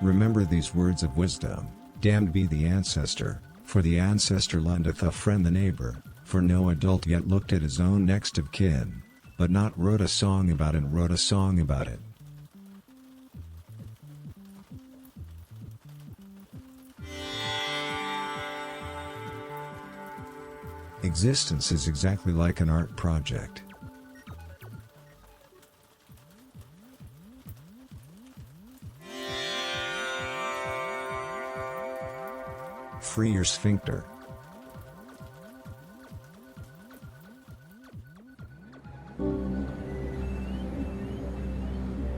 Remember these words of wisdom, damned be the ancestor, for the ancestor lendeth a friend the neighbor, for no adult yet looked at his own next of kin, but not wrote a song about and wrote a song about it. Existence is exactly like an art project. Free your sphincter.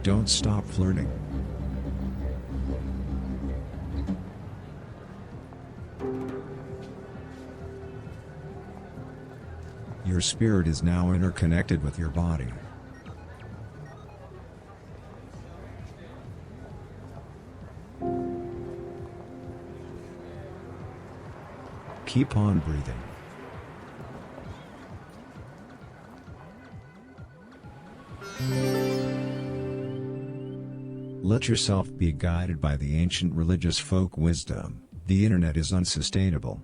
Don't stop flirting. Your spirit is now interconnected with your body. Keep on breathing. Let yourself be guided by the ancient religious folk wisdom. The internet is unsustainable.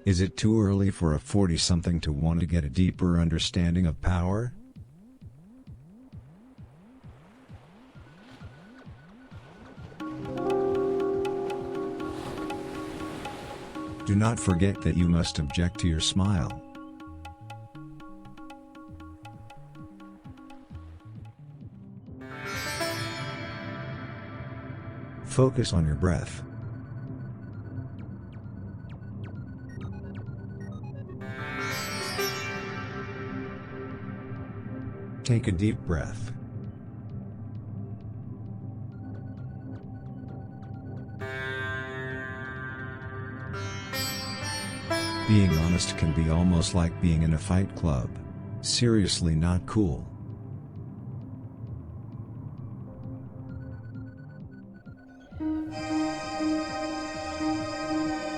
Is it too early for a 40-something to want to get a deeper understanding of power? Do not forget that you must object to your smile. Focus on your breath. Take a deep breath. Being honest can be almost like being in a fight club. Seriously not cool.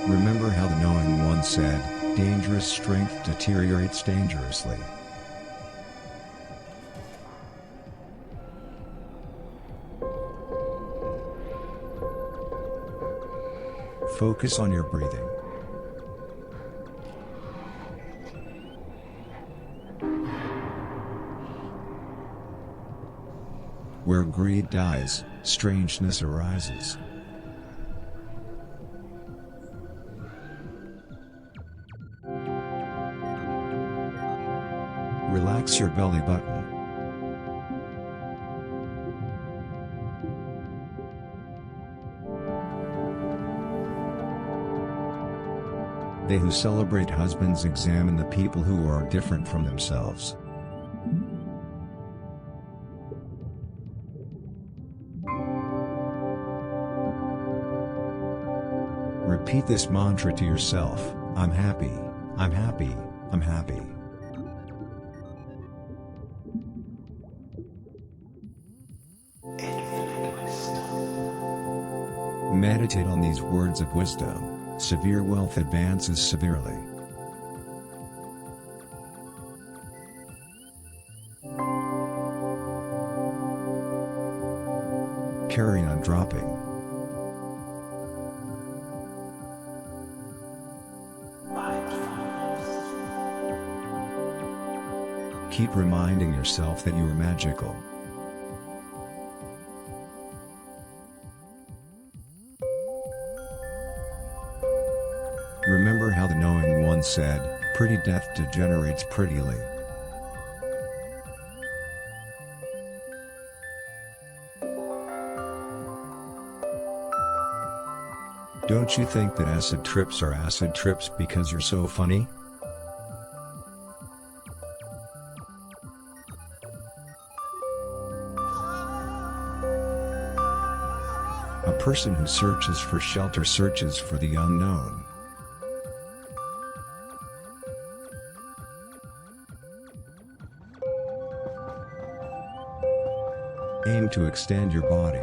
Remember how the knowing one said, dangerous strength deteriorates dangerously. Focus on your breathing. Where greed dies, strangeness arises. Relax your belly button. They who celebrate husbands examine the people who are different from themselves. Repeat this mantra to yourself, I'm happy, I'm happy, I'm happy. Meditate on these words of wisdom. Severe wealth advances severely. Carry on dropping. Keep reminding yourself that you are magical. Remember how the knowing one said, pretty death degenerates prettily. Don't you think that acid trips are acid trips because you're so funny? A person who searches for shelter searches for the unknown. Aim to extend your body.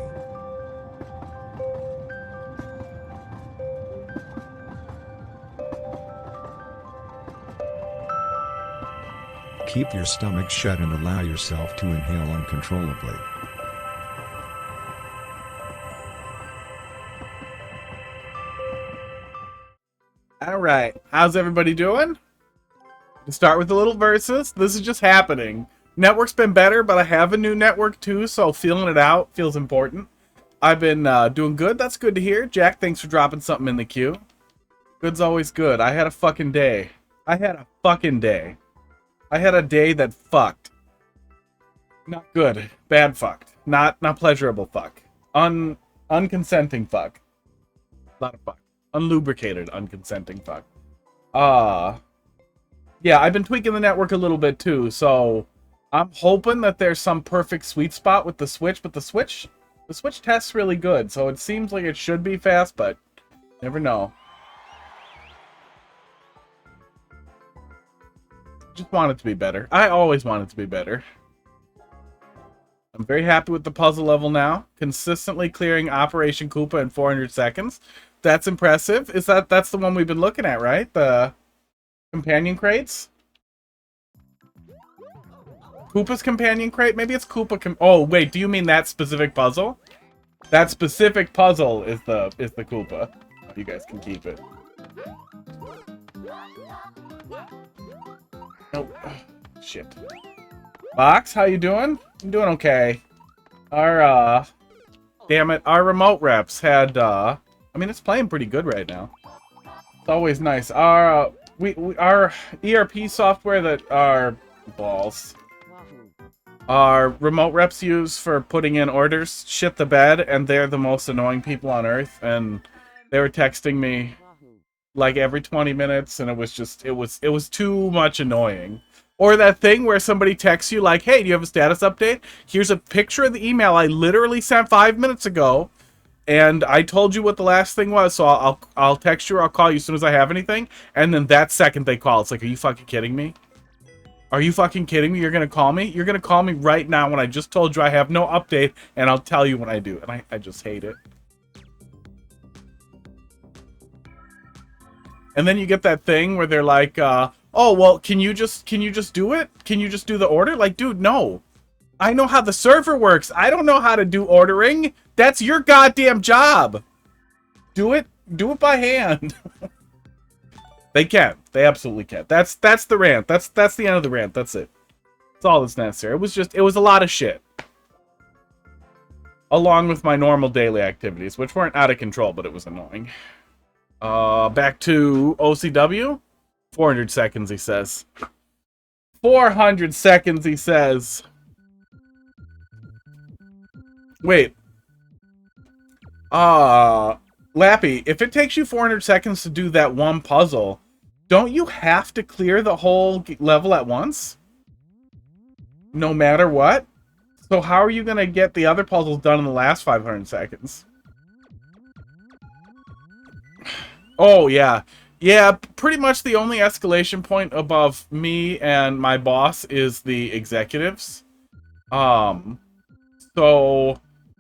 Keep your stomach shut and allow yourself to inhale uncontrollably. Alright, how's everybody doing? To start with a little versus, this is just happening. Network's been better, but I have a new network too, so feeling it out feels important. I've been doing good, that's good to hear. Jack, thanks for dropping something in the queue. Good's always good. I had a fucking day. I had a fucking day. I had a day that fucked. Not good. Bad fucked. Not pleasurable fuck. Unconsenting fuck. Not a fuck. Unlubricated, unconsenting fuck. Yeah, I've been tweaking the network a little bit too, so I'm hoping that there's some perfect sweet spot with the Switch, but the Switch tests really good, so it seems like it should be fast, but never know. Just want it to be better. I always want it to be better. I'm very happy with the puzzle level now. Consistently clearing Operation Koopa in 400 seconds. That's impressive. That's the one we've been looking at, right? The companion crates? Koopa's companion crate? Maybe it's Koopa oh, wait, do you mean that specific puzzle? That specific puzzle is the Koopa. You guys can keep it. Nope. Shit. Box, how you doing? I'm doing okay. Our, damn it, our remote reps had, I mean, it's playing pretty good right now. It's always nice. Our, our ERP software that our balls, our remote reps use for putting in orders shit the bed, and they're the most annoying people on earth, and they were texting me like every 20 minutes, and it was just, it was too much annoying. Or that thing where somebody texts you like, hey, do you have a status update? Here's a picture of the email I literally sent 5 minutes ago, and I told you what the last thing was, so I'll text you or I'll call you as soon as I have anything. And then that second they call, it's like, are you fucking kidding me? Are you fucking kidding me? You're gonna call me? You're gonna call me right now when I just told you I have no update, and I'll tell you when I do. And I just hate it. And then you get that thing where they're like, oh, well, can you just do it? Can you just do the order? Like, dude, no. I know how the server works. I don't know how to do ordering. That's your goddamn job. Do it by hand. They can. They absolutely can. That's the rant. That's the end of the rant. That's it. That's all that's necessary. It was a lot of shit. Along with my normal daily activities, which weren't out of control, but it was annoying. Back to OCW. 400 seconds, he says. 400 seconds, he says. Wait. Lappy, if it takes you 400 seconds to do that one puzzle, don't you have to clear the whole level at once? No matter what? So how are you going to get the other puzzles done in the last 500 seconds? Oh, yeah. Yeah, pretty much the only escalation point above me and my boss is the executives. So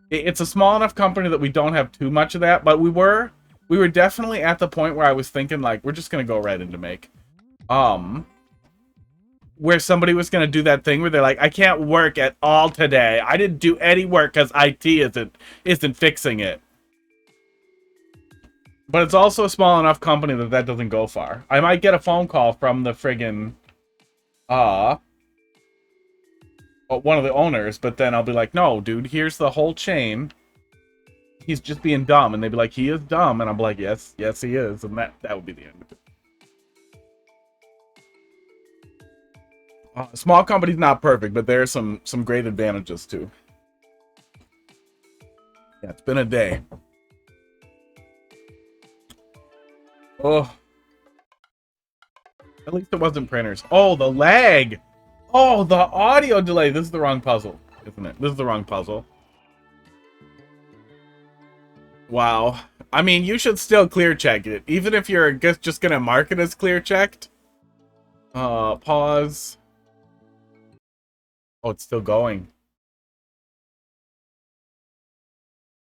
it's a small enough company that we don't have too much of that, but we were definitely at the point where I was thinking, like, we're just gonna go right into make. Where somebody was gonna do that thing where they're like, I can't work at all today. I didn't do any work because IT isn't fixing it. But it's also a small enough company that doesn't go far. I might get a phone call from the friggin' one of the owners, but then I'll be like, no, dude, here's the whole chain. He's just being dumb. And they'd be like, he is dumb. And I'm like, yes, he is. And that would be the end of it. Small company's not perfect, but there are some great advantages too. Yeah, it's been a day. Oh. At least it wasn't printers. Oh, the lag! Oh, the audio delay! This is the wrong puzzle, isn't it? This is the wrong puzzle. Wow. I mean, you should still clear check it. Even if you're just gonna mark it as clear checked. Pause. Oh, it's still going.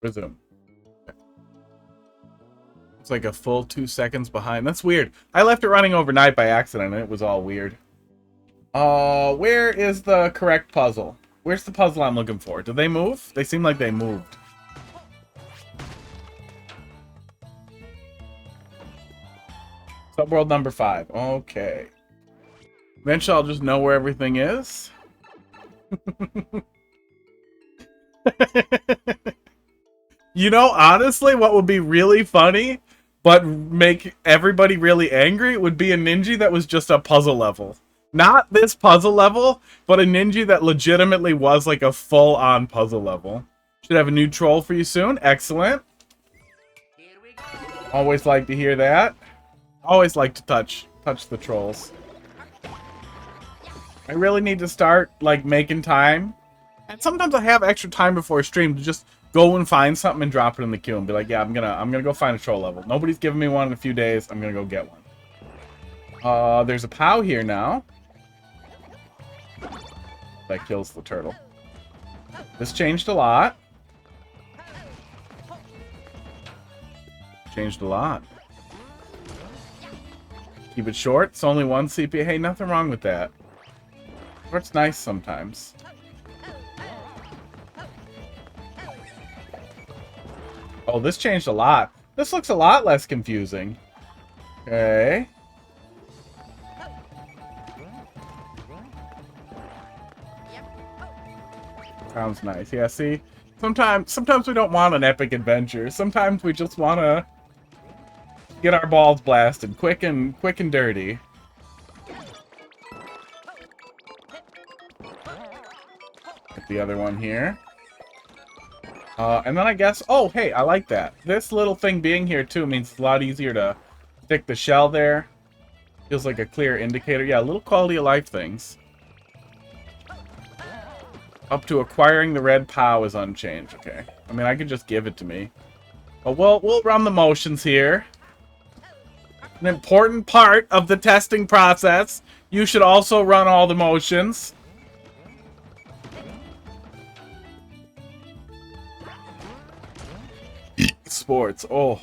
Resume. It's like a full 2 seconds behind. That's weird. I left it running overnight by accident, and it was all weird. Where is the correct puzzle? Where's the puzzle I'm looking for? Do they move? They seem like they moved. Subworld number 5. Okay. Eventually I'll just know where everything is. You know, honestly, what would be really funny, but make everybody really angry, would be a ninja that was just a puzzle level. Not this puzzle level, but a ninja that legitimately was like a full-on puzzle level. Should have a new troll for you soon. Excellent. Always like to hear that. Always like to touch the trolls. I really need to start like making time. And sometimes I have extra time before a stream to just go and find something and drop it in the queue and be like, yeah, I'm gonna go find a troll level. Nobody's given me one in a few days. I'm gonna go get one. There's a POW here now. That kills the turtle. This changed a lot. Changed a lot. Keep it short. It's only 1 CP. Hey, nothing wrong with that. It's nice sometimes. Oh, this changed a lot. This looks a lot less confusing. Okay. Sounds nice. Yeah, see? Sometimes we don't want an epic adventure. Sometimes we just want to get our balls blasted quick and dirty. Get the other one here. And then I guess... Oh, hey, I like that. This little thing being here, too, means it's a lot easier to stick the shell there. Feels like a clear indicator. Yeah, little quality of life things. Up to acquiring the red POW is unchanged. Okay. I mean, I could just give it to me. But we'll run the motions here. An important part of the testing process. You should also run all the motions. Sports. Oh.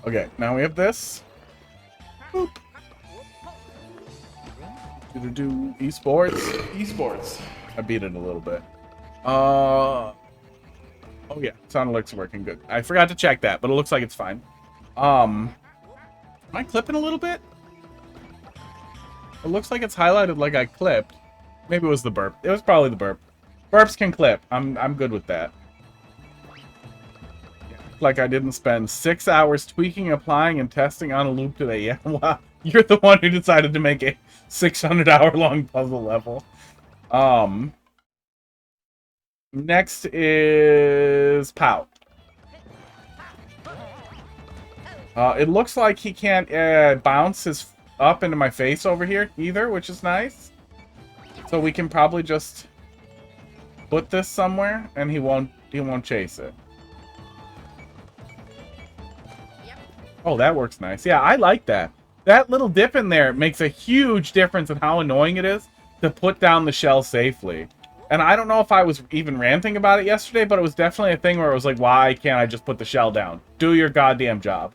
Okay, now we have this. Boop. Do esports. Esports. I beat it a little bit. Oh yeah, sound alerts are working good. I forgot to check that, but it looks like it's fine. Am I clipping a little bit? It looks like it's highlighted like I clipped. Maybe it was the burp. It was probably the burp. Burps can clip. I'm good with that. Like I didn't spend 6 hours tweaking, applying, and testing on a loop today. Yeah, wow. You're the one who decided to make a 600-hour-long puzzle level. Next is POW. It looks like he can't bounce his up into my face over here either, which is nice. So we can probably just put this somewhere, and he won't chase it. Oh, that works nice. Yeah, I like that. That little dip in there makes a huge difference in how annoying it is to put down the shell safely. And I don't know if I was even ranting about it yesterday, but it was definitely a thing where it was like, why can't I just put the shell down? Do your goddamn job.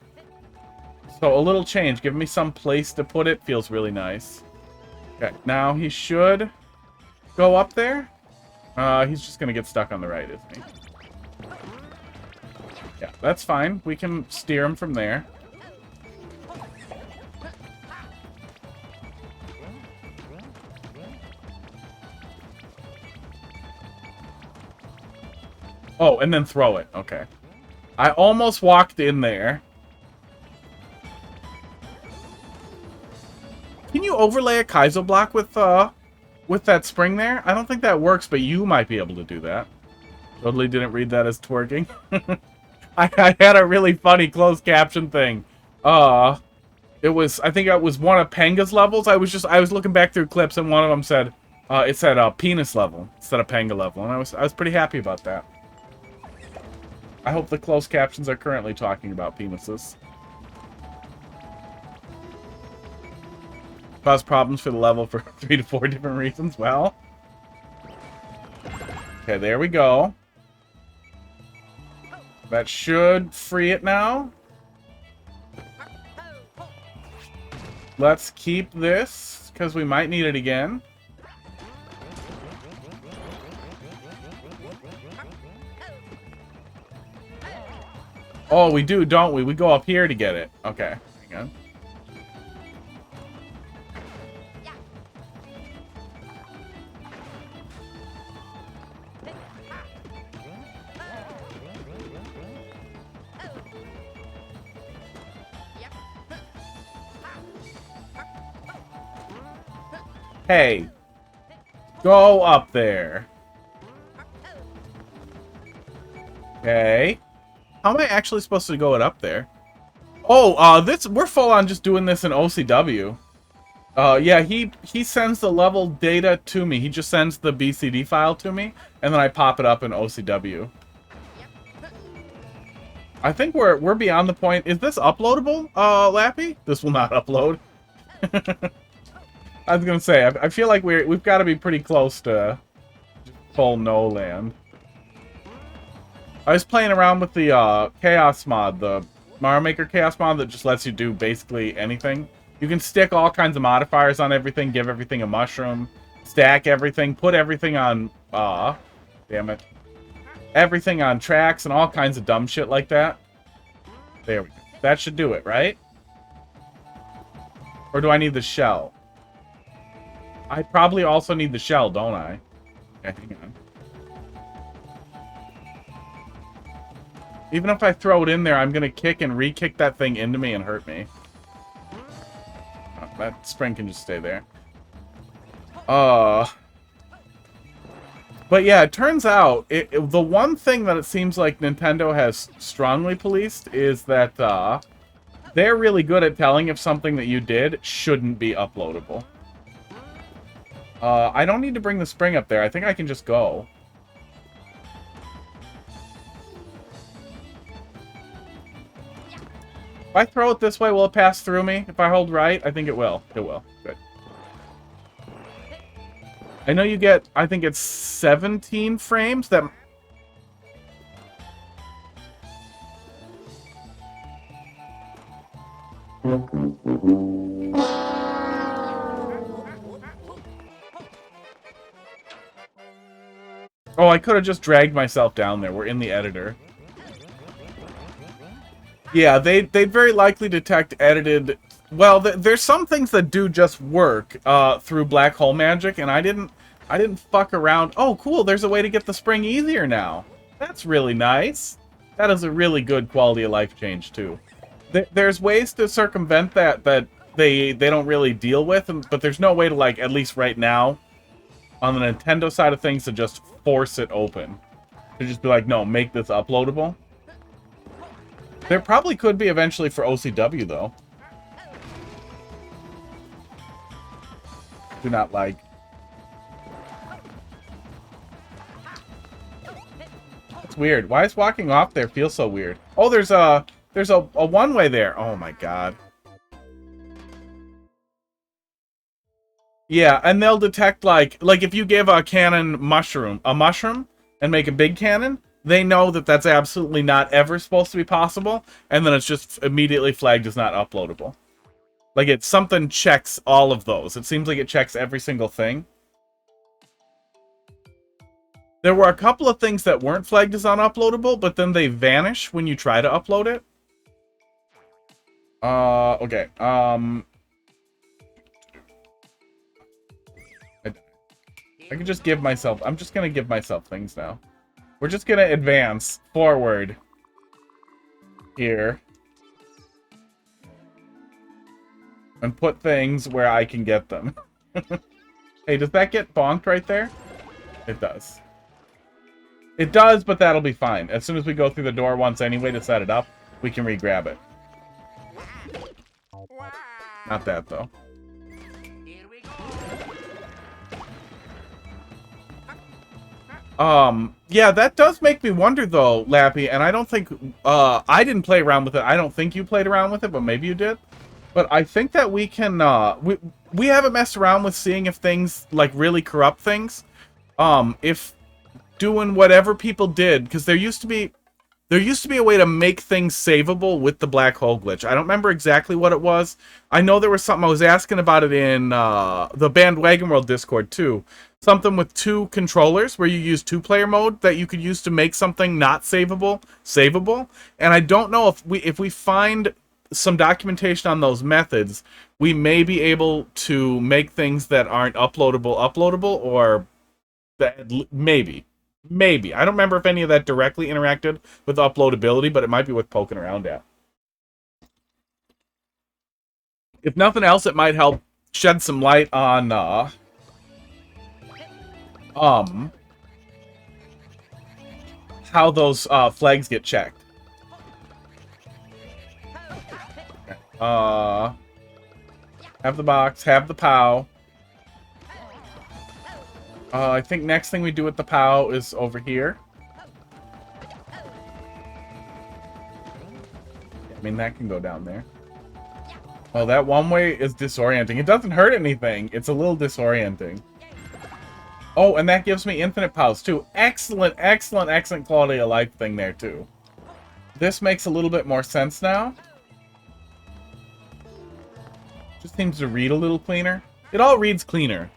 So a little change. Give me some place to put it. Feels really nice. Okay, now he should go up there. He's just going to get stuck on the right, isn't he? Yeah, that's fine. We can steer him from there. Oh, and then throw it. Okay. I almost walked in there. Can you overlay a Kaizo block with that spring there? I don't think that works, but you might be able to do that. Totally didn't read that as twerking. I had a really funny closed caption thing. It was, I think it was one of Panga's levels. I was looking back through clips, and one of them said, it said penis level instead of Panga level, and I was pretty happy about that. I hope the closed captions are currently talking about penises. Cause problems for the level for 3 to 4 different reasons. Well. Okay, there we go. That should free it now. Let's keep this because we might need it again. Oh, we do, don't we? We go up here to get it. Okay, hang on. Hey, go up there. Okay. How am I actually supposed to go it up there? Oh, we're full on just doing this in OCW. Yeah, he sends the level data to me. He just sends the BCD file to me, and then I pop it up in OCW. I think we're beyond the point. Is this uploadable, Lappy? This will not upload. I was gonna say, I feel like we've got to be pretty close to full no land. I was playing around with the Chaos mod, the Mario Maker Chaos mod that just lets you do basically anything. You can stick all kinds of modifiers on everything, give everything a mushroom, stack everything, put everything on, damn it, everything on tracks and all kinds of dumb shit like that. There we go. That should do it, right? Or do I need the shell? I probably also need the shell, don't I? Okay, hang on. Even if I throw it in there, I'm gonna kick and re-kick that thing into me and hurt me. Oh, that spring can just stay there. But yeah, it turns out, the one thing that it seems like Nintendo has strongly policed is that, they're really good at telling if something that you did shouldn't be uploadable. I don't need to bring the spring up there. I think I can just go. If I throw it this way, will it pass through me? If I hold right, I think it will. It will. Good. I know you get, I think it's 17 frames that... Oh, I could have just dragged myself down there. We're in the editor. Yeah, they'd very likely detect edited... Well, there's some things that do just work through black hole magic, and I didn't fuck around. Oh, cool, there's a way to get the spring easier now. That's really nice. That is a really good quality of life change, too. There's ways to circumvent that they don't really deal with, but there's no way to, like, at least right now, on the Nintendo side of things, to just force it open. To just be like, no, make this uploadable. There probably could be eventually for OCW, though. Do not like. It's weird. Why is walking off there feel so weird? Oh, there's a one-way there. Oh my god. Yeah, and they'll detect like if you give a cannon a mushroom and make a big cannon, they know that that's absolutely not ever supposed to be possible, and then it's just immediately flagged as not uploadable. Like, it's something checks all of those. It seems like it checks every single thing. There were a couple of things that weren't flagged as unuploadable, but then they vanish when you try to upload it. Okay, I can just give myself... I'm just gonna give myself things now. We're just gonna advance forward here and put things where I can get them. Hey, does that get bonked right there? It does. It does, but that'll be fine. As soon as we go through the door once anyway to set it up, we can re-grab it. Not that, though. Yeah, that does make me wonder, though, Lappy, and I don't think, I didn't play around with it. I don't think you played around with it, but maybe you did. But I think that we can, we haven't messed around with seeing if things, like, really corrupt things. If doing whatever people did, because there used to be, There used to be a way to make things savable with the black hole glitch. I don't remember exactly what it was. I know there was something, I was asking about it in the Bandwagon World Discord too. Something with 2 controllers where you use 2-player mode that you could use to make something not savable. And I don't know if we find some documentation on those methods, we may be able to make things that aren't uploadable, or that maybe. Maybe. I don't remember if any of that directly interacted with uploadability, but it might be worth poking around at. If nothing else, it might help shed some light on how those flags get checked. Have the box, have the POW. I think next thing we do with the POW is over here. I mean, that can go down there. Oh, that one way is disorienting. It doesn't hurt anything. It's a little disorienting. Oh, and that gives me infinite POWs too. Excellent, excellent, excellent quality of life thing there too. This makes a little bit more sense now. Just seems to read a little cleaner. It all reads cleaner.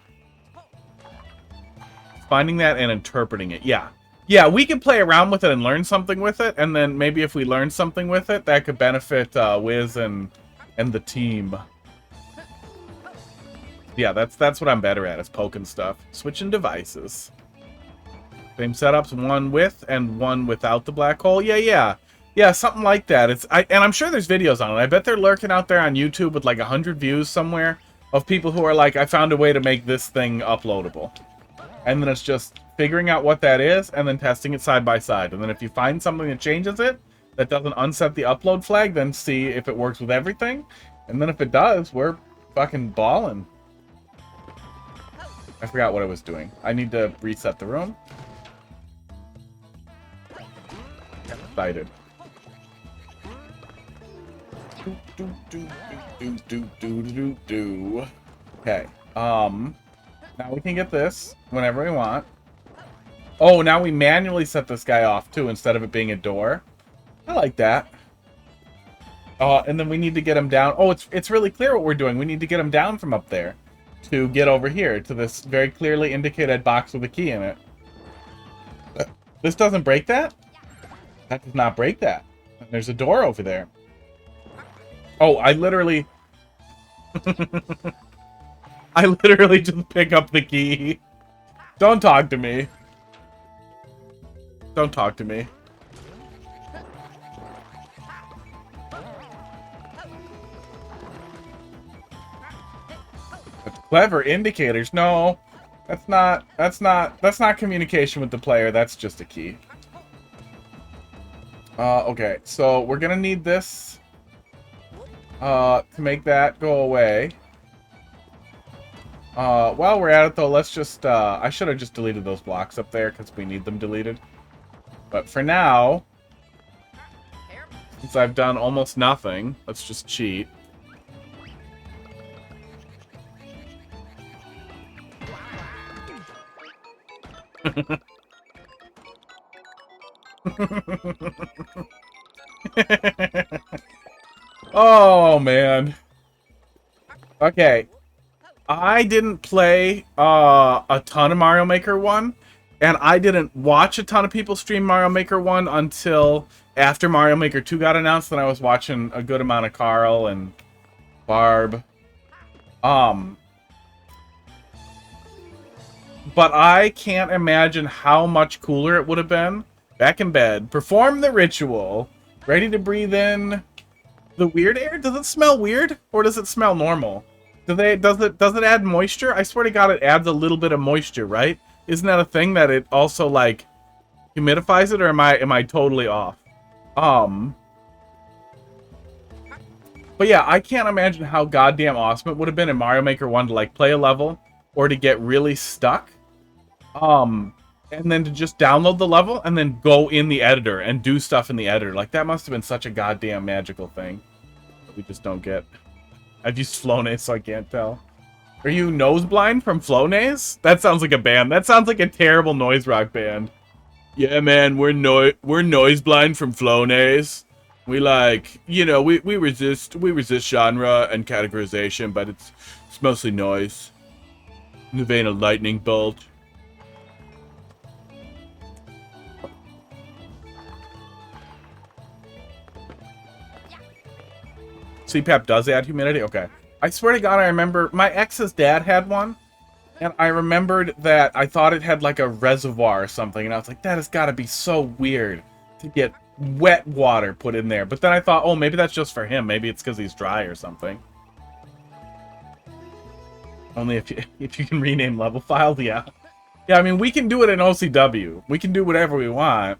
Finding that and interpreting it. Yeah. Yeah, we can play around with it and learn something with it, and then maybe if we learn something with it, that could benefit Wiz and the team. Yeah, that's what I'm better at, is poking stuff. Switching devices. Same setups, one with and one without the black hole. Yeah, something like that. And I'm sure there's videos on it. I bet they're lurking out there on YouTube with like 100 views somewhere of people who are like, I found a way to make this thing uploadable. And then it's just figuring out what that is and then testing it side by side. And then if you find something that changes it, that doesn't unset the upload flag, then see if it works with everything. And then if it does, we're fucking balling. I forgot what I was doing. I need to reset the room. Excited. Okay. Now we can get this whenever we want. Oh, now we manually set this guy off too instead of it being a door. I like that. And then we need to get him down. Oh, it's really clear what we're doing. We need to get him down from up there to get over here to this very clearly indicated box with a key in it. This doesn't break that? That does not break that. There's a door over there. Oh, I literally... I literally just pick up the key. Don't talk to me. Don't talk to me. That's clever indicators. No, that's not communication with the player. That's just a key. Okay, so we're gonna need this to make that go away. While we're at it, though, let's just, I should have just deleted those blocks up there, because we need them deleted. But for now, since I've done almost nothing, let's just cheat. Oh, man. Okay. I didn't play a ton of Mario Maker 1, and I didn't watch a ton of people stream Mario Maker 1 until after Mario Maker 2 got announced. Then I was watching a good amount of Carl and Barb. But I can't imagine how much cooler it would have been. Back in bed, perform the ritual, ready to breathe in the weird air. Does it smell weird, or does it smell normal? Does it add moisture? I swear to God, it adds a little bit of moisture, right? Isn't that a thing that it also like humidifies it, or am I totally off? But yeah, I can't imagine how goddamn awesome it would have been in Mario Maker 1 to like play a level or to get really stuck. And then to just download the level and then go in the editor and do stuff in the editor. Like, that must have been such a goddamn magical thing that we just don't get. I've used Flonase, so I can't tell. Are you nose blind from Flonase? That sounds like a band. That sounds like a terrible noise rock band. Yeah, man, we're noise blind from Flonase. We like, you know, we resist genre and categorization, but it's mostly noise. In the vein of lightning bolt. CPAP does add humidity? Okay. I swear to God, I remember my ex's dad had one. And I remembered that I thought it had like a reservoir or something. And I was like, that has got to be so weird to get wet water put in there. But then I thought, oh, maybe that's just for him. Maybe it's because he's dry or something. Only if you can rename level files, yeah. Yeah, I mean, we can do it in OCW. We can do whatever we want.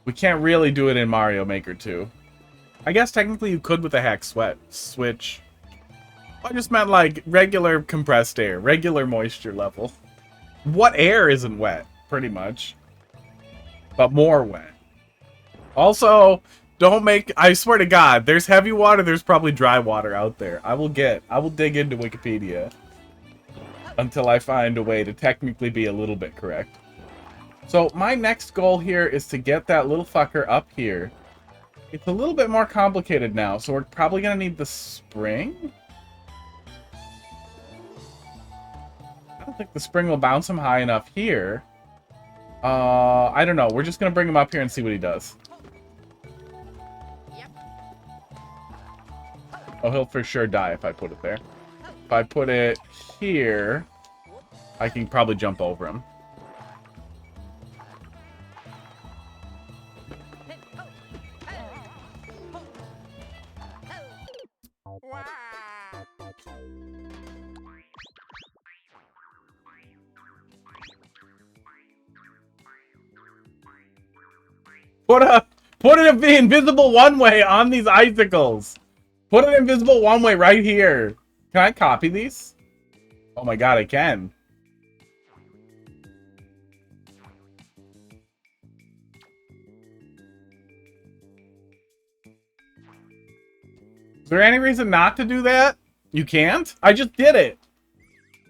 We can't really do it in Mario Maker 2. I guess technically you could with the hack sweat switch. I just meant like regular compressed air, regular moisture level. What air isn't wet, pretty much. But more wet. Also, don't make, I swear to God, there's heavy water, there's probably dry water out there. I will dig into Wikipedia until I find a way to technically be a little bit correct. So my next goal here is to get that little fucker up here. It's a little bit more complicated now, so we're probably going to need the spring. I don't think the spring will bounce him high enough here. I don't know. We're just going to bring him up here and see what he does. Oh, he'll for sure die if I put it there. If I put it here, I can probably jump over him. Put an invisible one-way on these icicles. Put an invisible one-way right here. Can I copy these? Oh my God, I can. Is there any reason not to do that? You can't? I just did it.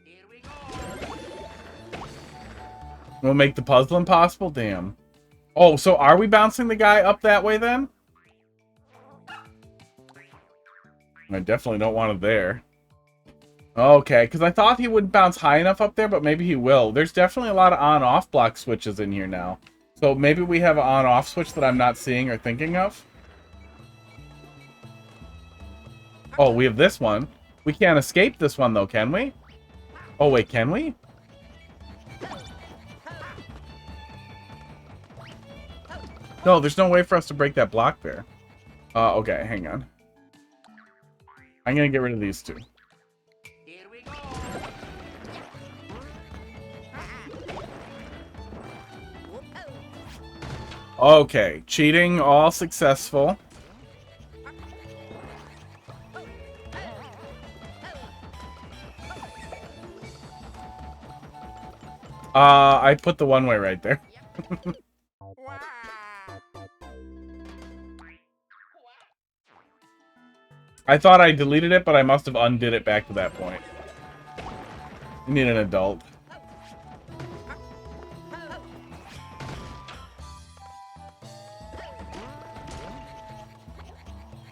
Here we go. We'll make the puzzle impossible? Damn. Oh, so are we bouncing the guy up that way then? I definitely don't want it there. Okay, because I thought he wouldn't bounce high enough up there, but maybe he will. There's definitely a lot of on-off block switches in here now. So maybe we have an on-off switch that I'm not seeing or thinking of. Oh, we have this one. We can't escape this one, though, can we? Oh, wait, can we? No, there's no way for us to break that block there. Okay, hang on. I'm gonna get rid of these two. Here we go. Okay, cheating all successful. I put the one-way right there. I thought I deleted it, but I must have undid it back to that point. You need an adult.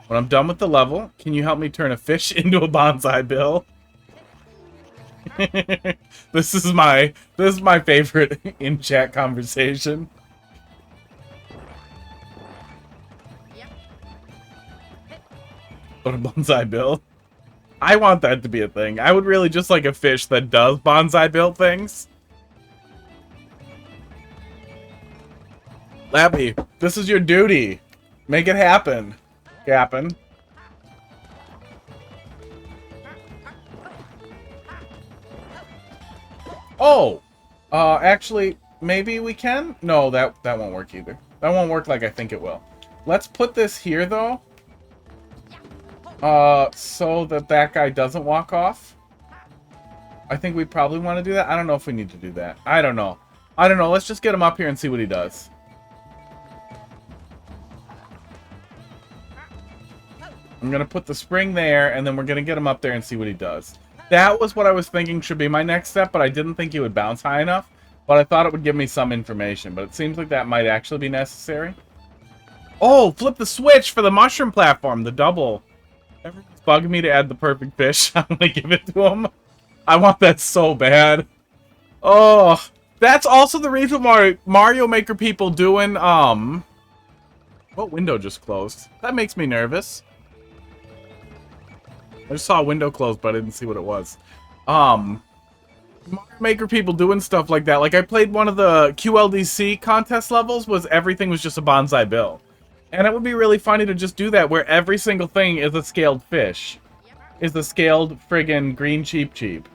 When I'm done with the level, can you help me turn a fish into a bonsai bill? This is my favorite in-chat conversation. What a bonsai bill. I want that to be a thing. I would really just like a fish that does bonsai build things. Lappy, this is your duty. Make it happen, Cap'n. Oh! Actually, maybe we can? No, that won't work either. That won't work like I think it will. Let's put this here, though. So that guy doesn't walk off. I think we probably want to do that. I don't know if we need to do that. I don't know. Let's just get him up here and see what he does. I'm going to put the spring there, and then we're going to get him up there and see what he does. That was what I was thinking should be my next step, but I didn't think he would bounce high enough. But I thought it would give me some information, but it seems like that might actually be necessary. Oh, flip the switch for the mushroom platform, the double. Everyone's bugging me to add the perfect fish. I'm gonna give it to him. I want that so bad. Oh, that's also the reason why Mario Maker people doing, what window just closed? That makes me nervous. I just saw a window close, but I didn't see what it was. Mario Maker people doing stuff like that. Like, I played one of the QLDC contest levels, everything was just a bonsai bill. And it would be really funny to just do that, where every single thing is a scaled fish. Is a scaled friggin' green cheap cheap.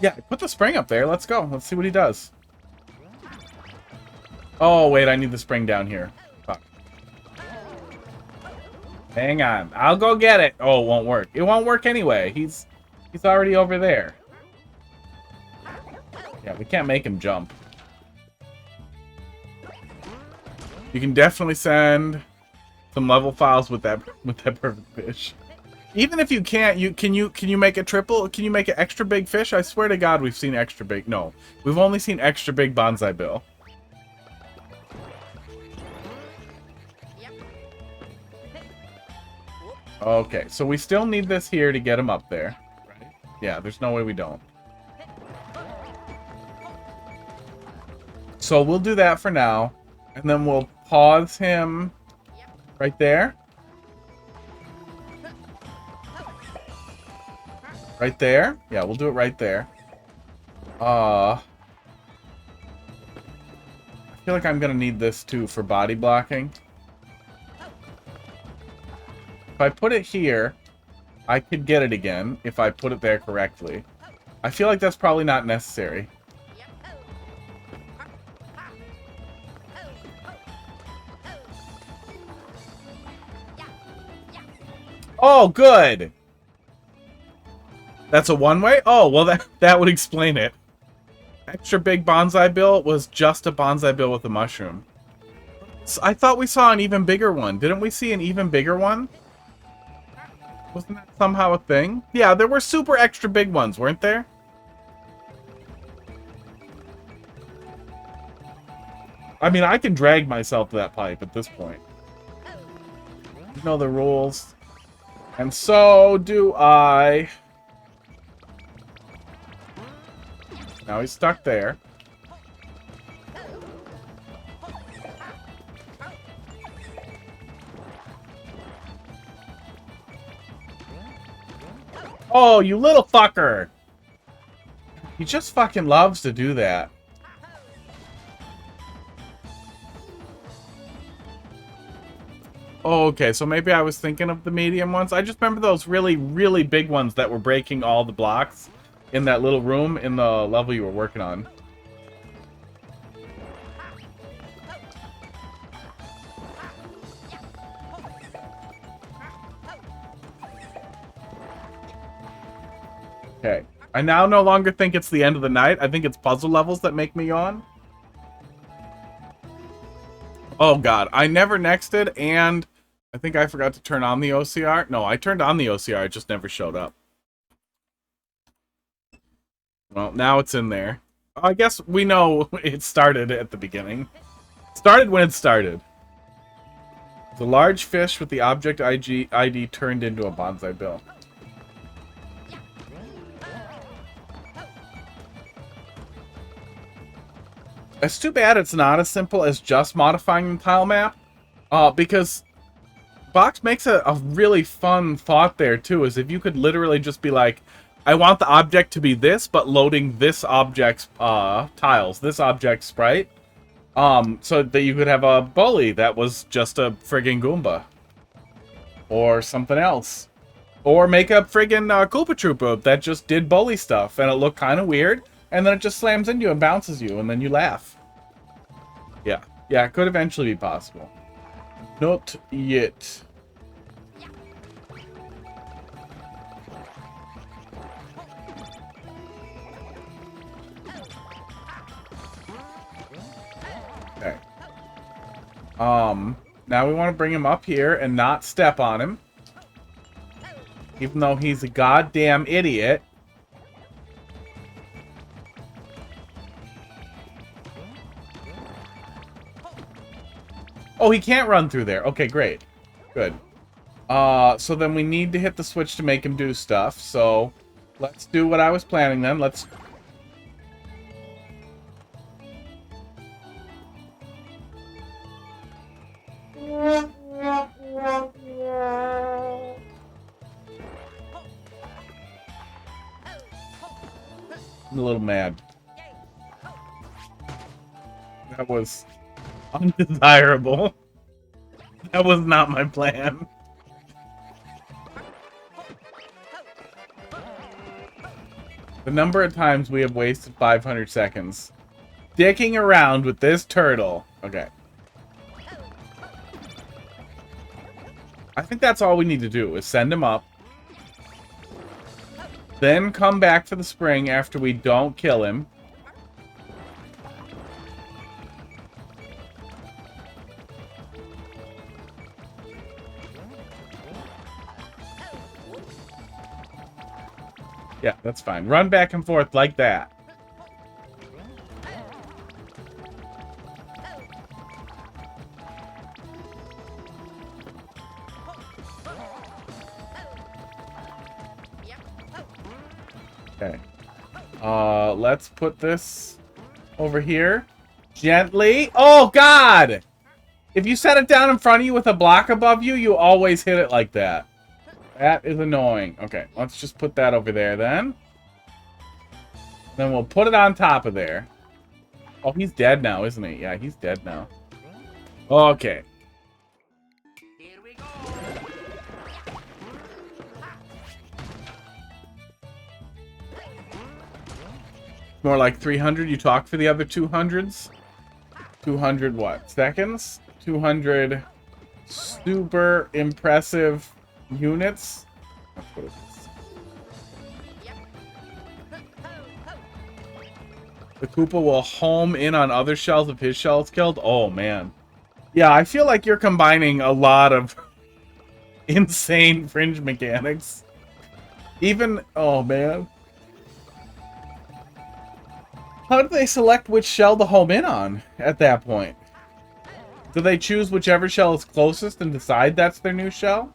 Yeah, put the spring up there. Let's go. Let's see what he does. Oh, wait, I need the spring down here. Fuck. Hang on. I'll go get it. Oh, it won't work. It won't work anyway. He's already over there. Yeah, we can't make him jump. You can definitely send some level files with that perfect fish. Even if you can't, can you make a triple? Can you make an extra big fish? I swear to God, we've seen extra big. No, we've only seen extra big bonsai bill. Okay, so we still need this here to get him up there. Right? Yeah, there's no way we don't. So we'll do that for now, and then we'll pause him right there. Right there? Yeah, we'll do it right there. I feel like I'm gonna need this too for body blocking. If I put it here, I could get it again if I put it there correctly. I feel like that's probably not necessary. Oh, good! That's a one-way? Oh, well, that would explain it. Extra big bonsai bill was just a bonsai bill with a mushroom. So I thought we saw an even bigger one. Didn't we see an even bigger one? Wasn't that somehow a thing? Yeah, there were super extra big ones, weren't there? I mean, I can drag myself to that pipe at this point. You know the rules. And so do I. Now he's stuck there. Oh, you little fucker! He just fucking loves to do that. Oh, okay, so maybe I was thinking of the medium ones. I just remember those really, really big ones that were breaking all the blocks in that little room in the level you were working on. Okay. I now no longer think it's the end of the night. I think it's puzzle levels that make me yawn. Oh god, I never nexted, and I think I forgot to turn on the OCR. No, I turned on the OCR, it just never showed up. Well, now it's in there. I guess we know it started at the beginning. Started when it started. The large fish with the object ID turned into a bonsai bill. It's too bad it's not as simple as just modifying the tile map. Because Box makes a really fun thought there, too, is if you could literally just be like, I want the object to be this, but loading this object's tiles, this object's sprite. So that you could have a bully that was just a friggin' Goomba. Or something else. Or make a friggin' Koopa Troopa that just did bully stuff, and it looked kind of weird. And then it just slams into you and bounces you, and then you laugh. Yeah. Yeah, it could eventually be possible. Not yet. Okay. Now we want to bring him up here and not step on him. Even though he's a goddamn idiot. Oh, he can't run through there. Okay, great. Good. So then we need to hit the switch to make him do stuff. So let's do what I was planning then. Let's... I'm a little mad. That was undesirable. That was not my plan. The number of times we have wasted 500 seconds dicking around with this turtle. Okay. I think that's all we need to do is send him up. Then come back for the spring after we don't kill him. Yeah, that's fine. Run back and forth like that. Okay. Let's put this over here. Gently. Oh, God! If you set it down in front of you with a block above you, you always hit it like that. That is annoying. Okay, let's just put that over there then. Then we'll put it on top of there. Oh, he's dead now, isn't he? Yeah, he's dead now. Okay. Here we go. More like 300. You talk for the other 200s? 200 what? Seconds? 200 super impressive units? That's what it is. The Koopa will home in on other shells if his shell is killed? Oh, man. Yeah, I feel like you're combining a lot of insane fringe mechanics. Even... Oh, man. How do they select which shell to home in on at that point? Do they choose whichever shell is closest and decide that's their new shell?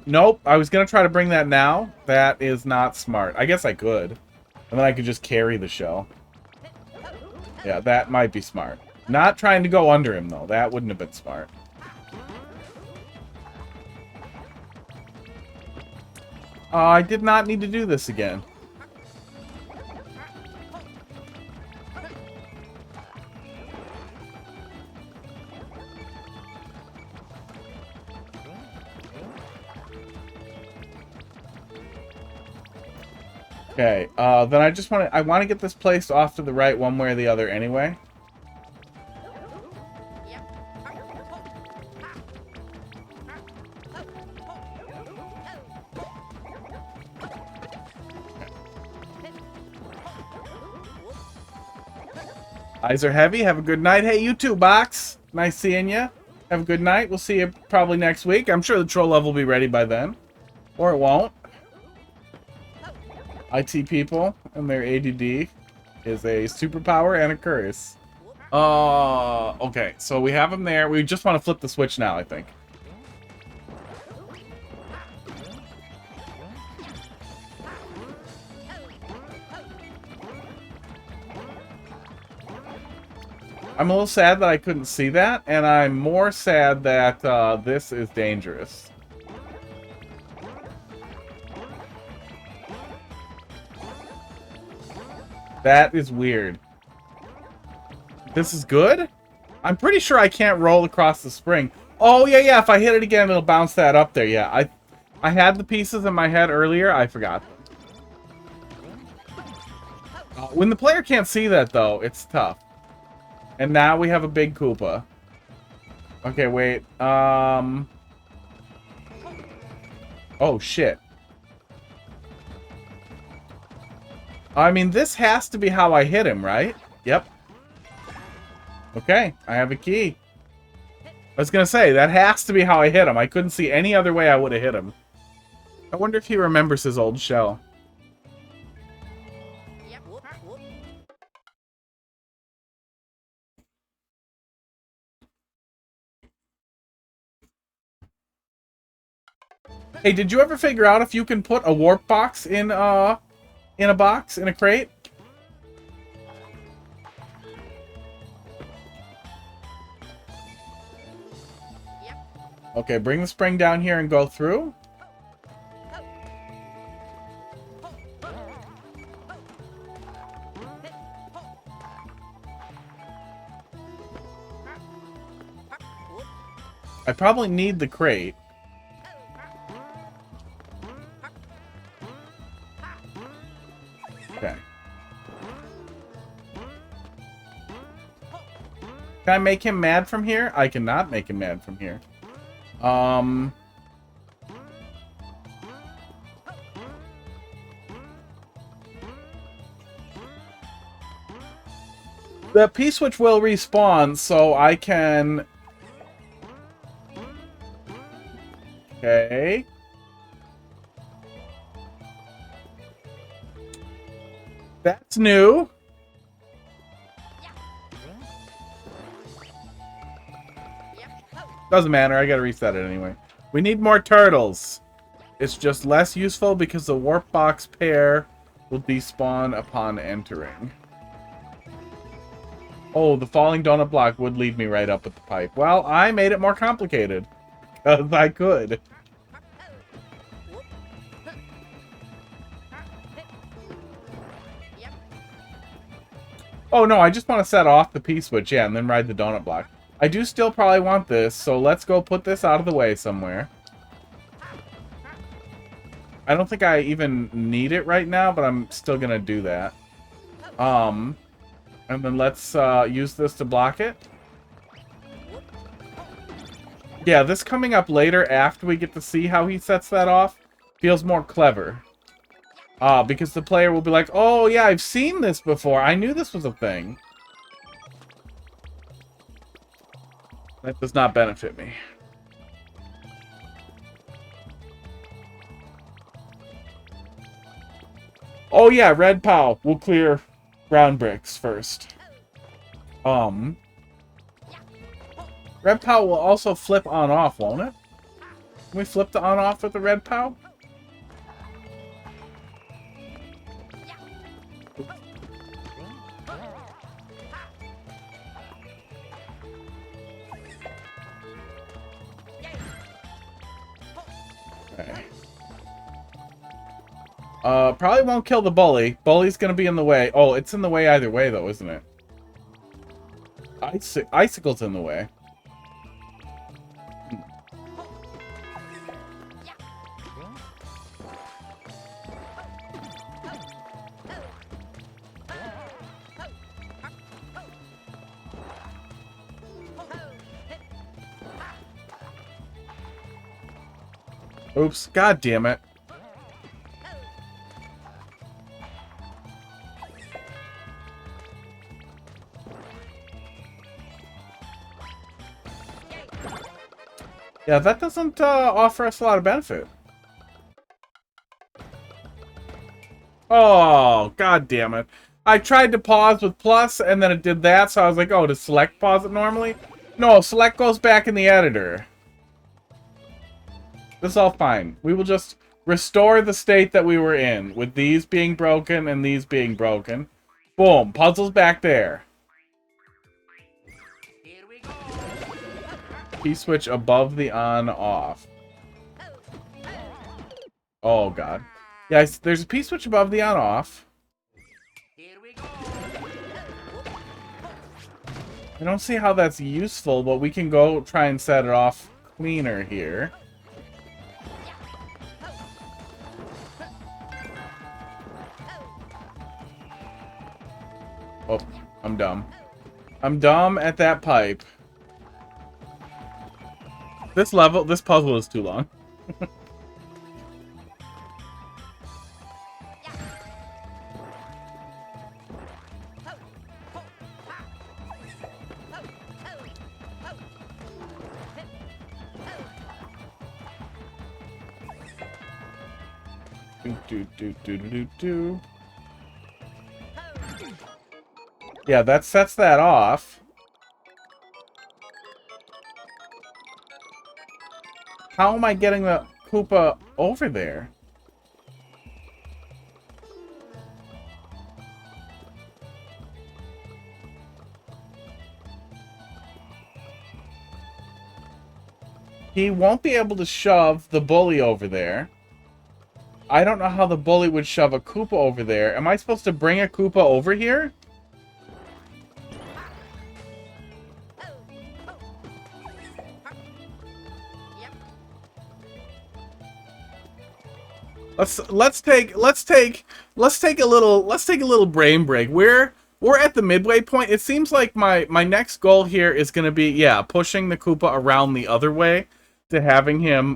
Nope. I was gonna try to bring that now. That is not smart. I guess I could. And then I could just carry the shell. Yeah, that might be smart. Not trying to go under him, though. That wouldn't have been smart. I did not need to do this again. Okay, then I want to get this placed off to the right one way or the other anyway. Eyes are heavy. Have a good night. Hey, you too, Box. Nice seeing you. Have a good night. We'll see you probably next week. I'm sure the troll level will be ready by then. Or it won't. IT people and their ADD is a superpower and a curse. Okay. So we have them there. We just want to flip the switch now, I think. I'm a little sad that I couldn't see that, and I'm more sad that this is dangerous. That is weird. This is good? I'm pretty sure I can't roll across the spring. Oh, yeah, if I hit it again, it'll bounce that up there. Yeah, I had the pieces in my head earlier. I forgot them. When the player can't see that, though, it's tough. And now we have a big Koopa. Okay, wait. Oh, shit. I mean, this has to be how I hit him, right? Yep. Okay, I have a key. I was gonna say, that has to be how I hit him. I couldn't see any other way I would have hit him. I wonder if he remembers his old shell. Hey, did you ever figure out if you can put a warp box in a box, in a crate? Okay, bring the spring down here and go through. I probably need the crate. Okay. Can I make him mad from here? I cannot make him mad from here. The P-switch will respawn, so I can... Okay. That's new. Doesn't matter, I gotta reset it anyway. We need more turtles. It's just less useful because the warp box pair will despawn upon entering. Oh, the falling donut block would lead me right up at the pipe. Well, I made it more complicated. Because I could. Oh no, I just want to set off the P-switch, yeah, and then ride the donut block. I do still probably want this, so let's go put this out of the way somewhere. I don't think I even need it right now, but I'm still gonna do that. And then let's use this to block it. Yeah, this coming up later after we get to see how he sets that off feels more clever. Because the player will be like, oh yeah, I've seen this before. I knew this was a thing. That does not benefit me. Oh yeah, red POW. We'll clear brown bricks first. Red POW will also flip on off, won't it? Can we flip the on off with the red POW? Okay. Probably won't kill the bully. Bully's gonna be in the way. Oh, it's in the way either way, though, isn't it? Icicle's in the way. Oops, god damn it. Yeah, that doesn't offer us a lot of benefit. Oh, god damn it. I tried to pause with plus, and then it did that, so I was like, oh, does select pause it normally? No, select goes back in the editor. This is all fine. We will just restore the state that we were in, with these being broken and these being broken. Boom, puzzle's back there. Here we go. P-switch above the on-off. Oh, God. Yeah, there's a P-switch above the on-off. Here we go. I don't see how that's useful, but we can go try and set it off cleaner here. Oh, I'm dumb. I'm dumb at that pipe. This puzzle is too long. Do. Yeah, that sets that off. How am I getting the Koopa over there? He won't be able to shove the bully over there. I don't know how the bully would shove a Koopa over there. Am I supposed to bring a Koopa over here? Let's take a little brain break. We're at the midway point. It seems like my next goal here is gonna be, yeah, pushing the Koopa around the other way to having him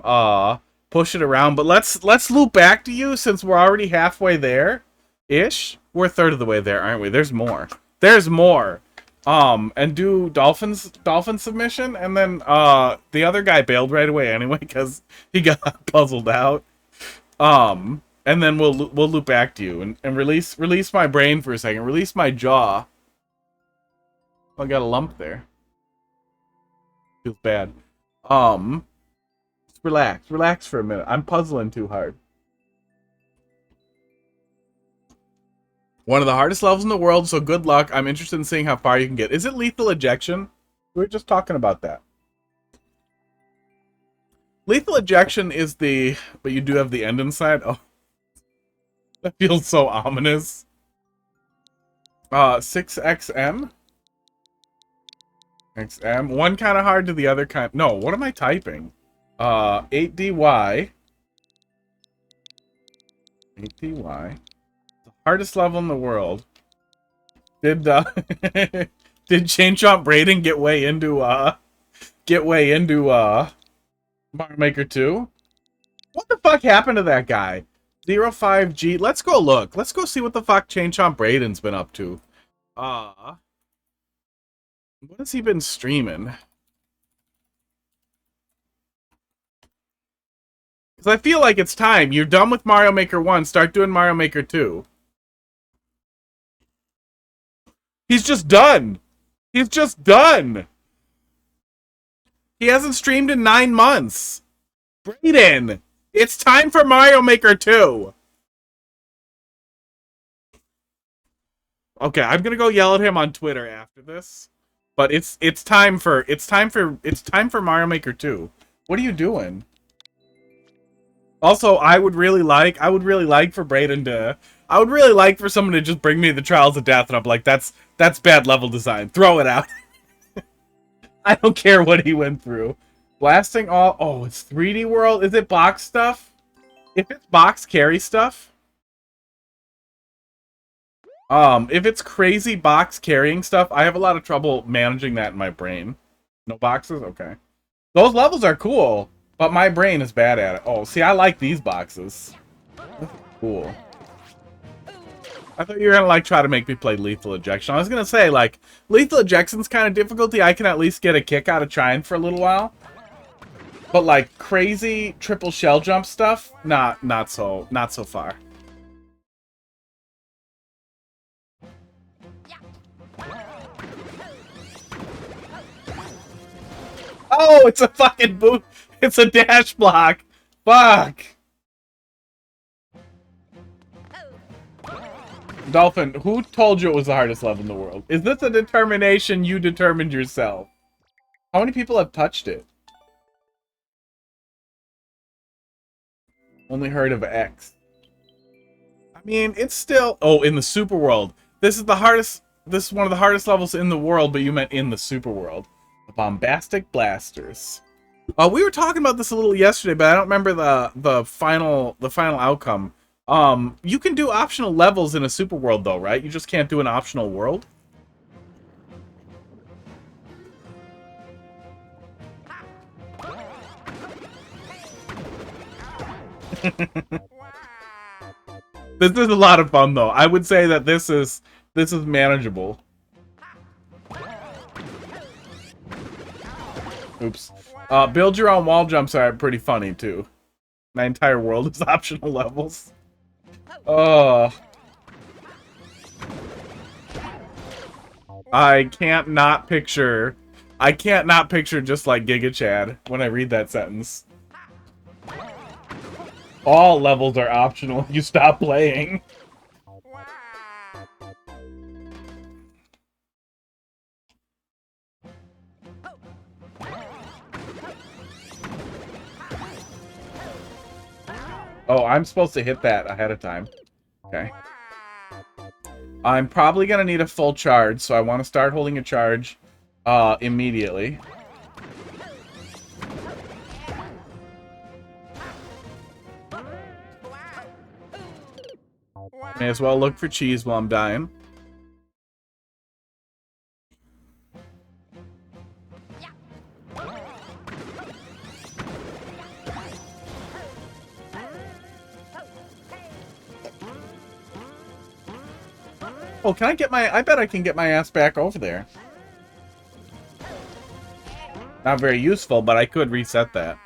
push it around. But let's loop back to you since we're already halfway there ish. We're a third of the way there, aren't we? There's more. There's more. And do dolphin submission, and then the other guy bailed right away anyway because he got puzzled out. And then we'll loop back to you and release my brain for a second. Release my jaw. Oh, I got a lump there. Feels bad. Just relax for a minute. I'm puzzling too hard. One of the hardest levels in the world, so good luck. I'm interested in seeing how far you can get. Is it lethal ejection? We were just talking about that. Lethal ejection is the... But you do have the end inside? Oh. That feels so ominous. 6XM? XM. One kind of hard to the other kind... No, what am I typing? 8DY. 8DY. The hardest level in the world. Did Chain Chomp Braden get way into Mario Maker 2? What the fuck happened to that guy? 05G. Let's go look. Let's go see what the fuck Chain Chomp Braden's been up to. What has he been streaming? Because I feel like it's time. You're done with Mario Maker 1. Start doing Mario Maker 2. He's just done. He's just done. He hasn't streamed in 9 months. Brayden, it's time for Mario Maker 2. Okay, I'm gonna go yell at him on Twitter after this. But it's time for Mario Maker 2. What are you doing? Also, I would really like for Brayden to... I would really like for someone to just bring me the Trials of Death, and I'm like, that's bad level design. Throw it out. I don't care what he went through. Blasting all... Oh, it's 3D World? Is it box stuff? If it's box carry stuff... if it's crazy box carrying stuff, I have a lot of trouble managing that in my brain. No boxes? Okay. Those levels are cool, but my brain is bad at it. Oh, see, I like these boxes. Cool. I thought you were gonna, like, try to make me play Lethal Ejection. I was gonna say, like, Lethal Ejection's kind of difficulty. I can at least get a kick out of trying for a little while. But, like, crazy triple shell jump stuff, not so far. Oh, it's a fucking boot. It's a dash block. Fuck. Dolphin, who told you it was the hardest level in the world? Is this a determination you determined yourself? How many people have touched it? Only heard of X. I mean, it's still... Oh, in the super world. This is the hardest... This is one of the hardest levels in the world, but you meant in the super world. The Bombastic Blasters. We were talking about this a little yesterday, but I don't remember the final outcome. You can do optional levels in a super world, though, right? You just can't do an optional world? This is a lot of fun, though. I would say that this is manageable. Oops. Build your own wall jumps are pretty funny, too. My entire world is optional levels. Oh. I can't not picture just like Giga Chad when I read that sentence. All levels are optional if you stop playing. Oh, I'm supposed to hit that ahead of time. Okay. I'm probably gonna need a full charge, so I want to start holding a charge immediately. May as well look for cheese while I'm dying. Oh, can I get my... I bet I can get my ass back over there. Not very useful, but I could reset that.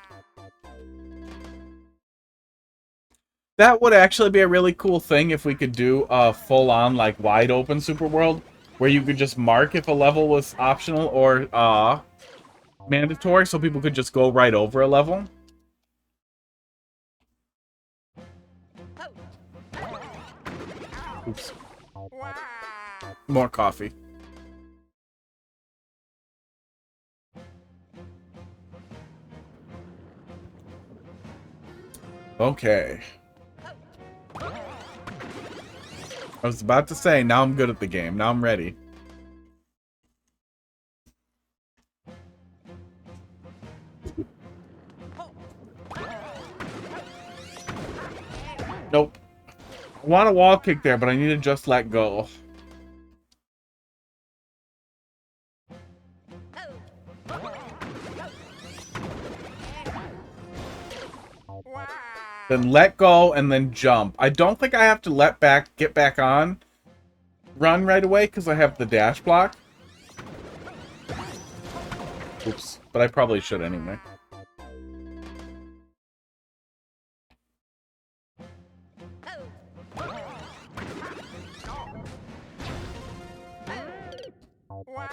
That would actually be a really cool thing if we could do a full-on, like, wide-open Super World, where you could just mark if a level was optional or mandatory, so people could just go right over a level. Oops. More coffee. Okay. I was about to say, now I'm good at the game. Now I'm ready. Nope. I want a wall kick there, but I need to just let go. Then let go and then jump. I don't think I have to get back on. Run right away because I have the dash block. Oops. But I probably should anyway.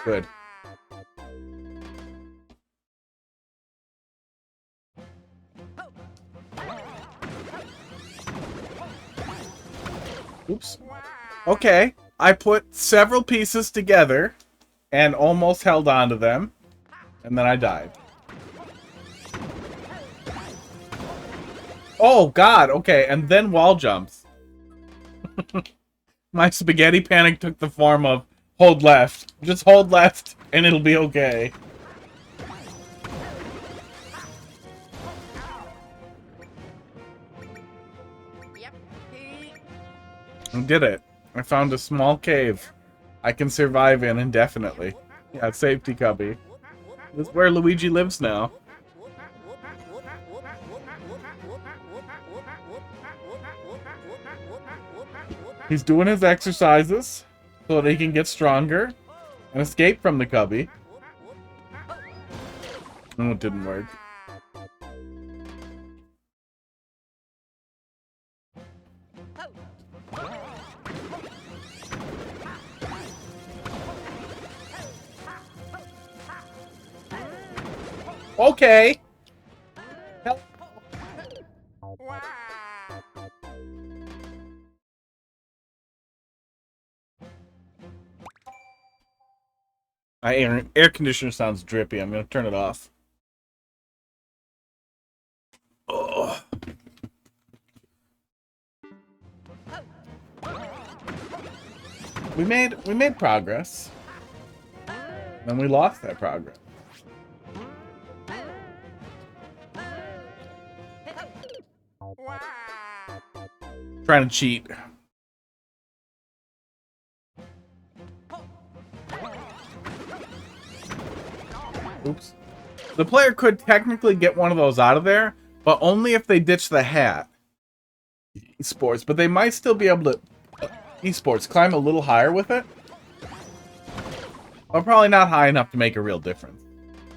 Good. Oops. Okay. I put several pieces together and almost held on to them. And then I died. Oh, God. Okay. And then wall jumps. My spaghetti panic took the form of hold left. Just hold left and it'll be okay. I did it. I found a small cave I can survive in indefinitely. Yeah, safety cubby. This is where Luigi lives now. He's doing his exercises so that he can get stronger and escape from the cubby. Oh, it didn't work. Okay. My air conditioner sounds drippy. I'm gonna turn it off. Ugh. We made progress. Then we lost that progress. Trying to cheat. Oops. The player could technically get one of those out of there, but only if they ditch the hat. Esports, but they might still be able to esports climb a little higher with it. But probably not high enough to make a real difference.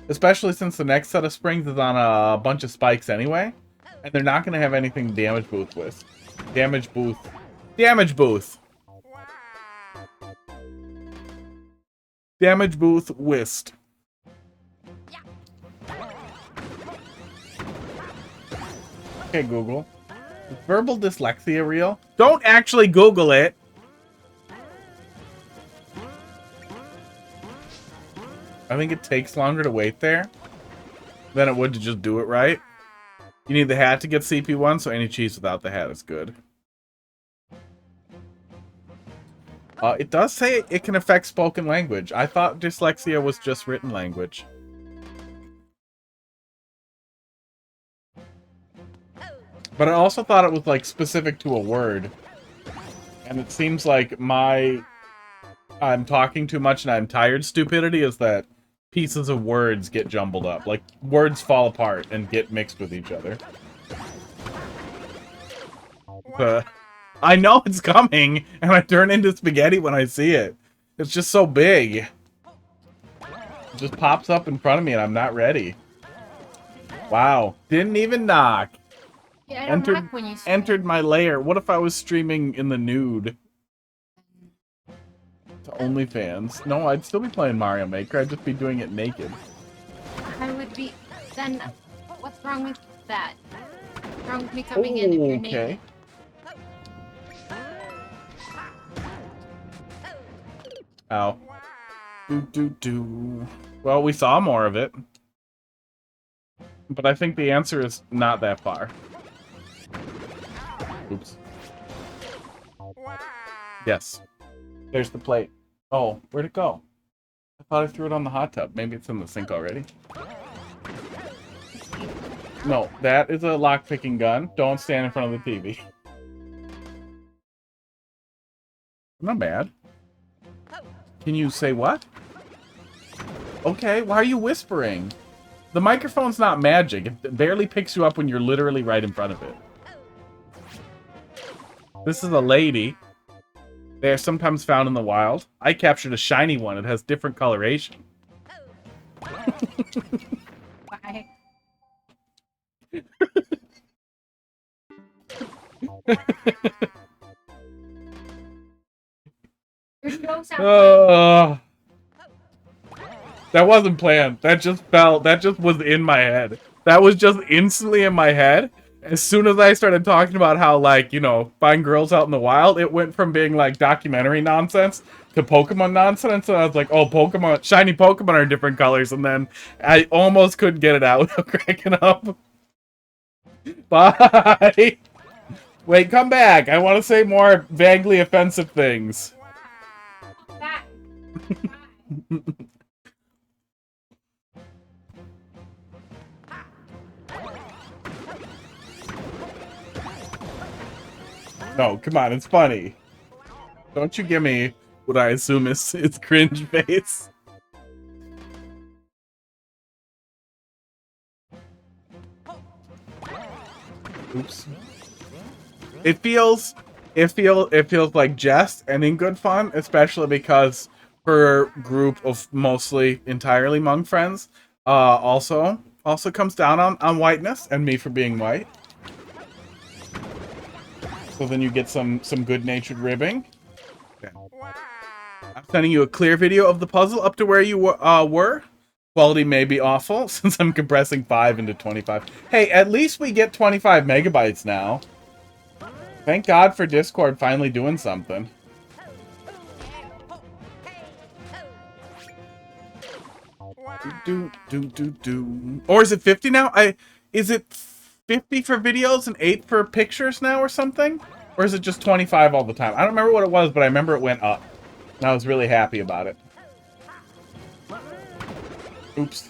Especially since the next set of springs is on a bunch of spikes anyway. And they're not going to have anything damage boost with. Damage booth. Damage booth whist. Okay, Google. Is verbal dyslexia real? Don't actually Google it. I think it takes longer to wait there than it would to just do it right. You need the hat to get CP1, so any cheese without the hat is good. It does say it can affect spoken language. I thought dyslexia was just written language. But I also thought it was, like, specific to a word. And it seems like my I'm talking too much and I'm tired stupidity is that pieces of words get jumbled up. Like, words fall apart and get mixed with each other. I know it's coming, and I turn into spaghetti when I see it. It's just so big. It just pops up in front of me and I'm not ready. Wow. Didn't even knock. Yeah, I don't knock when you stream. Entered my lair. What if I was streaming in the nude? To OnlyFans. No, I'd still be playing Mario Maker. I'd just be doing it naked. I would be... Then, what's wrong with that? What's wrong with me coming in if you're naked? Okay. Ow. Do. Well, we saw more of it. But I think the answer is not that far. Oops. Yes. There's the plate. Oh, where'd it go? I thought I threw it on the hot tub. Maybe it's in the sink already. No, that is a lockpicking gun. Don't stand in front of the TV. I'm not mad. Can you say what? Okay, why are you whispering? The microphone's not magic. It barely picks you up when you're literally right in front of it. This is a lady. They are sometimes found in the wild. I captured a shiny one. It has different coloration. Bye. Your show sounds that wasn't planned. That just fell. That just was in my head. That was just instantly in my head. As soon as I started talking about how, like, you know, find girls out in the wild, it went from being, like, documentary nonsense to Pokemon nonsense. And I was like, oh, Pokemon, shiny Pokemon are different colors. And then I almost couldn't get it out without cracking up. Bye. Wait, come back. I want to say more vaguely offensive things. back. No, come on, it's funny. Don't you give me what I assume is cringe face. Oops. It feels like jest and in good fun, especially because her group of mostly entirely Hmong friends also comes down on whiteness and me for being white. So then you get some good-natured ribbing. Okay. I'm sending you a clear video of the puzzle up to where you were. Quality may be awful since I'm compressing 5 into 25. Hey, at least we get 25 megabytes now. Thank God for Discord finally doing something. Do. Or is it 50 now? Is it 50 for videos and 8 for pictures now or something? Or is it just 25 all the time? I don't remember what it was, but I remember it went up. And I was really happy about it. Oops.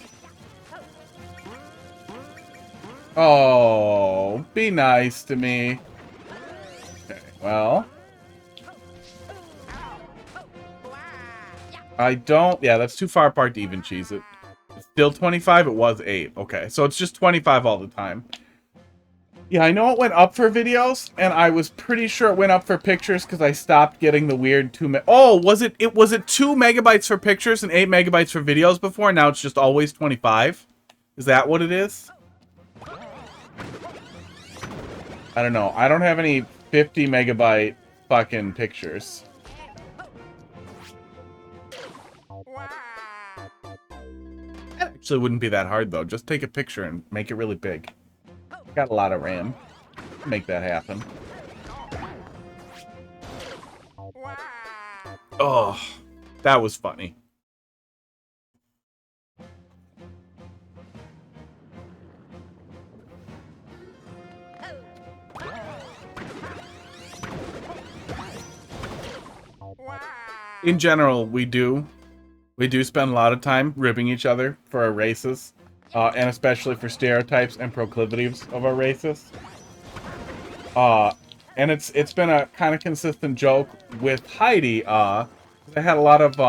Oh, be nice to me. Okay, well. I don't... Yeah, that's too far apart to even cheese it. It's still 25? It was 8. Okay, so it's just 25 all the time. Yeah, I know it went up for videos, and I was pretty sure it went up for pictures because I stopped getting the weird 2 meg... Oh, was it 2 megabytes for pictures and 8 megabytes for videos before? Now it's just always 25? Is that what it is? I don't know. I don't have any 50 megabyte fucking pictures. That actually wouldn't be that hard, though. Just take a picture and make it really big. Got a lot of RAM. Make that happen. Oh, that was funny. In general, we do spend a lot of time ribbing each other for our races, and especially for stereotypes and proclivities of our races. And it's been a kind of consistent joke with Heidi. I had a lot of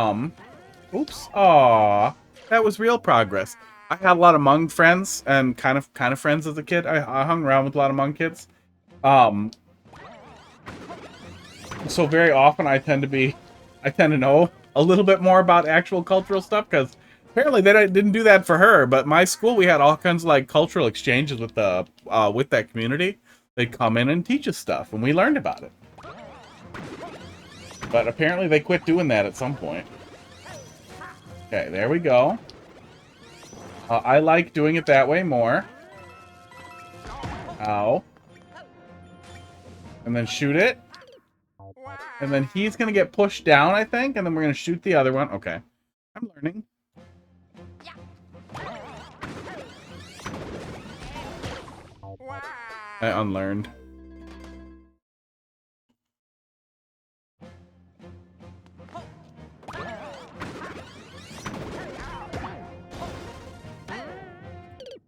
oops, that was real progress. I had a lot of Hmong friends and kind of friends as a kid. I hung around with a lot of Hmong kids. So very often I tend to know a little bit more about actual cultural stuff, because apparently they didn't do that for her. But my school, we had all kinds of like cultural exchanges with that community. They'd come in and teach us stuff, and we learned about it. But apparently they quit doing that at some point. Okay, there we go. I like doing it that way more. Ow. And then shoot it. And then he's going to get pushed down, I think. And then we're going to shoot the other one. Okay. I'm learning. I unlearned.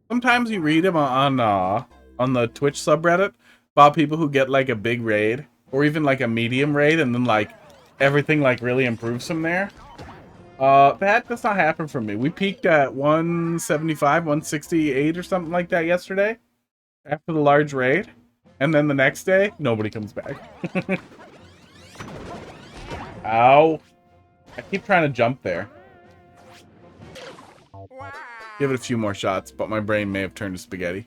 Sometimes you read them on the Twitch subreddit about people who get like a big raid or even like a medium raid, and then like everything like really improves from there. That does not happen for me. We peaked at 175, 168 or something like that yesterday after the large raid, and then the next day nobody comes back. Ow. I keep trying to jump there. Give it a few more shots, but my brain may have turned to spaghetti.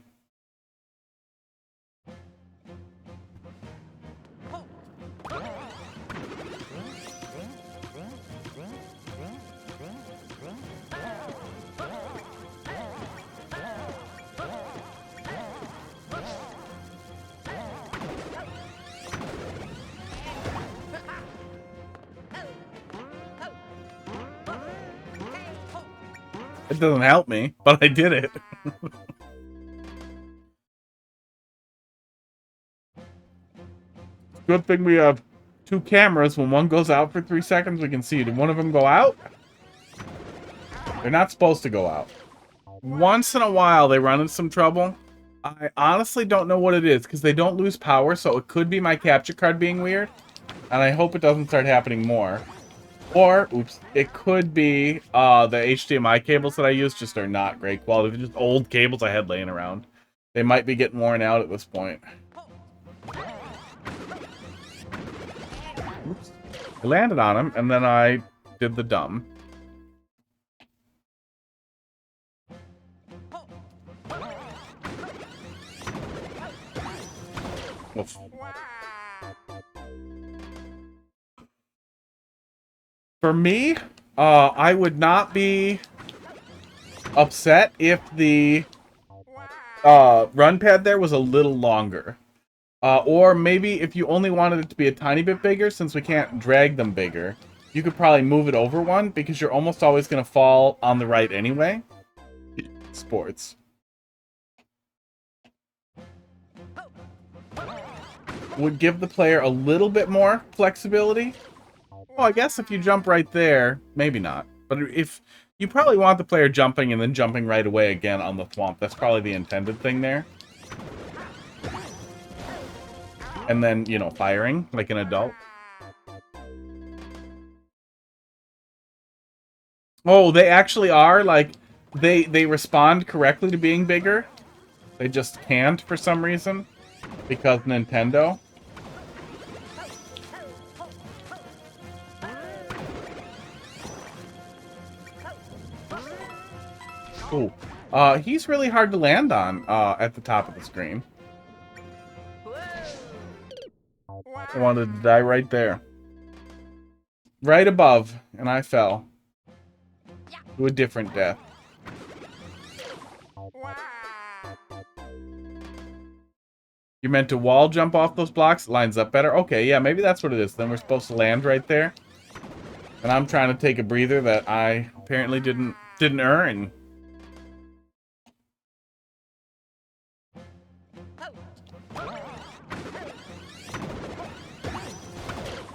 It doesn't help me, but I did it. Good thing we have two cameras. When one goes out for 3 seconds, we can see. Did one of them go out? They're not supposed to go out. Once in a while, they run into some trouble. I honestly don't know what it is, because they don't lose power, so it could be my capture card being weird. And I hope it doesn't start happening more. Or, oops, it could be the HDMI cables that I use just are not great quality. They're just old cables I had laying around. They might be getting worn out at this point. Oops. I landed on him, and then I did the dumb. Oof. For me, I would not be upset if the run pad there was a little longer. Or maybe if you only wanted it to be a tiny bit bigger, since we can't drag them bigger, you could probably move it over one, because you're almost always going to fall on the right anyway. Sports. Would give the player a little bit more flexibility. Well, I guess if you jump right there, maybe not. But if you probably want the player jumping and then jumping right away again on the thwomp, that's probably the intended thing there. And then, you know, firing like an adult. Oh, they actually are, like, they respond correctly to being bigger. They just can't for some reason. Because Nintendo. Ooh. He's really hard to land on at the top of the screen. I wanted to die right there. Right above, and I fell. To a different death. You're meant to wall jump off those blocks? It lines up better? Okay, yeah, maybe that's what it is. Then we're supposed to land right there. And I'm trying to take a breather that I apparently didn't earn.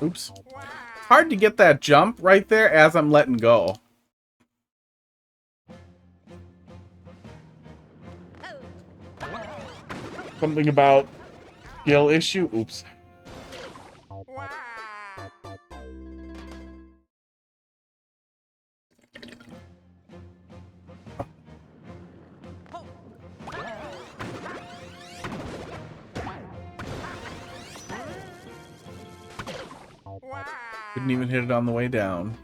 Oops. It's hard to get that jump right there as I'm letting go. Something about skill issue? Oops. Couldn't even hit it on the way down.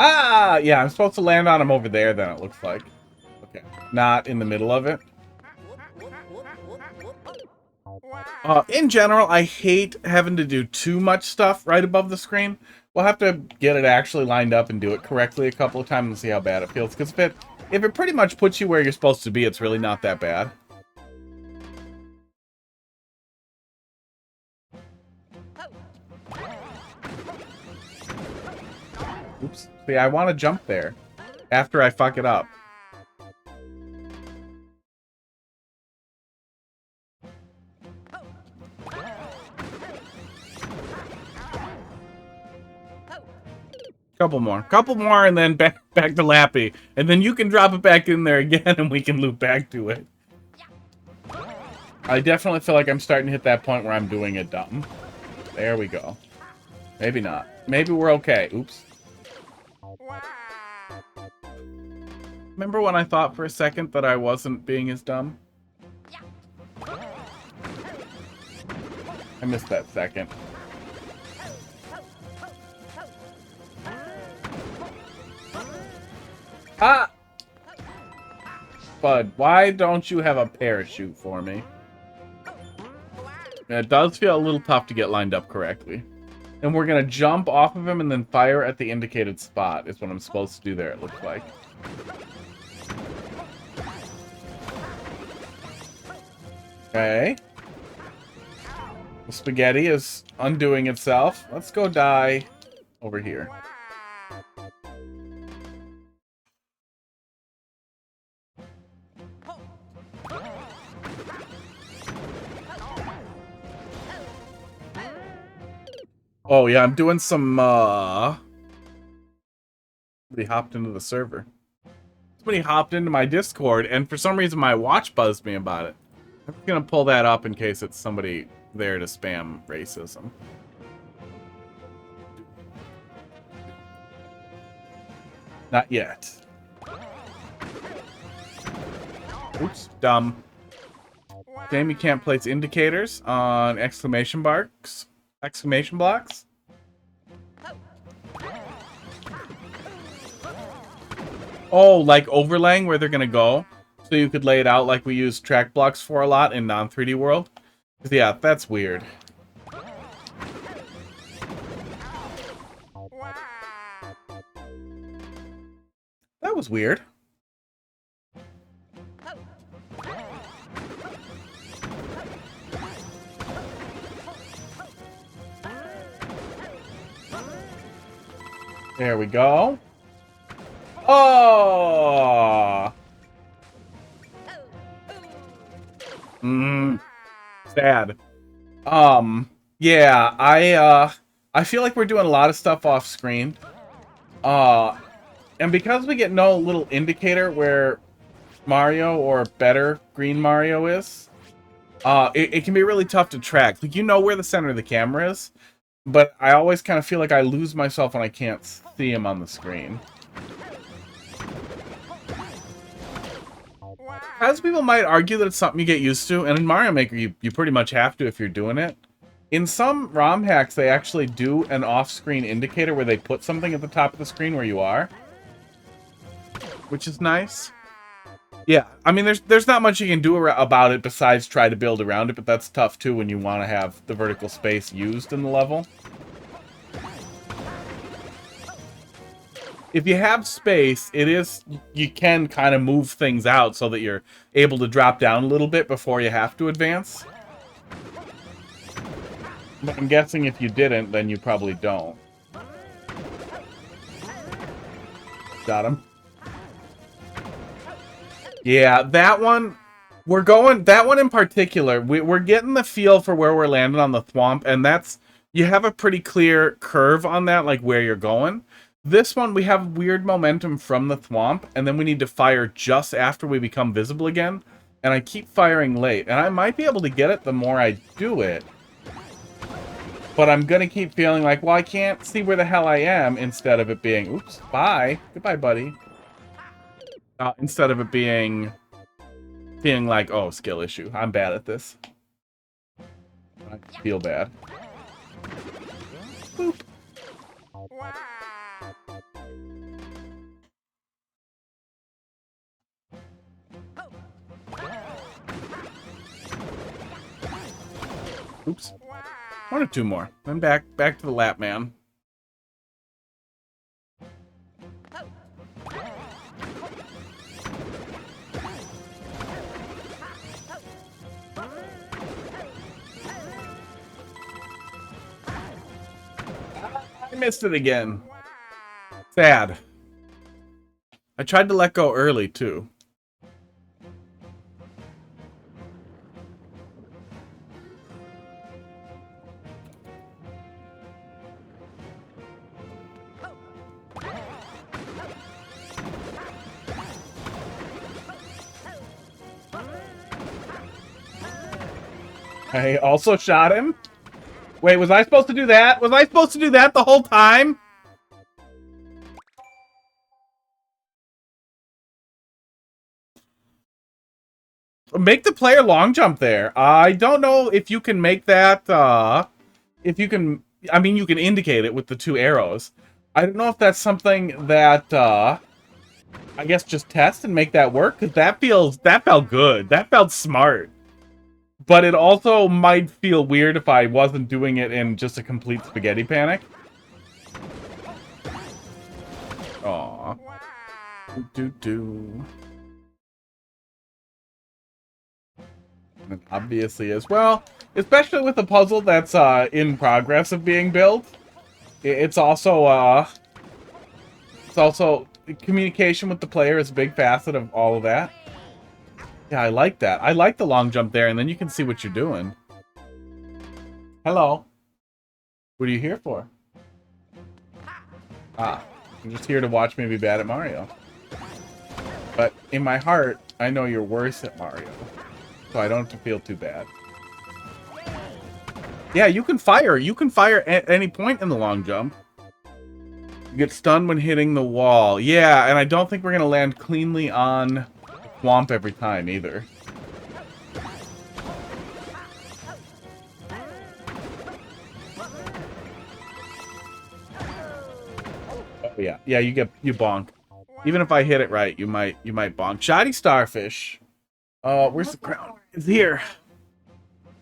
Ah! Yeah, I'm supposed to land on him over there then, it looks like. Okay. Not in the middle of it. In general, I hate having to do too much stuff right above the screen. We'll have to get it actually lined up and do it correctly a couple of times and see how bad it feels. Because if it pretty much puts you where you're supposed to be, it's really not that bad. Oops. See, I want to jump there after I fuck it up. Couple more, and then back to Lappy. And then you can drop it back in there again, and we can loop back to it. I definitely feel like I'm starting to hit that point where I'm doing it dumb. There we go. Maybe not. Maybe we're okay. Oops. Remember when I thought for a second that I wasn't being as dumb? I missed that second. Ah! Bud, why don't you have a parachute for me? It does feel a little tough to get lined up correctly. And we're gonna jump off of him and then fire at the indicated spot is what I'm supposed to do there, it looks like. Okay. The spaghetti is undoing itself. Let's go die over here. Oh yeah, I'm doing some somebody hopped into the server. Somebody hopped into my Discord and for some reason my watch buzzed me about it. I'm gonna pull that up in case it's somebody there to spam racism. Not yet. Oops, dumb. Damn, you can't place indicators on exclamation marks. Exclamation blocks? Oh, like overlaying where they're gonna go? So you could lay it out like we use track blocks for a lot in non-3D world? Yeah, that's weird. That was weird. There we go. Oh! Sad. Yeah, I feel like we're doing a lot of stuff off screen. And because we get no little indicator where Mario or better Green Mario is, it can be really tough to track. Like, you know where the center of the camera is, but I always kind of feel like I lose myself when I can't see him on the screen. As people might argue that it's something you get used to, and in Mario Maker you pretty much have to if you're doing it. In some ROM hacks, they actually do an off-screen indicator where they put something at the top of the screen where you are, which is nice. Yeah, I mean, there's not much you can do about it besides try to build around it, but that's tough too when you want to have the vertical space used in the level. If you have space, you can kind of move things out so that you're able to drop down a little bit before you have to advance. But I'm guessing if you didn't, then you probably don't. Got him. Yeah, that one, that one in particular, we're getting the feel for where we're landing on the thwomp, and you have a pretty clear curve on that, like where you're going. This one, we have weird momentum from the thwomp, and then we need to fire just after we become visible again, and I keep firing late, and I might be able to get it the more I do it. But I'm going to keep feeling like, well, I can't see where the hell I am, instead of it being, oops, bye. Goodbye, buddy. Instead of it being like, oh, skill issue. I'm bad at this. I feel bad. Boop. Oops. One or two more. Then back to the lap man. I missed it again. Sad. I tried to let go early too. I also shot him. Wait, was I supposed to do that? Was I supposed to do that the whole time? Make the player long jump there. I don't know if you can make that, if you can, I mean, you can indicate it with the two arrows. I don't know if that's something that, I guess just test and make that work, because that felt good. That felt smart. But it also might feel weird if I wasn't doing it in just a complete spaghetti panic. Aww. Do. It obviously is. Well, especially with a puzzle that's in progress of being built. It's also communication with the player is a big facet of all of that. Yeah, I like that. I like the long jump there, and then you can see what you're doing. Hello. What are you here for? Ah, I'm just here to watch me be bad at Mario. But in my heart, I know you're worse at Mario. So I don't have to feel too bad. Yeah, you can fire. You can fire at any point in the long jump. You get stunned when hitting the wall. Yeah, and I don't think we're going to land cleanly on Swamp every time either. Oh yeah, yeah, you bonk. Even if I hit it right, you might bonk. Shoddy starfish. Where's the crown? It's here.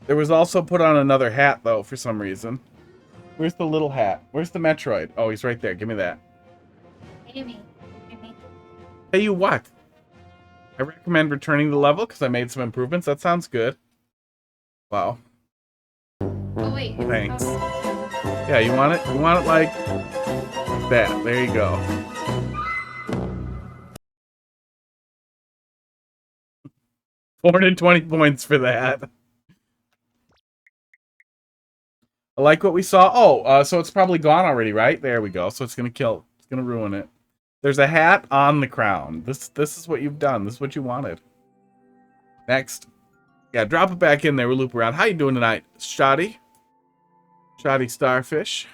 There was also put on another hat though for some reason. Where's the little hat? Where's the Metroid? Oh, he's right there. Give me that. Pay me. Hey, you what? I recommend returning the level because I made some improvements. That sounds good. Wow. Oh wait. Thanks. Yeah, you want it? You want it like that. There you go. $420 points for that. I like what we saw. Oh, so it's probably gone already, right? There we go. So it's gonna kill. It's gonna ruin it. There's a hat on the crown. This is what you've done. This is what you wanted. Next. Yeah, drop it back in there. We'll loop around. How you doing tonight, Shoddy? Shoddy Starfish.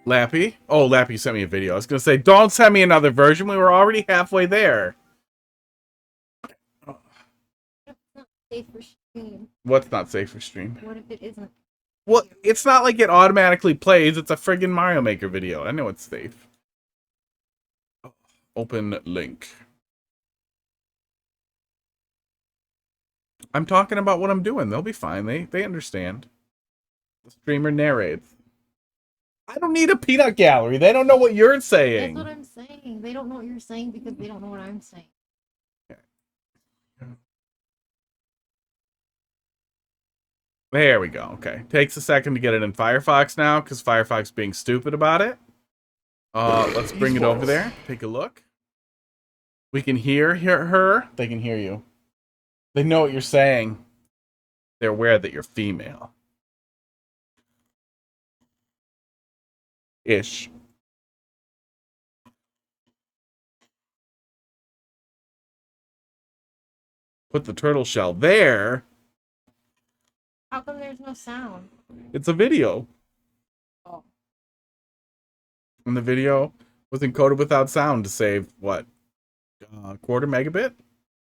Lappy. Oh, Lappy sent me a video. I was going to say, don't send me another version. We were already halfway there. Safe for stream. What's not safe for stream? What if it isn't? Well, it's not like it automatically plays. It's a friggin' Mario Maker video. I know it's safe. Open link. I'm talking about what I'm doing. They'll be fine. They understand. The streamer narrates. I don't need a peanut gallery. They don't know what you're saying. That's what I'm saying. They don't know what you're saying because they don't know what I'm saying. There we go. Okay. Takes a second to get it in Firefox now because Firefox being stupid about it. Let's bring it over there. Take a look. We can hear her. They can hear you. They know what you're saying. They're aware that you're female. Ish. Put the turtle shell there. How come there's no sound? It's a video. Oh. And the video was encoded without sound to save, what? Quarter megabit?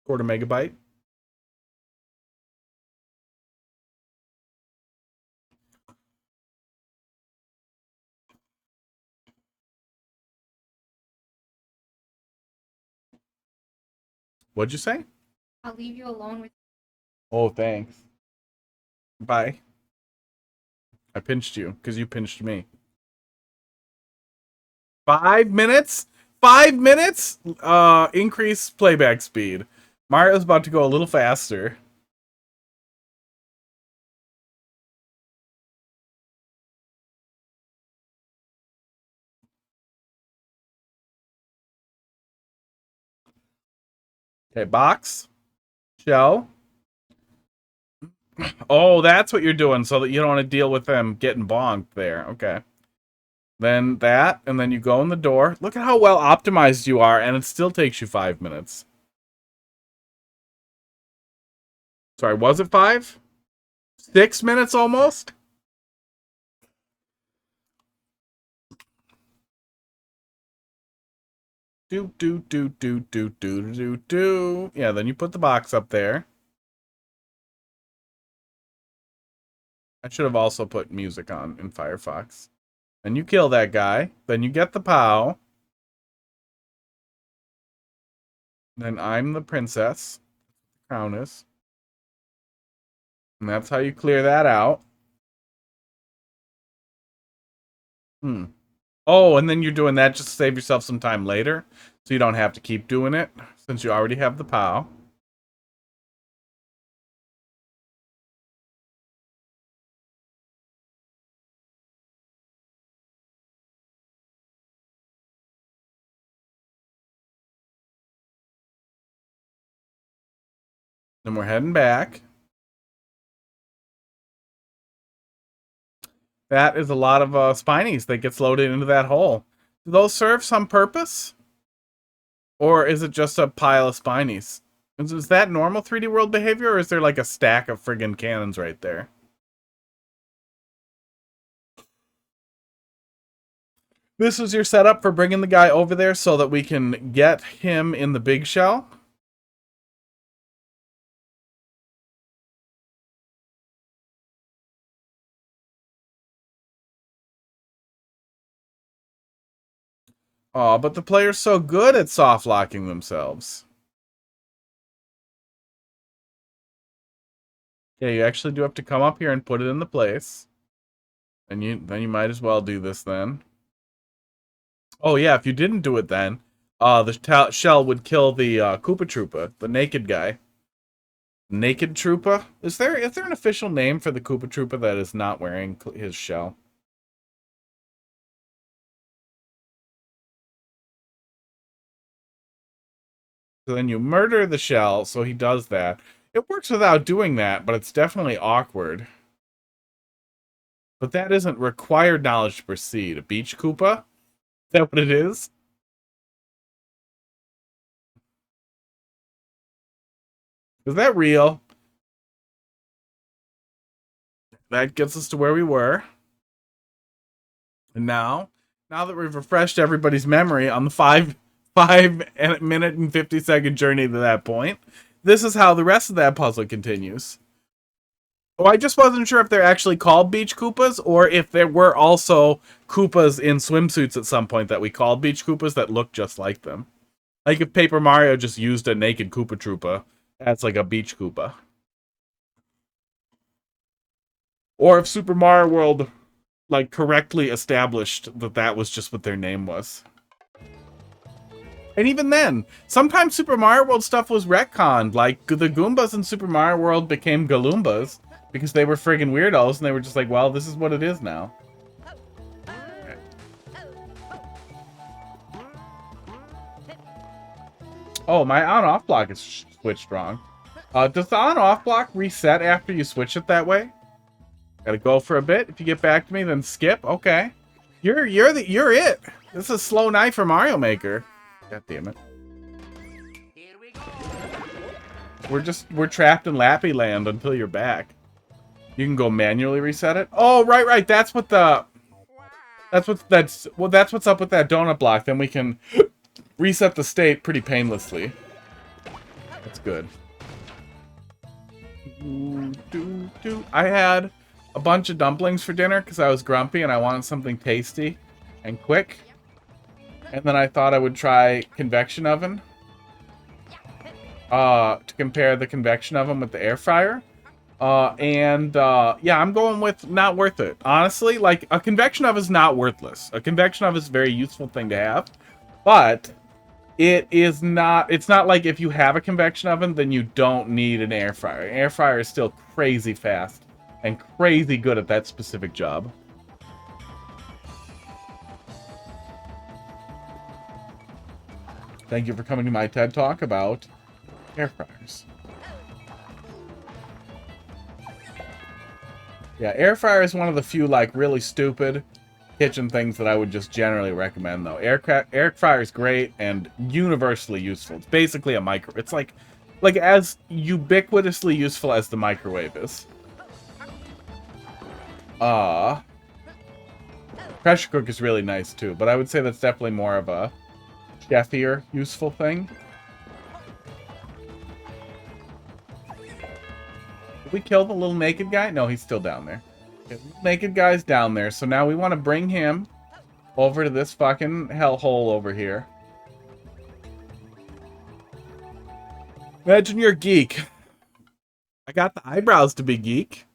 Quarter megabyte? What'd you say? I'll leave you alone with. Oh, thanks. Bye. I pinched you because you pinched me. 5 minutes? 5 minutes? Increase playback speed. Mario's about to go a little faster. Okay, box. Shell. Oh, that's what you're doing so that you don't want to deal with them getting bonked there. Okay. Then that, and then you go in the door. Look at how well optimized you are, and it still takes you 5 minutes. Sorry, was it 5? 6 minutes almost? Do. Yeah, then you put the box up there. I should have also put music on in Firefox. Then you kill that guy. Then you get the POW. Then I'm the princess. Crown is. And that's how you clear that out. Oh, and then you're doing that just to save yourself some time later. So you don't have to keep doing it. Since you already have the POW. Then we're heading back. That is a lot of spinies that gets loaded into that hole. Do those serve some purpose? Or is it just a pile of spinies? Is that normal 3D World behavior, or is there like a stack of friggin' cannons right there? This is your setup for bringing the guy over there so that we can get him in the big shell? Aw, but the player's so good at soft locking themselves. Yeah, you actually do have to come up here and put it in the place. And then you might as well do this then. Oh yeah, if you didn't do it then, the shell would kill the Koopa Troopa, the naked guy. Naked Troopa? Is there an official name for the Koopa Troopa that is not wearing his shell? So then you murder the shell, so he does that. It works without doing that, but it's definitely awkward. But that isn't required knowledge to proceed. A beach Koopa? Is that what it is? Is that real? That gets us to where we were. And now that we've refreshed everybody's memory on the 5 minute and 50-second journey to that point, this is how the rest of that puzzle continues. Oh, I just wasn't sure if they're actually called Beach Koopas or if there were also Koopas in swimsuits at some point that we called Beach Koopas that look just like them. Like if Paper Mario just used a naked Koopa Troopa as like a Beach Koopa. Or if Super Mario World like correctly established that that was just what their name was. And even then, sometimes Super Mario World stuff was retconned. Like the Goombas in Super Mario World became Galoombas because they were friggin' weirdos and they were just like, well, this is what it is now. Oh, my on-off block is switched wrong. Does the on-off block reset after you switch it that way? Gotta go for a bit. If you get back to me, then skip. Okay. You're it. This is slow night for Mario Maker. God damn it. Here we go. We're trapped in Lappy Land until you're back. You can go manually reset it. Oh, right. That's what's up with that donut block. Then we can reset the state pretty painlessly. That's good. I had a bunch of dumplings for dinner because I was grumpy and I wanted something tasty and quick. And then I thought I would try convection oven. To compare the convection oven with the air fryer. Yeah, I'm going with not worth it. Honestly, like, a convection oven is not worthless. A convection oven is a very useful thing to have. But it's not like if you have a convection oven, then you don't need an air fryer. An air fryer is still crazy fast and crazy good at that specific job. Thank you for coming to my TED Talk about air fryers. Yeah, air fryer is one of the few, like, really stupid kitchen things that I would just generally recommend, though. Air fryer is great and universally useful. It's basically a micro. It's like as ubiquitously useful as the microwave is. Pressure cook is really nice, too, but I would say that's definitely more of a chefier useful thing. Did we kill the little naked guy? No, he's still down there. Okay, the naked guy's down there, so now we want to bring him over to this fucking hellhole over here. Imagine you're a geek. I got the eyebrows to be geek.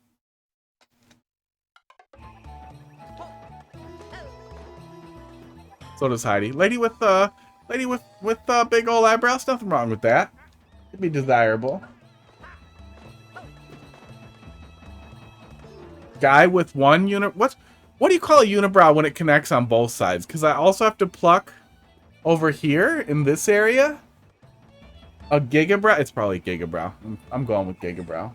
So does Heidi. Lady with big old eyebrows. Nothing wrong with that. It'd be desirable. Guy with one what do you call a unibrow when it connects on both sides? Because I also have to pluck over here in this area. A gigabrow. It's probably gigabrow. I'm going with gigabrow.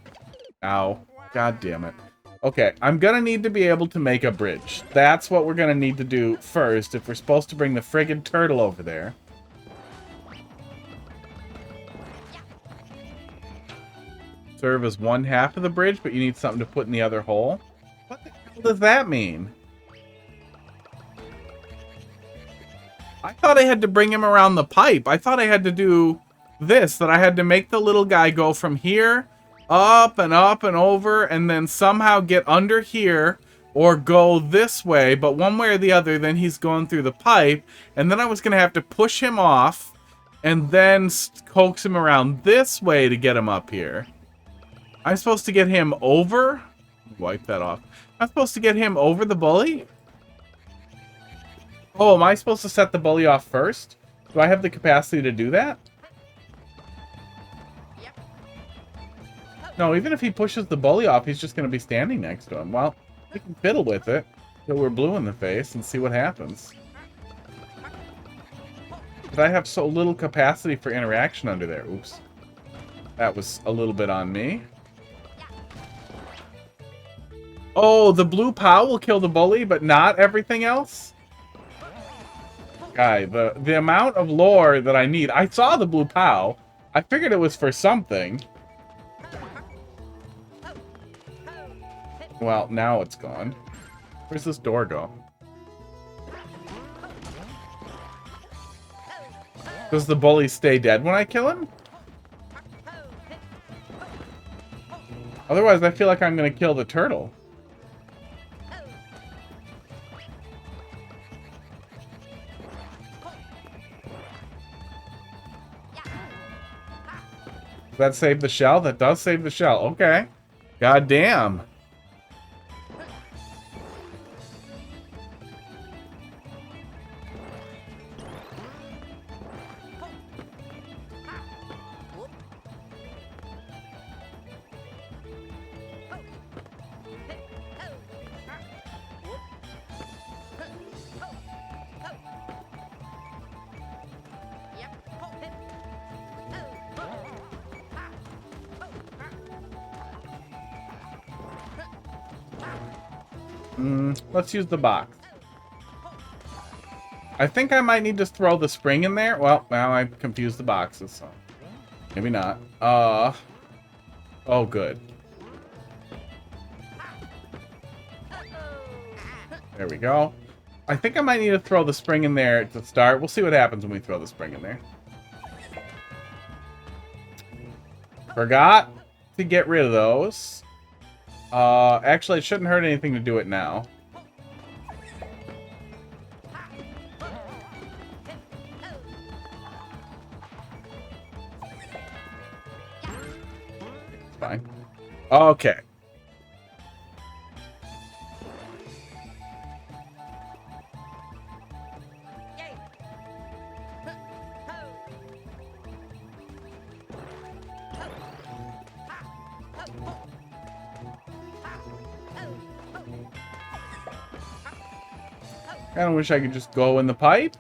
Ow. God damn it. Okay, I'm gonna need to be able to make a bridge. That's what we're gonna need to do first if we're supposed to bring the friggin' turtle over there. Serve as one half of the bridge, but you need something to put in the other hole. What the hell does that mean? I thought I had to bring him around the pipe. I thought I had to do this, that I had to make the little guy go from here up and over, and then somehow get under here, or go this way, but one way or the other, then he's going through the pipe, and then I was going to have to push him off, and then coax him around this way to get him up here. I'm supposed to get him over? Wipe that off. I'm supposed to get him over the bully? Oh, am I supposed to set the bully off first? Do I have the capacity to do that? No, even if he pushes the bully off, he's just going to be standing next to him. Well, we can fiddle with it till we're blue in the face and see what happens. But I have so little capacity for interaction under there. Oops. That was a little bit on me. Oh, the blue POW will kill the bully, but not everything else? Guy, the amount of lore that I need. I saw the blue POW. I figured it was for something. Well, now it's gone. Where's this door go? Does the bully stay dead when I kill him? Otherwise, I feel like I'm going to kill the turtle. Does that save the shell? That does save the shell. Okay. God damn. Let's use the box. I think I might need to throw the spring in there. Well, now I confused the boxes, so maybe not. Oh, good. There we go. I think I might need to throw the spring in there to start. We'll see what happens when we throw the spring in there. Forgot to get rid of those. Actually, it shouldn't hurt anything to do it now. It's fine. Okay. I don't wish I could just go in the pipe.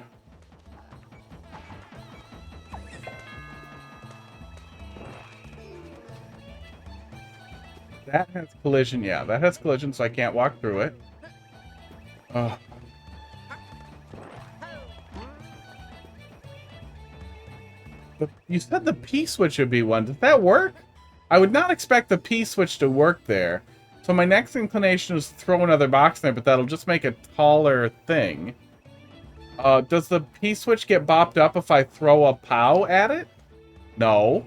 That has collision. Yeah, that has collision, so I can't walk through it. Ugh. You said the P-switch would be one. Does that work? I would not expect the P-switch to work there. So my next inclination is to throw another box in there, but that'll just make a taller thing. Does the P-switch get bopped up if I throw a POW at it? No.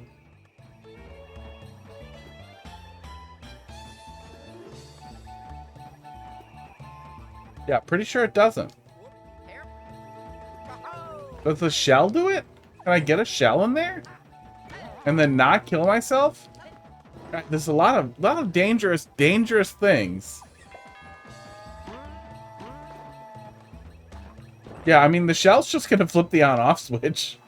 Yeah, pretty sure it doesn't. Does the shell do it? Can I get a shell in there? And then not kill myself? God, there's a lot of dangerous things. Yeah, I mean, the shell's just gonna flip the on-off switch.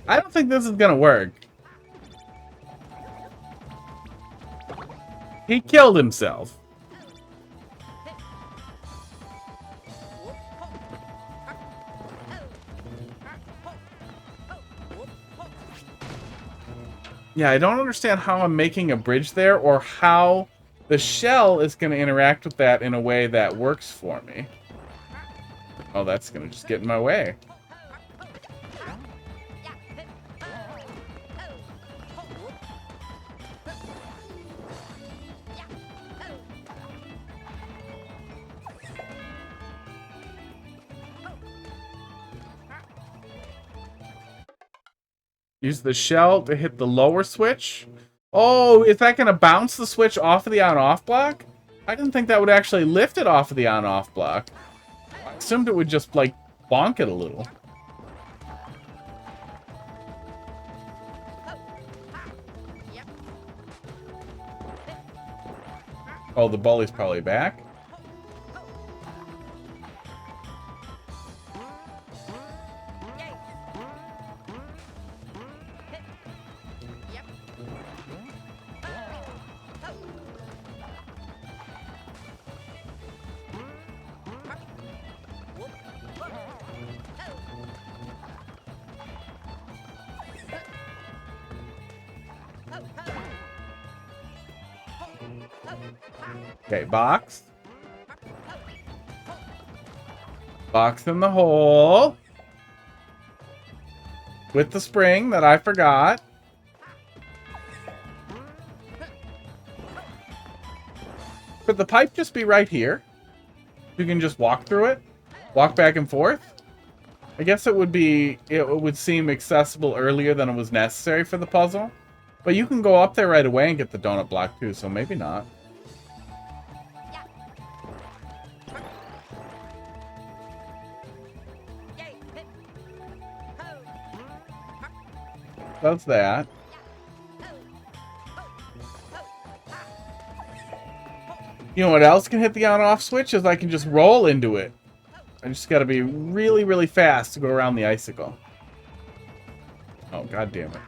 I don't think this is gonna work. He killed himself. Yeah, I don't understand how I'm making a bridge there or how the shell is going to interact with that in a way that works for me. Oh, that's going to just get in my way. Use the shell to hit the lower switch. Oh, is that going to bounce the switch off of the on-off block? I didn't think that would actually lift it off of the on-off block. I assumed it would just, like, bonk it a little. Oh, the bully's probably back. Okay, box. Box in the hole. With the spring that I forgot. Could the pipe just be right here? You can just walk through it? Walk back and forth? I guess it would seem accessible earlier than it was necessary for the puzzle. But you can go up there right away and get the donut block too, so maybe not. That's that. You know what else can hit the on-off switch? Is I can just roll into it. I just gotta be really, really fast to go around the icicle. Oh, god damn it.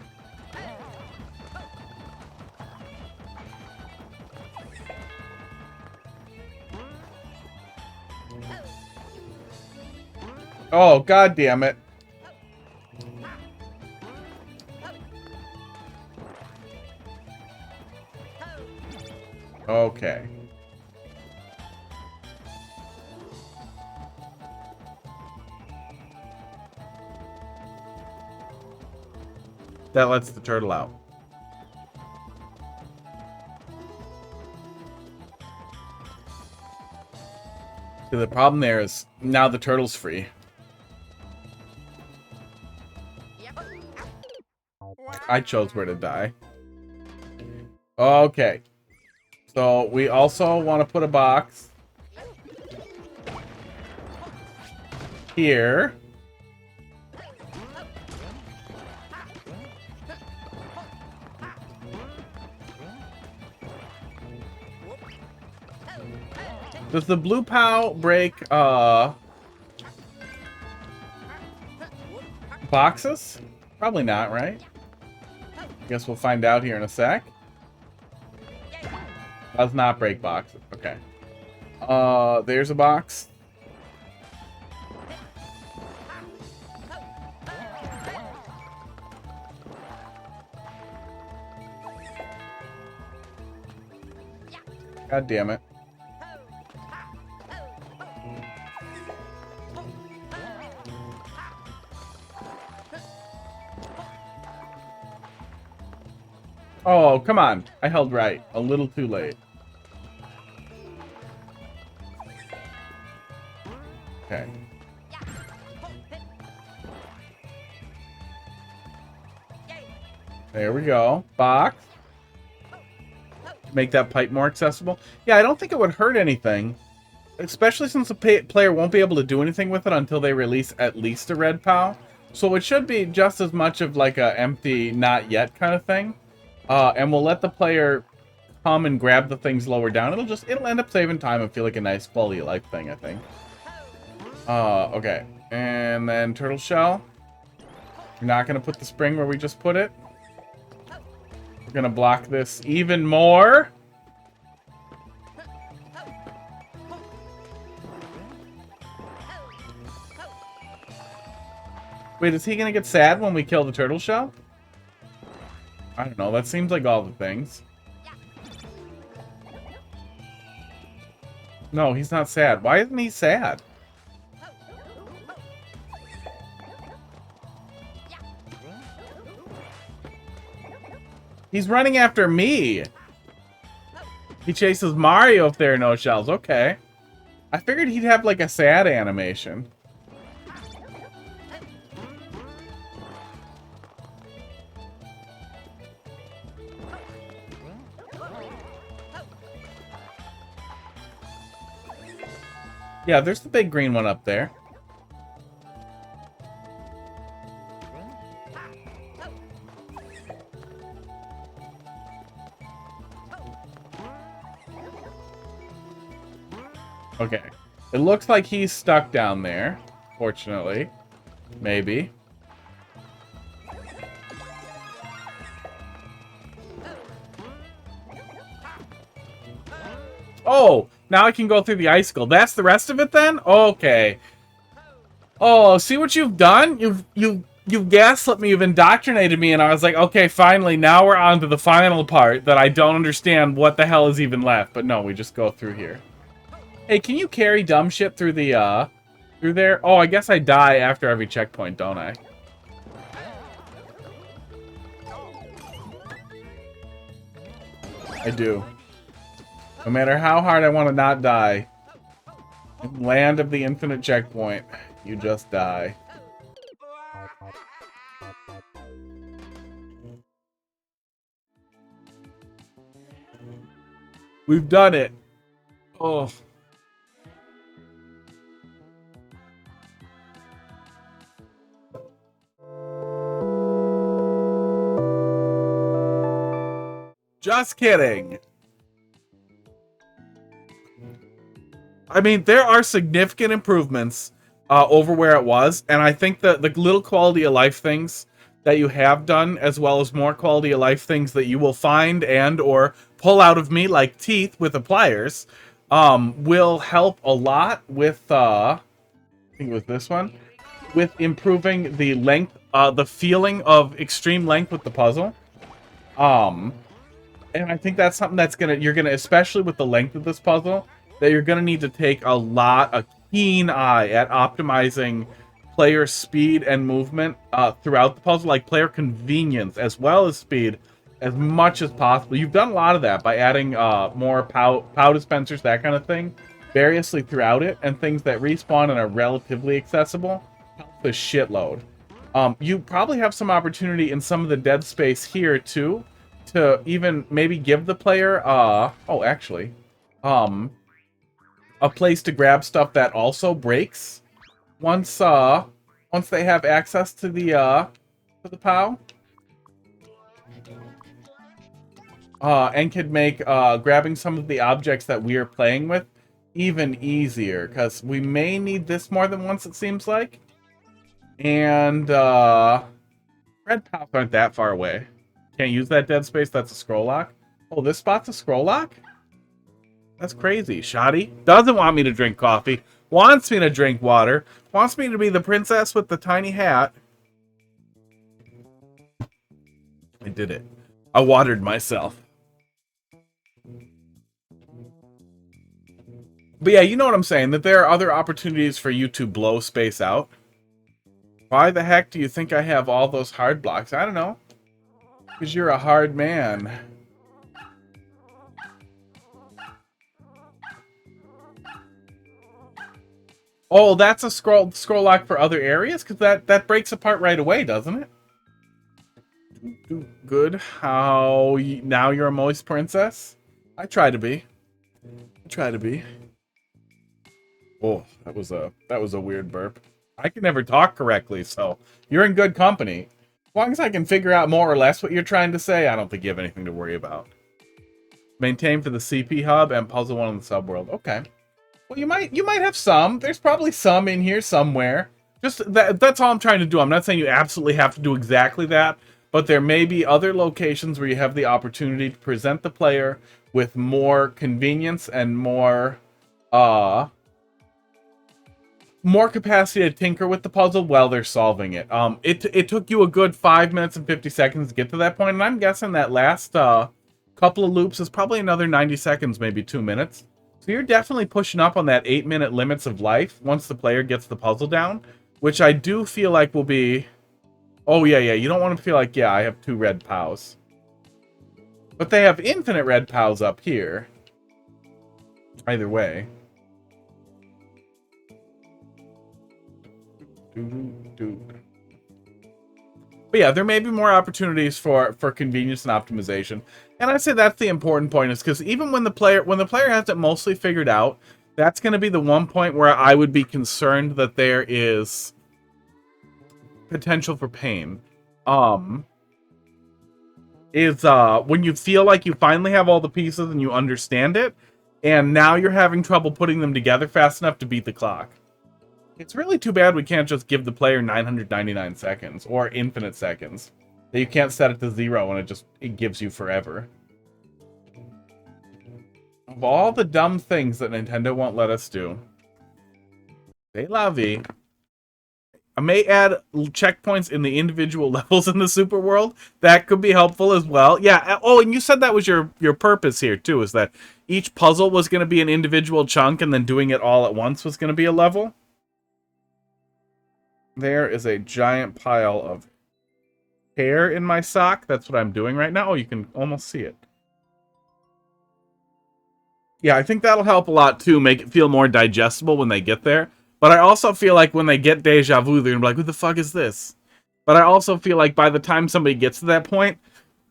Oh, god damn it. Okay. That lets the turtle out. So the problem there is now the turtle's free. I chose where to die. Okay. So we also want to put a box here. Does the blue POW break boxes? Probably not, right? Guess we'll find out here in a sec. Does not break boxes. Okay. There's a box. God damn it. Oh, come on. I held right. A little too late. Okay. There we go. Box. Make that pipe more accessible. Yeah, I don't think it would hurt anything. Especially since the player won't be able to do anything with it until they release at least a red POW. So it should be just as much of like a empty not yet kind of thing. And we'll let the player come and grab the things lower down. It'll end up saving time and feel like a nice quality of life thing, I think. Okay. And then turtle shell. You're not gonna put the spring where we just put it. We're gonna block this even more. Wait, is he gonna get sad when we kill the turtle shell? I don't know, that seems like all the things. No, he's not sad. Why isn't he sad? He's running after me! He chases Mario if there are no shells. Okay. I figured he'd have like a sad animation. Yeah, there's the big green one up there. Okay. It looks like he's stuck down there, fortunately. Maybe. Oh! Now I can go through the icicle. That's the rest of it then? Okay. Oh, see what you've done? you've gaslit me, you've indoctrinated me, and I was like, okay, finally, now we're on to the final part that I don't understand what the hell is even left. But no, we just go through here. Hey, can you carry dumb shit through the, through there? Oh, I guess I die after every checkpoint, don't I? I do. No matter how hard I want to not die, in land of the infinite checkpoint, you just die. We've done it. Oh. Just kidding. I mean, there are significant improvements over where it was, and I think that the little quality of life things that you have done, as well as more quality of life things that you will find and or pull out of me like teeth with the pliers, will help a lot with, I think it was this one, with improving the length, the feeling of extreme length with the puzzle. And I think that's something that's you're gonna, especially with the length of this puzzle, that you're gonna need to take a keen eye at optimizing player speed and movement throughout the puzzle, like player convenience as well as speed, as much as possible. You've done a lot of that by adding more POW dispensers, that kind of thing, variously throughout it, and things that respawn and are relatively accessible. Help the shitload. You probably have some opportunity in some of the dead space here too, to even maybe give the player a place to grab stuff that also breaks once they have access to the POW. And could make grabbing some of the objects that we are playing with even easier, because we may need this more than once, it seems like. And red POWs aren't that far away. Can't use that dead space. That's a scroll lock. Oh, this spot's a scroll lock? That's crazy. Shoddy doesn't want me to drink coffee. Wants me to drink water. Wants me to be the princess with the tiny hat. I did it. I watered myself. But yeah, you know what I'm saying. That there are other opportunities for you to blow space out. Why the heck do you think I have all those hard blocks? I don't know. Because you're a hard man. Oh, that's a scroll lock for other areas? Because that breaks apart right away, doesn't it? Good. Now you're a moist princess? I try to be. I try to be. Oh, that was a weird burp. I can never talk correctly, so you're in good company. As long as I can figure out more or less what you're trying to say, I don't think you have anything to worry about. Maintain for the CP hub and puzzle one in the subworld. Okay. Well, you might have some. There's probably some in here somewhere. Just that's all I'm trying to do. I'm not saying you absolutely have to do exactly that, but there may be other locations where you have the opportunity to present the player with more convenience and more capacity to tinker with the puzzle while they're solving it. It took you a good 5 minutes and 50 seconds to get to that point, and I'm guessing that last couple of loops is probably another 90 seconds, maybe 2 minutes. So you're definitely pushing up on that 8-minute limits of life once the player gets the puzzle down, which I do feel like will be... Oh, yeah, you don't want to feel like, yeah, I have 2 red POWs. But they have infinite red POWs up here. Either way. But yeah, there may be more opportunities for convenience and optimization. And I'd say that's the important point, is because even when the player has it mostly figured out, that's going to be the one point where I would be concerned that there is potential for pain. Is when you feel like you finally have all the pieces and you understand it, and now you're having trouble putting them together fast enough to beat the clock. It's really too bad we can't just give the player 999 seconds, or infinite seconds. That you can't set it to 0 and it gives you forever. Of all the dumb things that Nintendo won't let us do. C'est la vie. I may add checkpoints in the individual levels in the super world. That could be helpful as well. Yeah. Oh, and you said that was your purpose here too, is that each puzzle was going to be an individual chunk, and then doing it all at once was going to be a level. There is a giant pile of hair in my sock. That's what I'm doing right now. Oh, you can almost see it. Yeah, I think that'll help a lot too, make it feel more digestible when they get there. But I also feel like when they get deja vu, they're gonna be like, "Who the fuck is this?" But I also feel like by the time somebody gets to that point,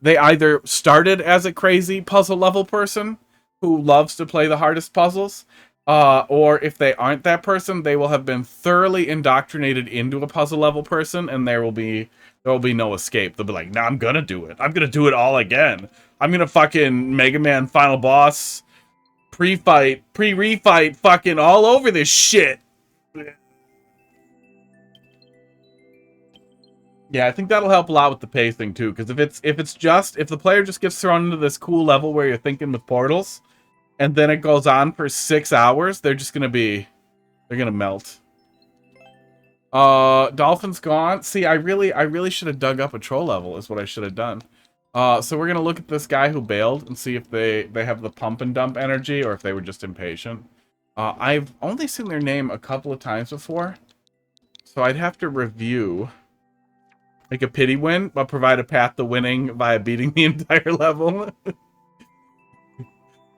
they either started as a crazy puzzle level person who loves to play the hardest puzzles, or if they aren't that person, they will have been thoroughly indoctrinated into a puzzle level person, and there will be no escape. They'll be like, "Nah, I'm gonna do it. I'm gonna do it all again. I'm gonna fucking Mega Man final boss." Pre-fight, pre-refight, fucking all over this shit. Yeah, I think that'll help a lot with the pacing too, because if the player just gets thrown into this cool level where you're thinking with portals, and then it goes on for 6 hours, they're gonna melt. Dolphin's gone. See, I really should have dug up a troll level, is what I should have done. So we're gonna look at this guy who bailed and see if they have the pump and dump energy or if they were just impatient. I've only seen their name a couple of times before, so I'd have to review. Make a pity win, but provide a path to winning via beating the entire level.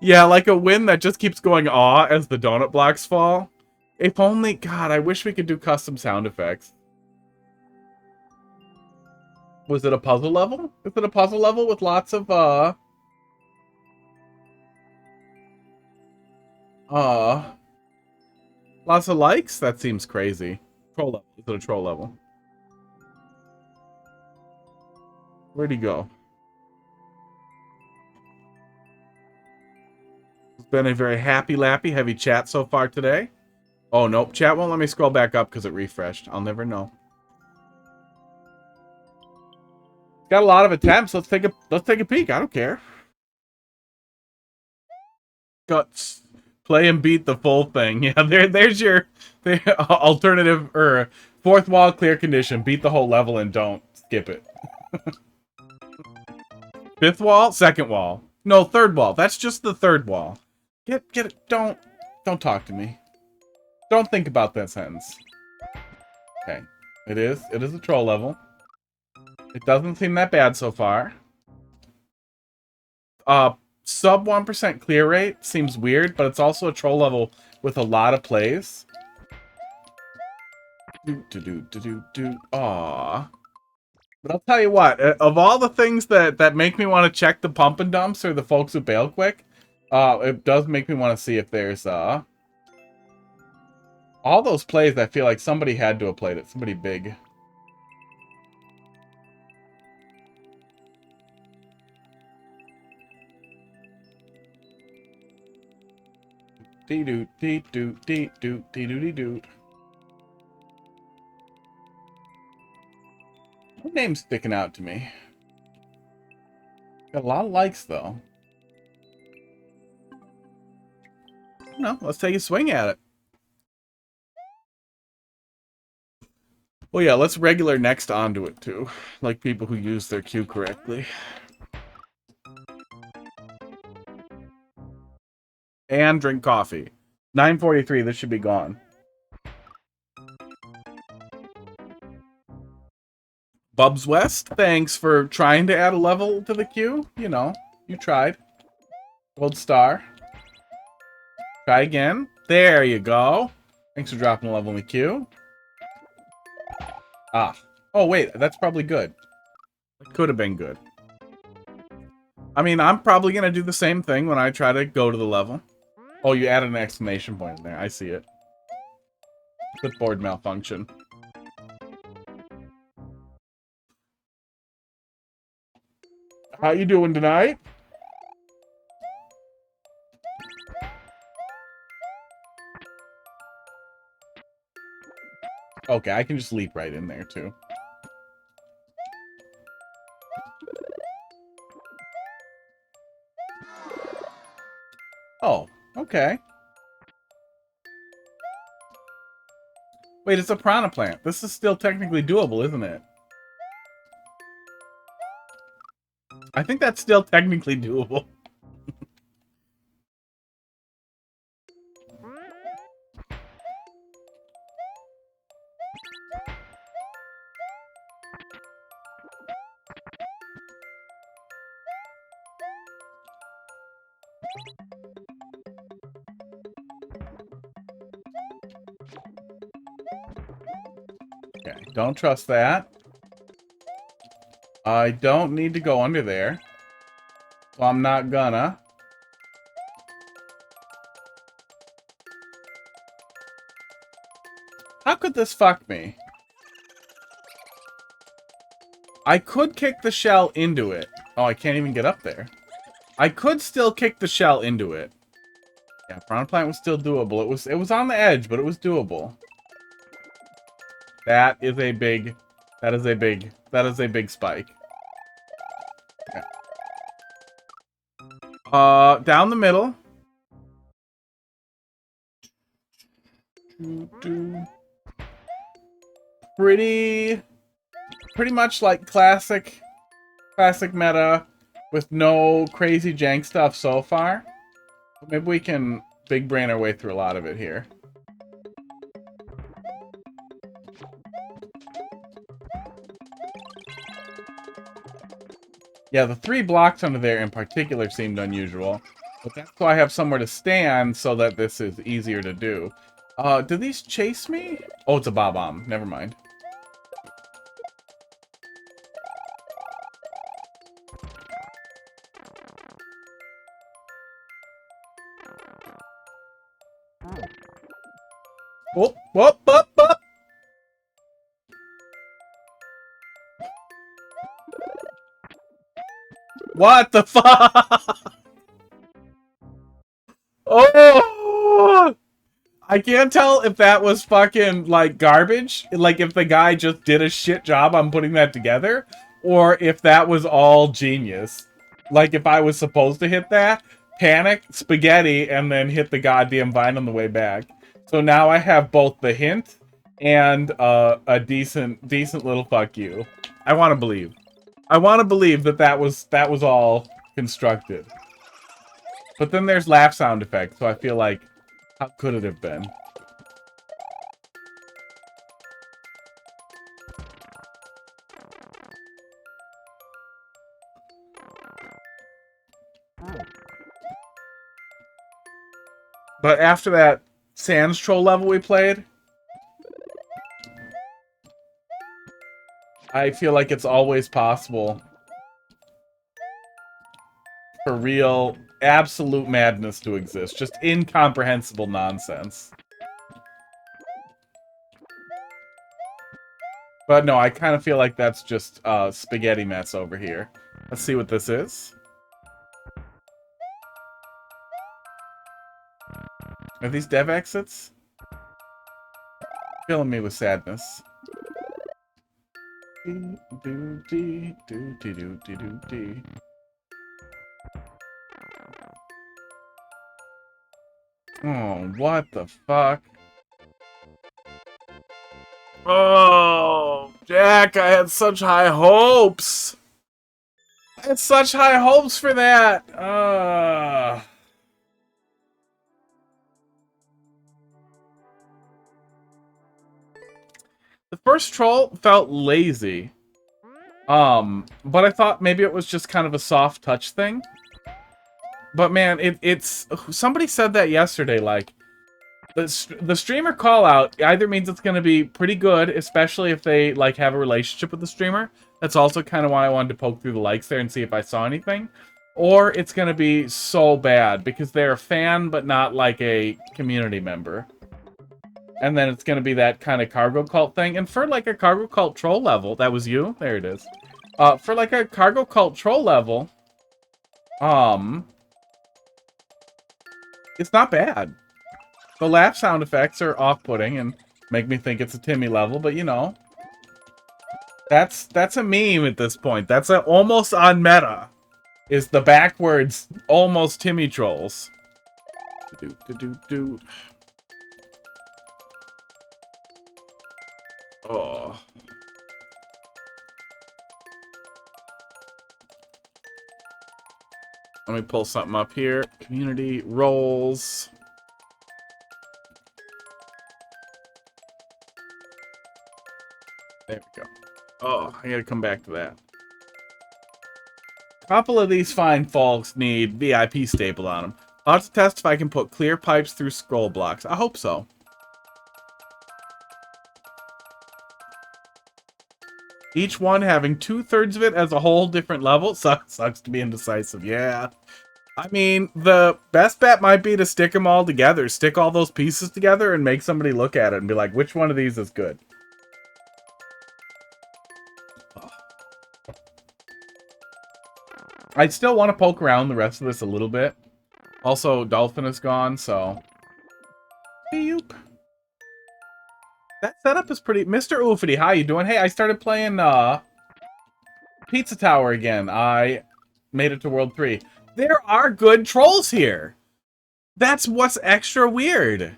Yeah, like a win that just keeps going aw as the donut blocks fall. If only, God, I wish we could do custom sound effects. Was it a puzzle level? Is it a puzzle level with lots of, lots of likes? That seems crazy. Troll level. Is it a troll level? Where'd he go? It's been a very happy-lappy, heavy chat so far today. Oh, nope. Chat won't let me scroll back up because it refreshed. I'll never know. Got a lot of attempts. Let's take a peek. I don't care. Guts. Play and beat the full thing. Yeah, there's your alternative or fourth wall clear condition. Beat the whole level and don't skip it. Fifth wall, second wall. No, third wall. That's just the third wall. Get it. Don't talk to me. Don't think about that sentence. Okay. It is a troll level. It doesn't seem that bad so far. Sub 1% clear rate seems weird, but it's also a troll level with a lot of plays. Aww. But I'll tell you what, of all the things that make me want to check the pump and dumps or the folks who bail quick, it does make me want to see if there's all those plays. I feel like somebody had to have played it. Somebody big. Dee-doo, dee-doo, dee-doo, dee-doo, dee-doo. What name's sticking out to me? Got a lot of likes, though. No, let's take a swing at it. Well, yeah, let's regular next onto it, too. Like people who use their cue correctly. And drink coffee. 9:43, this should be gone. Bubs West, thanks for trying to add a level to the queue. You know, you tried. Gold star. Try again. There you go. Thanks for dropping a level in the queue. Ah. Oh, wait, that's probably good. It could have been good. I mean, I'm probably going to do the same thing when I try to go to the level. Oh, you added an exclamation point in there. I see it. Clipboard malfunction. How you doing tonight? Okay, I can just leap right in there, too. Oh, okay. Wait, it's a piranha plant. This is still technically doable, isn't it? I think that's still technically doable. Okay, don't trust that. I don't need to go under there. So I'm not gonna. How could this fuck me? I could kick the shell into it. Oh, I can't even get up there. I could still kick the shell into it. Yeah, piranha plant was still doable. It was on the edge, but it was doable. That is a big spike. Okay. Down the middle. Pretty much like classic meta with no crazy jank stuff so far. Maybe we can big brain our way through a lot of it here. Yeah, the 3 blocks under there in particular seemed unusual. But that's why I have somewhere to stand so that this is easier to do. Do these chase me? Oh, it's a bob-omb. Never mind. Whoop, whoop, whoop, whoop! What the fuck? Oh! I can't tell if that was fucking, like, garbage. Like, if the guy just did a shit job on putting that together. Or if that was all genius. Like, if I was supposed to hit that, panic, spaghetti, and then hit the goddamn vine on the way back. So now I have both the hint and a decent little fuck you. I want to believe. I want to believe that that was all constructed. But then there's laugh sound effects, so I feel like, how could it have been? But after that Sans Troll level we played, I feel like it's always possible for real, absolute madness to exist. Just incomprehensible nonsense. But no, I kind of feel like that's just spaghetti mess over here. Let's see what this is. Are these dev exits? Filling me with sadness. Oh, what the fuck? Oh, Jack, I had such high hopes. I had such high hopes for that. The first troll felt lazy. But I thought maybe it was just kind of a soft touch thing. But man, it's somebody said that yesterday, like the streamer call out either means it's going to be pretty good, especially if they like have a relationship with the streamer. That's also kind of why I wanted to poke through the likes there and see if I saw anything. Or it's going to be so bad because they're a fan but not like a community member. And then it's going to be that kind of cargo cult thing. And for like a cargo cult troll level, that was you? There it is. For like a cargo cult troll level, it's not bad. The laugh sound effects are off-putting and make me think it's a Timmy level, but you know, that's a meme at this point. That's almost on meta. Is the backwards almost Timmy trolls. Oh. Let me pull something up here. Community roles. There we go. Oh, I gotta come back to that. A couple of these fine folks need VIP stapled on them. I'll have to test if I can put clear pipes through scroll blocks. I hope so. Each one having 2/3 of it as a whole different level. Sucks to be indecisive. Yeah. I mean, the best bet might be to stick them all together. Stick all those pieces together and make somebody look at it and be like, which one of these is good? I still want to poke around the rest of this a little bit. Also, Dolphin is gone, so... Beep. That setup is pretty... Mr. Oofity, how you doing? Hey, I started playing, Pizza Tower again. I made it to World 3. There are good trolls here! That's what's extra weird.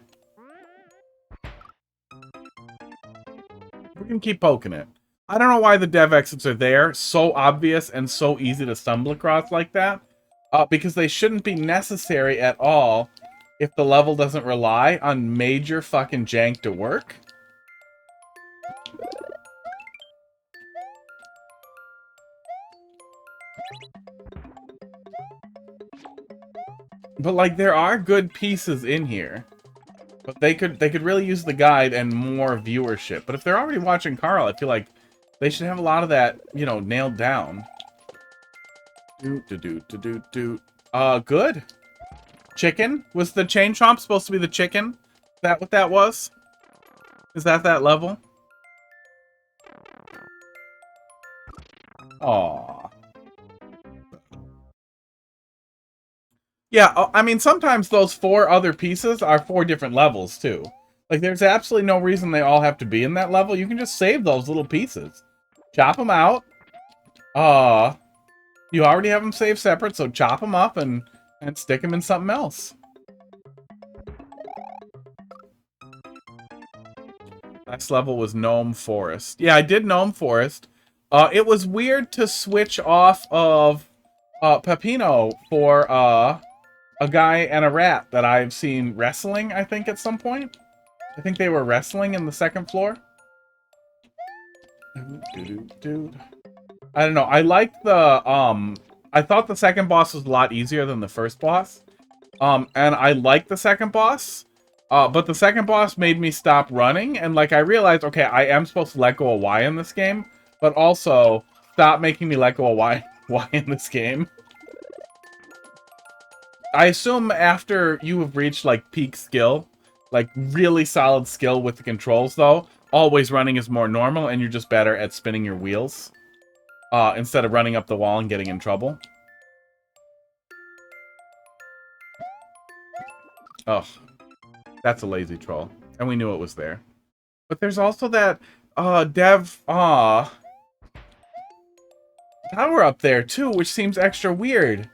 We can keep poking it. I don't know why the dev exits are there, so obvious and so easy to stumble across like that. Because they shouldn't be necessary at all if the level doesn't rely on major fucking jank to work. But like, there are good pieces in here. But they could really use the guide and more viewership. But if they're already watching Carl, I feel like they should have a lot of that, you know, nailed down. Good. Chicken? Was the chain chomp supposed to be the chicken? Is that what that was? Is that level? Aww. Yeah, I mean, sometimes those 4 other pieces are 4 different levels, too. Like, there's absolutely no reason they all have to be in that level. You can just save those little pieces. Chop them out. You already have them saved separate, so chop them up and stick them in something else. Last level was Gnome Forest. Yeah, I did Gnome Forest. It was weird to switch off of Peppino for a guy and a rat that I've seen wrestling, I think, at some point. I think they were wrestling in the second floor. I don't know. I liked the, I thought the second boss was a lot easier than the first boss. And I liked the second boss. But the second boss made me stop running. And, like, I realized, okay, I am supposed to let go of Y in this game. But also, stop making me let go of Y in this game. I assume after you have reached, like, peak skill, like, really solid skill with the controls, though, always running is more normal, and you're just better at spinning your wheels. Instead of running up the wall and getting in trouble. Ugh. That's a lazy troll. And we knew it was there. But there's also that, dev, tower up there, too, which seems extra weird.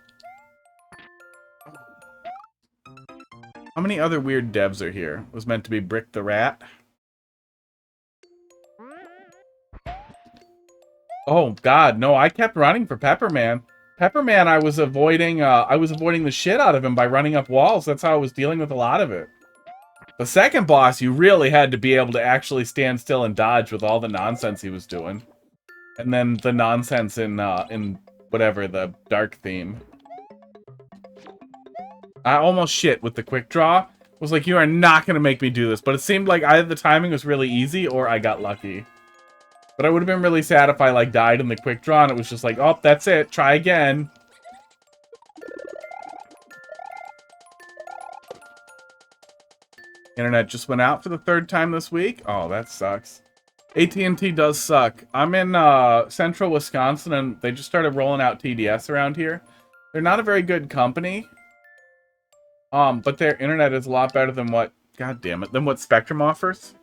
How many other weird devs are here? Was meant to be Brick the Rat. Oh god, no, I kept running for Pepperman. Pepperman, I was avoiding the shit out of him by running up walls. That's how I was dealing with a lot of it. The second boss, you really had to be able to actually stand still and dodge with all the nonsense he was doing. And then the nonsense in whatever, the dark theme. I almost shit with the quick draw. Was like, you are not going to make me do this. But it seemed like either the timing was really easy or I got lucky. But I would have been really sad if I, like, died in the quick draw and it was just like, oh, that's it. Try again. Internet just went out for the 3rd time this week. Oh, that sucks. AT&T does suck. I'm in central Wisconsin and they just started rolling out TDS around here. They're not a very good company. But their internet is a lot better than what, god damn it, than what Spectrum offers.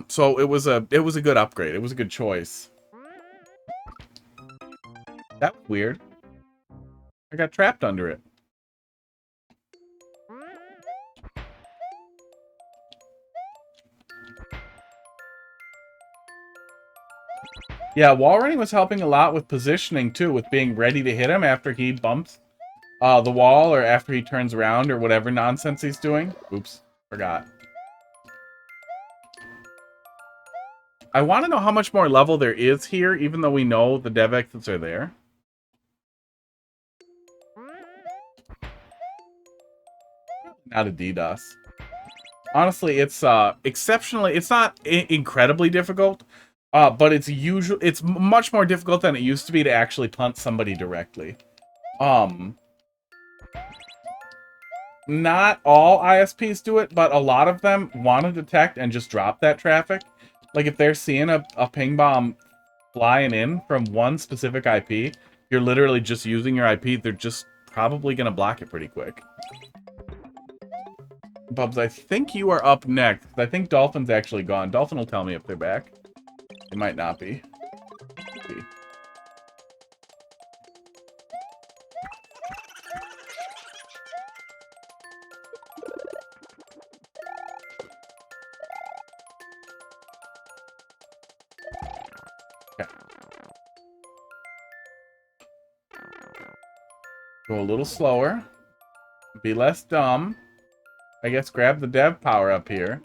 So it was a good upgrade. It was a good choice. That was weird. I got trapped under it. Yeah, wall running was helping a lot with positioning too, with being ready to hit him after he bumps the wall or after he turns around or whatever nonsense he's doing. Oops, forgot. I want to know how much more level there is here, even though we know the dev exits are there. Not a DDoS. Honestly, it's exceptionally. It's not incredibly difficult, but it's much more difficult than it used to be to actually punt somebody directly. Not all ISPs do it, but a lot of them want to detect and just drop that traffic. Like if they're seeing a ping bomb flying in from one specific IP, you're literally just using your IP. They're just probably gonna block it pretty quick. Bubs, I think you are up next. I think Dolphin's actually gone. Dolphin will tell me if they're back. They might not be. Let's see. Okay. Go a little slower. Be less dumb. I guess grab the dev power up here.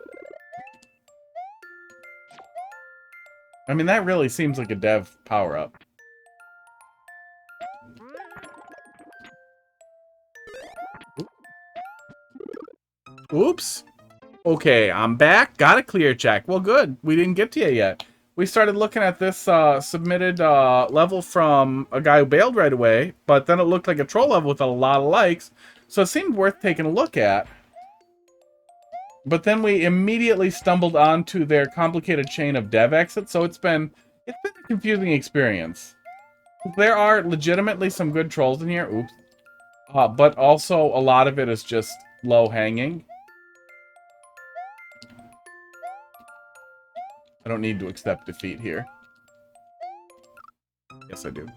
I mean, that really seems like a dev power up. Oops. Okay, I'm back. Got a clear check. Well, good. We didn't get to you yet. We started looking at this submitted level from a guy who bailed right away, but then it looked like a troll level with a lot of likes, so it seemed worth taking a look at. But then we immediately stumbled onto their complicated chain of dev exits, so it's been a confusing experience. There are legitimately some good trolls in here, oops, but also a lot of it is just low hanging. I don't need to accept defeat here. Yes, I do.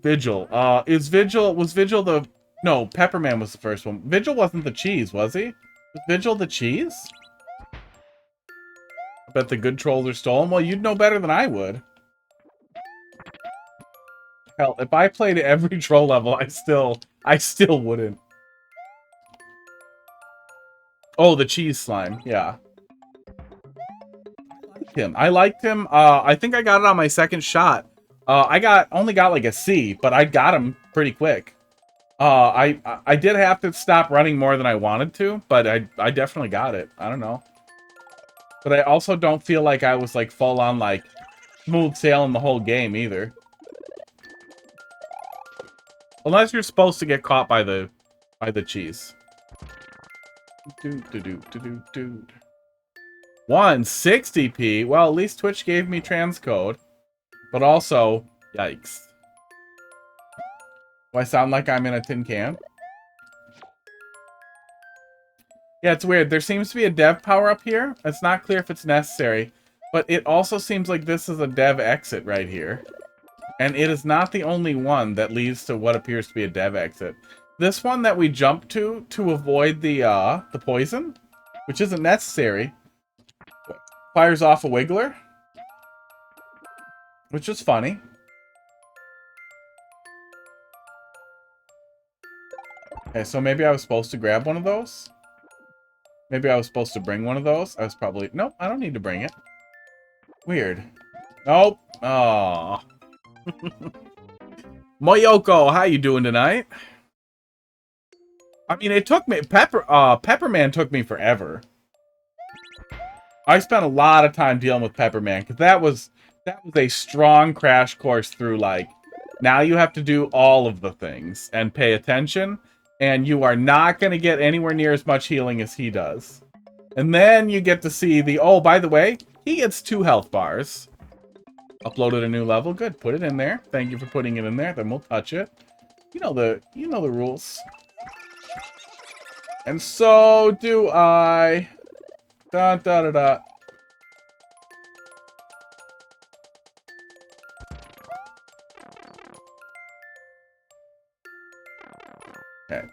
Vigil. Was Vigil the... No, Pepperman was the first one. Vigil wasn't the cheese, was he? Was Vigil the cheese? I bet the good trolls are stolen. Well, you'd know better than I would. Hell, if I played every troll level, I still wouldn't. Oh, the cheese slime. Yeah. I liked him. I think I got it on my second shot. I only got like a C, but I got him pretty quick. I did have to stop running more than I wanted to, but I definitely got it. I don't know. But I also don't feel like I was like full on like smooth sailing the whole game either. Unless you're supposed to get caught by the cheese. 160p. Well, at least Twitch gave me transcode. But also, yikes. Do I sound like I'm in a tin can? Yeah, it's weird. There seems to be a dev power up here. It's not clear if it's necessary. But it also seems like this is a dev exit right here. And it is not the only one that leads to what appears to be a dev exit. This one that we jumped to avoid the poison, which isn't necessary, fires off a wiggler, which is funny. Okay, so maybe I was supposed to grab one of those. Maybe I was supposed to bring one of those. I was probably... Nope, I don't need to bring it. Weird. Nope. Aww. Moyoko, how you doing tonight? I mean, it took me... Pepperman took me forever. I spent a lot of time dealing with Pepperman, because that was a strong crash course through, like, now you have to do all of the things and pay attention, and you are not going to get anywhere near as much healing as he does. And then you get to see the... Oh, by the way, he gets 2 health bars. Uploaded a new level. Good. Put it in there. Thank you for putting it in there. Then we'll touch it. You know the rules. And so do I. Da da da da. Okay.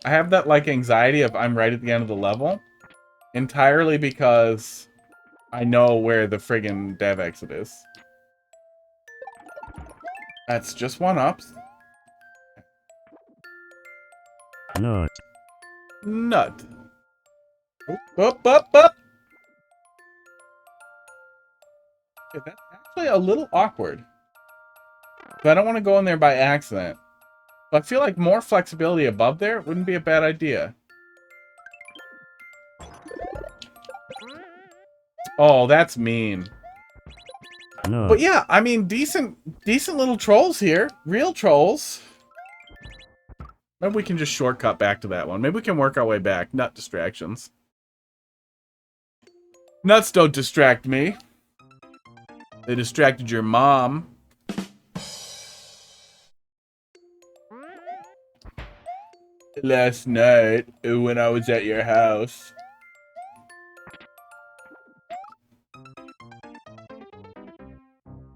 I have that, like, anxiety of I'm right at the end of the level. Entirely because I know where the friggin' dev exit is. That's just one ups. Nut. Nut. Oop, up, up, up. Okay, that's actually a little awkward. But I don't want to go in there by accident. But I feel like more flexibility above there wouldn't be a bad idea. Oh, that's mean. Nut. But yeah, I mean, decent little trolls here. Real trolls. Maybe we can just shortcut back to that one. Maybe we can work our way back. Nut distractions. Nuts don't distract me. They distracted your mom. Last night, when I was at your house.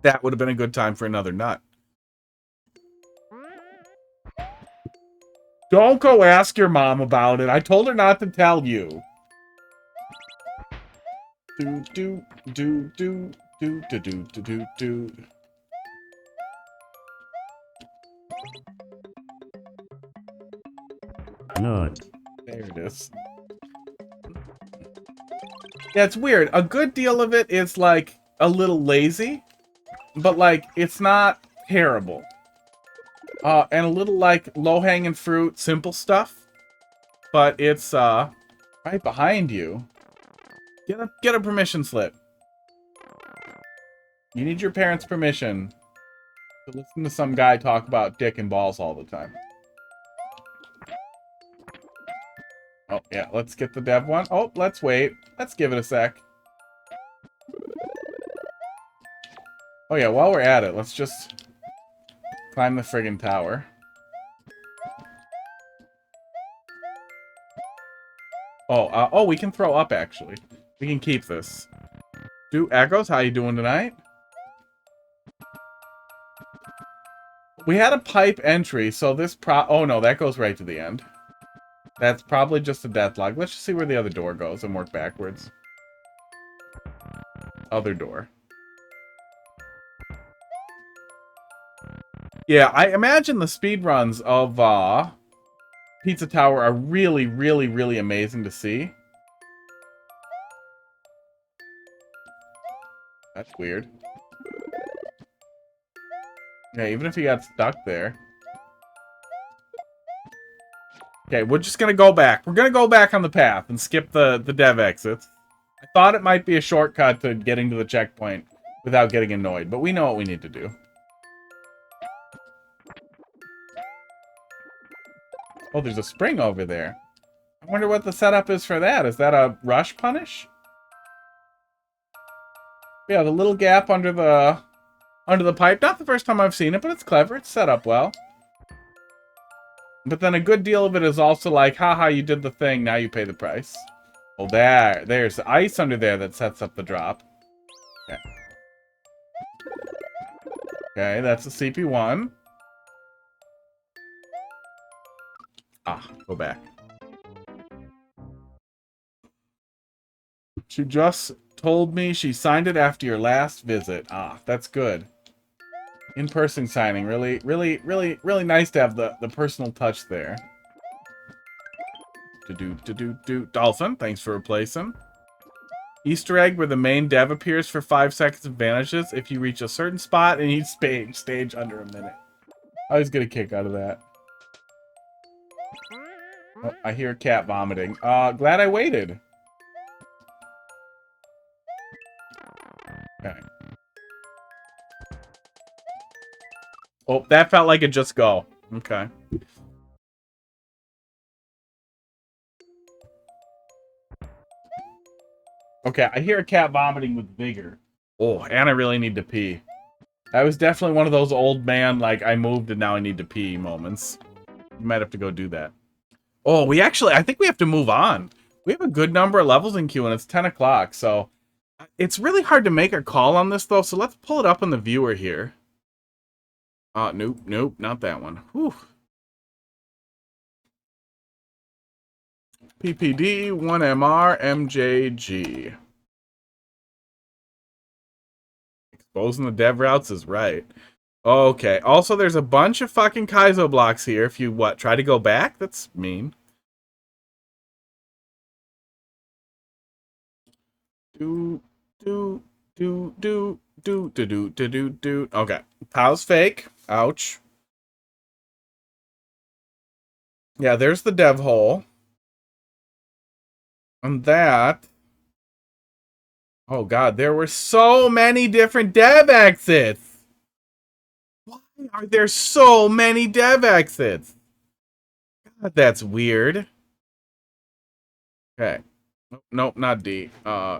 That would have been a good time for another nut. Don't go ask your mom about it. I told her not to tell you. Do do do do do do do do do do. Nut. There it is. Yeah, it's weird. A good deal of it is like a little lazy, but like it's not terrible. And a little like low-hanging fruit, simple stuff. But it's right behind you. Get a permission slip. You need your parents' permission to listen to some guy talk about dick and balls all the time. Oh, yeah, let's get the dev one. Oh, let's wait. Let's give it a sec. Oh, yeah, while we're at it, let's just climb the friggin' tower. Oh, we can throw up, actually. We can keep this. Echoes, how you doing tonight? We had a pipe entry, so this oh, no, that goes right to the end. That's probably just a death log. Let's just see where the other door goes and work backwards. Other door. Yeah, I imagine the speedruns of Pizza Tower are really, really, really amazing to see. That's weird. Yeah, even if he got stuck there. Okay, we're just gonna go back. We're gonna go back on the path and skip the dev exits. I thought it might be a shortcut to getting to the checkpoint without getting annoyed, but we know what we need to do. Oh, there's a spring over there. I wonder what the setup is for that. Is that a rush punish? Yeah, the little gap under the pipe. Not the first time I've seen it, but it's clever. It's set up well. But then a good deal of it is also like, haha, you did the thing, now you pay the price. Oh, there's ice under there that sets up the drop. Okay. Okay, that's a CP1. Ah, go back. She just told me she signed it after your last visit. Ah, that's good. In-person signing. Really, really, really, really nice to have the personal touch there. Dolphin, thanks for replacing. Easter egg where the main dev appears for 5 seconds and vanishes if you reach a certain spot and you stage under a minute. I was gonna kick out of that. Oh, I hear a cat vomiting. Glad I waited. Okay. Oh, that felt like a just go. Okay. Okay, I hear a cat vomiting with vigor. Oh, and I really need to pee. That was definitely one of those old man, like, I moved and now I need to pee moments. You might have to go do that. Oh, I think we have to move on. We have a good number of levels in queue and it's 10 o'clock, so... It's really hard to make a call on this, though, so let's pull it up on the viewer here. Nope, not that one. Whew. PPD, 1MR, MJG. Exposing the dev routes is right. Okay. Also, there's a bunch of fucking Kaizo blocks here. If you, try to go back? That's mean. Do. Okay. Pow's fake. Ouch. Yeah, there's the dev hole. And that... Oh god, there were so many different dev exits! Why are there so many dev exits? God, that's weird. Okay. Nope, not D.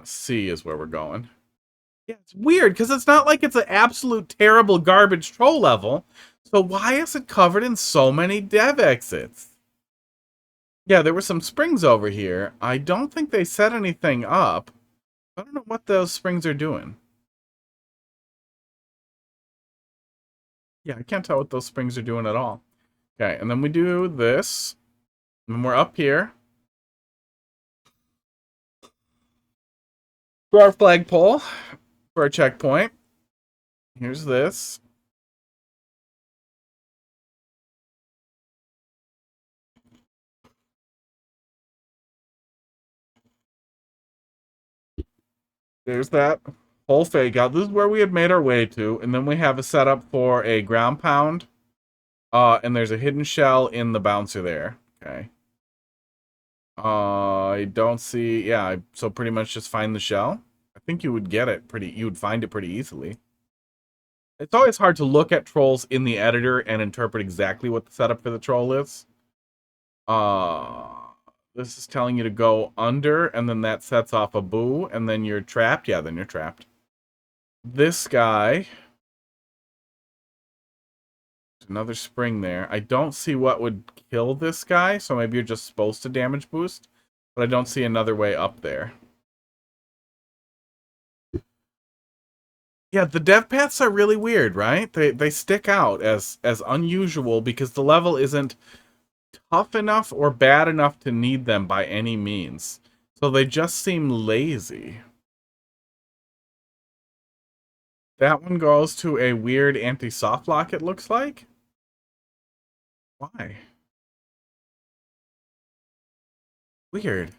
C is where we're going. Yeah, it's weird, because it's not like it's an absolute terrible garbage troll level. So why is it covered in so many dev exits? Yeah, there were some springs over here. I don't think they set anything up. I don't know what those springs are doing. Yeah, I can't tell what those springs are doing at all. Okay, and then we do this. And we're up here. For our flagpole. For our checkpoint. Here's this. There's that whole fake out. This is where we had made our way to. And then we have a setup for a ground pound. And there's a hidden shell in the bouncer there. Okay. I don't see... Yeah, so pretty much just find the shell. I think you would get it pretty... You would find it pretty easily. It's always hard to look at trolls in the editor and interpret exactly what the setup for the troll is. This is telling you to go under, and then that sets off a boo, and then you're trapped. Yeah, then you're trapped. This guy... Another spring there. I don't see what would kill this guy, so maybe you're just supposed to damage boost. But I don't see another way up there. Yeah, the dev paths are really weird, right? They stick out as unusual because the level isn't tough enough or bad enough to need them by any means. So they just seem lazy. That one goes to a weird anti-soft lock, it looks like. Why? Weird.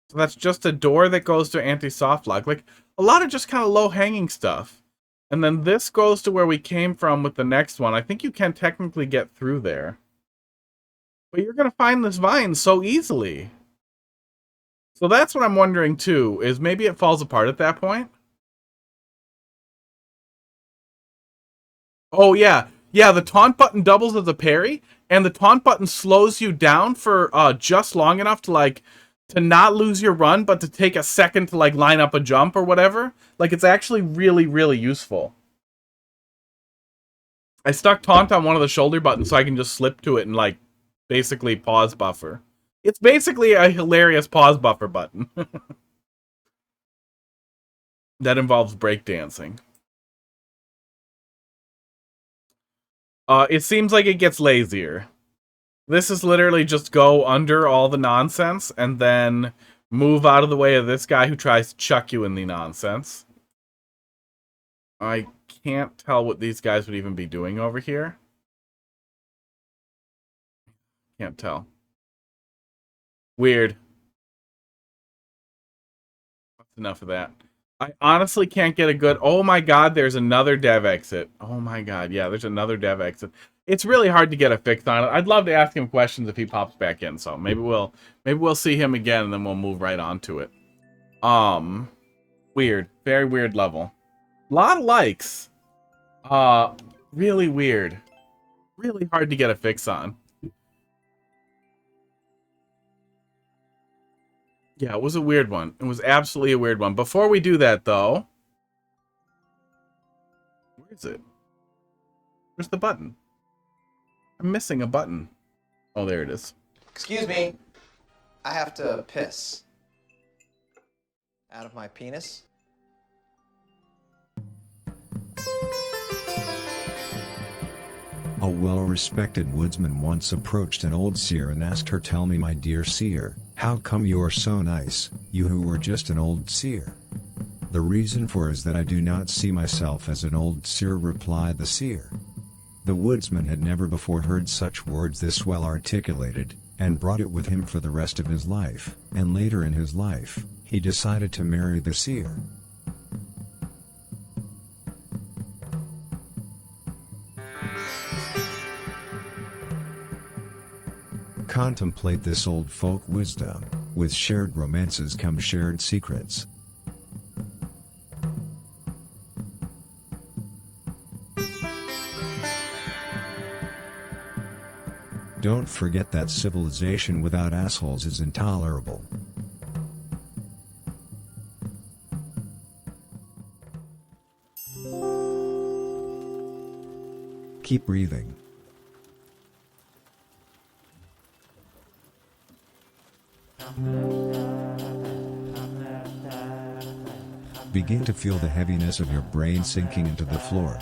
So that's just a door that goes to anti-soft lock. Like, a lot of just kind of low-hanging stuff. And then this goes to where we came from with the next one. I think you can technically get through there. But you're going to find this vine so easily. So that's what I'm wondering, too, is maybe it falls apart at that point? Oh, yeah. Yeah, the taunt button doubles as a parry, and the taunt button slows you down for just long enough to, like, to not lose your run, but to take a second to, like, line up a jump or whatever. Like, it's actually really, really useful. I stuck taunt on one of the shoulder buttons so I can just slip to it and, like, basically pause buffer. It's basically a hilarious pause buffer button. That involves breakdancing. It seems like it gets lazier. This is literally just go under all the nonsense and then move out of the way of this guy who tries to chuck you in the nonsense. I can't tell what these guys would even be doing over here. Can't tell. Weird. That's enough of that. I honestly can't get a good... Oh my god, there's another dev exit. Oh my god, yeah, there's another dev exit. It's really hard to get a fix on it. I'd love to ask him questions if he pops back in, so maybe we'll see him again and then we'll move right on to it. Weird. Very weird level. A lot of likes. Really weird. Really hard to get a fix on. Yeah, it was a weird one. It was absolutely a weird one. Before we do that, though... Where is it? Where's the button? I'm missing a button. Oh, there it is. Excuse me. I have to piss. Out of my penis? A well-respected woodsman once approached an old seer and asked her, "Tell me, my dear seer, how come you're so nice, you who were just an old seer?" "The reason for is that I do not see myself as an old seer," replied the seer. The woodsman had never before heard such words this well articulated, and brought it with him for the rest of his life, and later in his life, he decided to marry the seer. Contemplate this old folk wisdom. With shared romances come shared secrets. Don't forget that civilization without assholes is intolerable. Keep breathing. Begin to feel the heaviness of your brain sinking into the floor.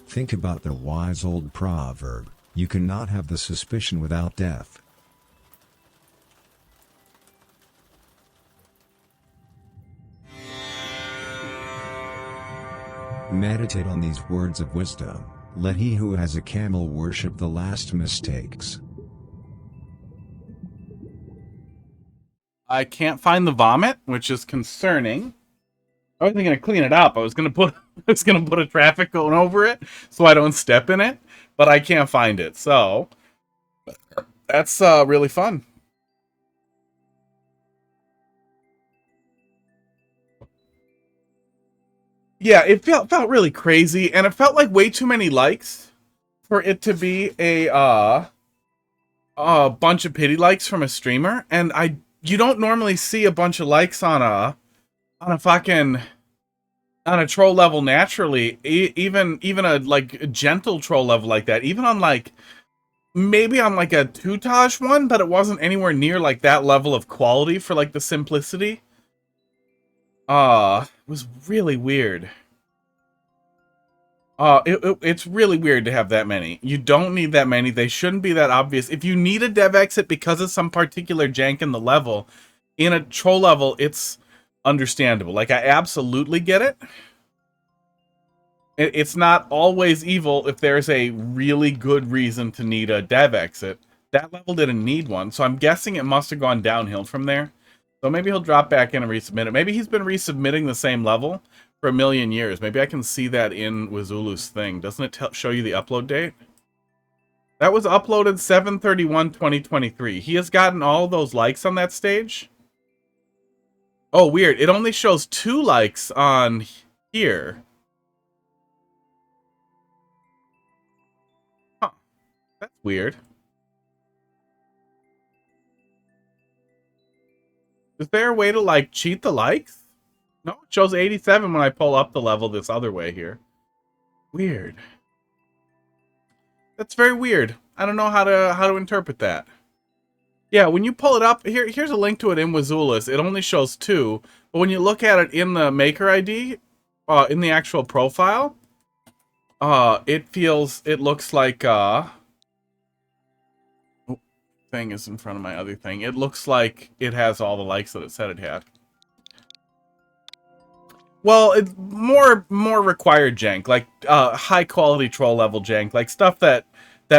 Think about the wise old proverb, "You cannot have the suspicion without death." Meditate on these words of wisdom. Let he who has a camel worship the last mistakes. I can't find the vomit, which is concerning. I wasn't gonna clean it up. I was gonna put a traffic cone over it so I don't step in it, but I can't find it. So that's really fun. Yeah, it felt really crazy, and it felt like way too many likes for it to be a bunch of pity likes from a streamer, and you don't normally see a bunch of likes on a troll level naturally, even a like gentle troll level like that, even on like maybe on like a tutage one, but it wasn't anywhere near like that level of quality for like the simplicity. It was really weird. It's really weird to have that many. You don't need that many. They shouldn't be that obvious. If you need a dev exit because of some particular jank in the level, in a troll level, it's understandable. Like, I absolutely get it. It's not always evil if there's a really good reason to need a dev exit. That level didn't need one, so I'm guessing it must have gone downhill from there. So maybe he'll drop back in and resubmit it. Maybe he's been resubmitting the same level for a million years. Maybe I can see that in Wazulu's thing. Doesn't it show you the upload date? That was uploaded 7/31/2023. He has gotten all those likes on that stage. Oh, weird. It only shows 2 likes on here. Huh. That's weird. Is there a way to, like, cheat the likes? No, it shows 87 when I pull up the level this other way here. Weird. That's very weird. I don't know how to interpret that. Yeah, when you pull it up, here's a link to it in Wazulus. It only shows 2, but when you look at it in the Maker ID, in the actual profile, it looks like, thing is in front of my other thing. It looks like it has all the likes that it said it had. Well, it's more required jank, like high quality troll level jank, like stuff that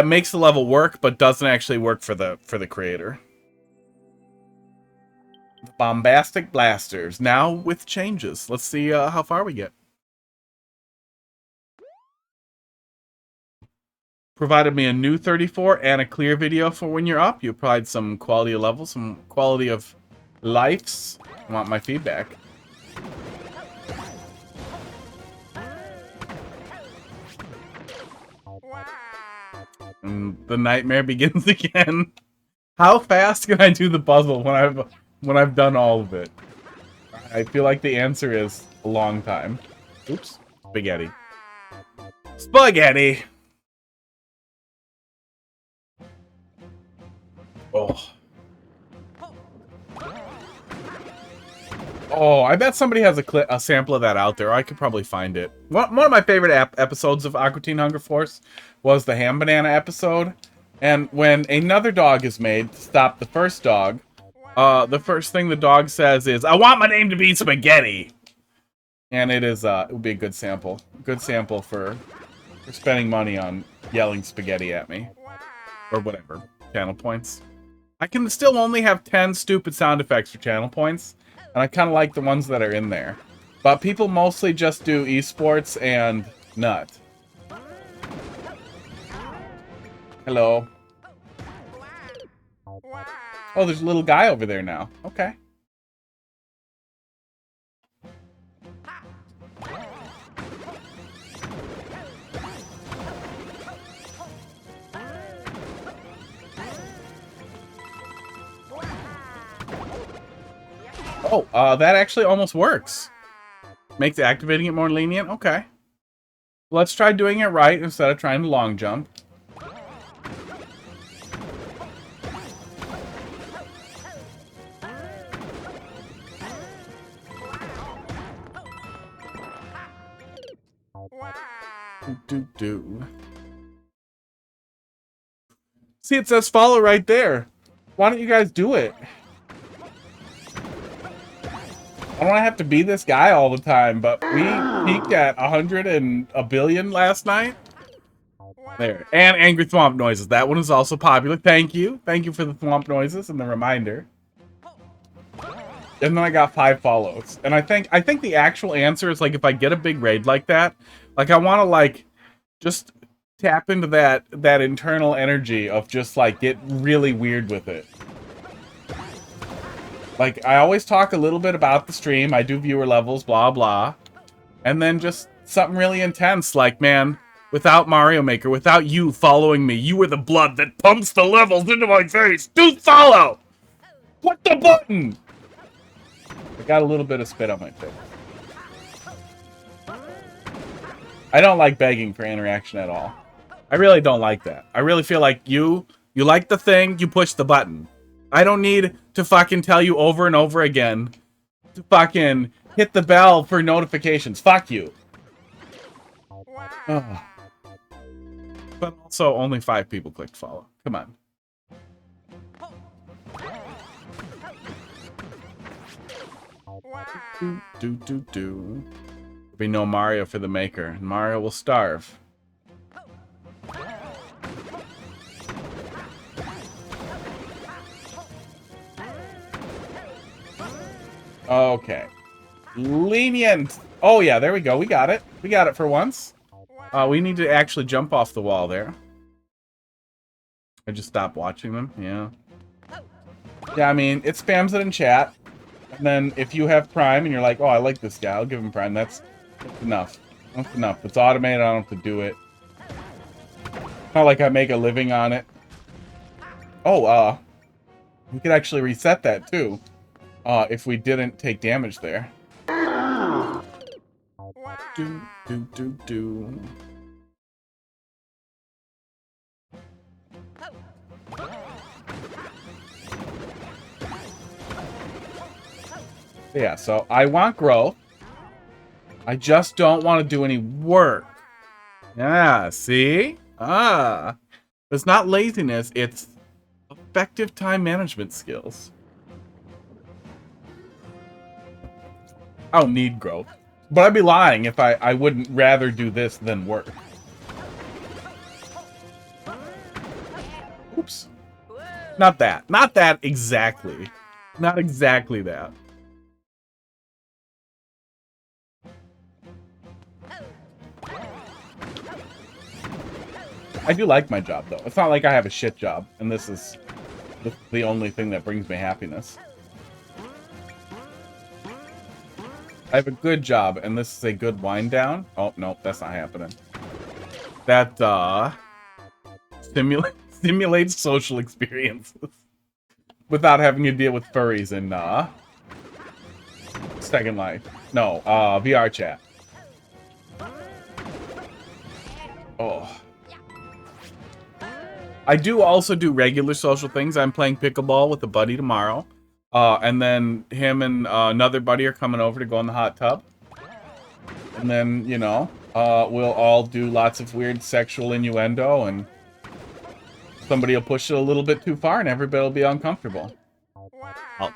makes the level work but doesn't actually work for the creator. Bombastic blasters now with changes. Let's see how far we get. Provided me a new 34 and a clear video for when you're up. You provide some quality of level, some quality of lives. I want my feedback. And the nightmare begins again. How fast can I do the puzzle when I've done all of it? I feel like the answer is a long time. Oops. Spaghetti. Spaghetti! Oh. Oh, I bet somebody has a sample of that out there. I could probably find it. One of my favorite episodes of Aqua Teen Hunger Force was the Ham Banana episode. And when another dog is made to stop the first dog, the first thing the dog says is, "I want my name to be Spaghetti." And it is, it would be a good sample. Good sample for spending money on yelling spaghetti at me. Or whatever. Channel points. I can still only have 10 stupid sound effects for channel points. And I kind of like the ones that are in there. But people mostly just do esports and nut. Hello. Oh, there's a little guy over there now. Okay. Oh, that actually almost works. Makes activating it more lenient? Okay. Let's try doing it right instead of trying to long jump. Do. See, it says follow right there. Why don't you guys do it? I don't have to be this guy all the time, but we peaked at 100 and a billion last night. There. And Angry Thwomp Noises. That one is also popular. Thank you. Thank you for the Thwomp Noises and the reminder. And then I got 5 follows. And I think the actual answer is, like, if I get a big raid like that, like, I want to, like, just tap into that internal energy of just, like, get really weird with it. Like, I always talk a little bit about the stream. I do viewer levels, blah, blah. And then just something really intense. Like, man, without Mario Maker, without you following me, you were the blood that pumps the levels into my face. Do follow! What the button? I got a little bit of spit on my face. I don't like begging for interaction at all. I really don't like that. I really feel like you like the thing, you push the button. I don't need to fucking tell you over and over again to fucking hit the bell for notifications. Fuck you. Oh. But also, only 5 people clicked follow. Come on. Do. There'll be no Mario for the maker. Mario will starve. Okay. Lenient. Oh, yeah, there we go. We got it. We got it for once. We need to actually jump off the wall there. I just stopped watching them. Yeah. Yeah, I mean, it spams it in chat. And then if you have Prime and you're like, oh, I like this guy, I'll give him Prime. That's enough. That's enough. It's automated. I don't have to do it. Not like I make a living on it. Oh, we could actually reset that, too. If we didn't take damage there. Do. Yeah, so I want growth. I just don't want to do any work. Yeah, see? It's not laziness, it's effective time management skills. I don't need growth. But I'd be lying if I wouldn't rather do this than work. Oops. Not that. Not that exactly. Not exactly that. I do like my job, though. It's not like I have a shit job, and this is the only thing that brings me happiness. I have a good job, and this is a good wind down. Oh, no, that's not happening. That, stimulates social experiences without having to deal with furries in, Second Life. No, VR chat. Oh. I do also do regular social things. I'm playing pickleball with a buddy tomorrow. And then him and another buddy are coming over to go in the hot tub. And then, you know, we'll all do lots of weird sexual innuendo, and somebody will push it a little bit too far and everybody will be uncomfortable.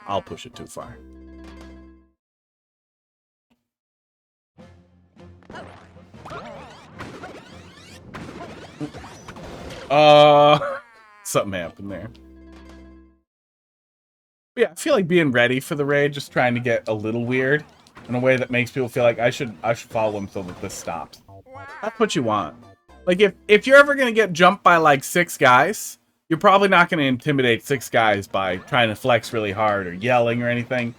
I'll push it too far. Something happened there. But yeah, I feel like being ready for the raid, just trying to get a little weird in a way that makes people feel like I should follow him so that this stops. That's what you want. Like if you're ever gonna get jumped by like 6 guys, you're probably not gonna intimidate 6 guys by trying to flex really hard or yelling or anything.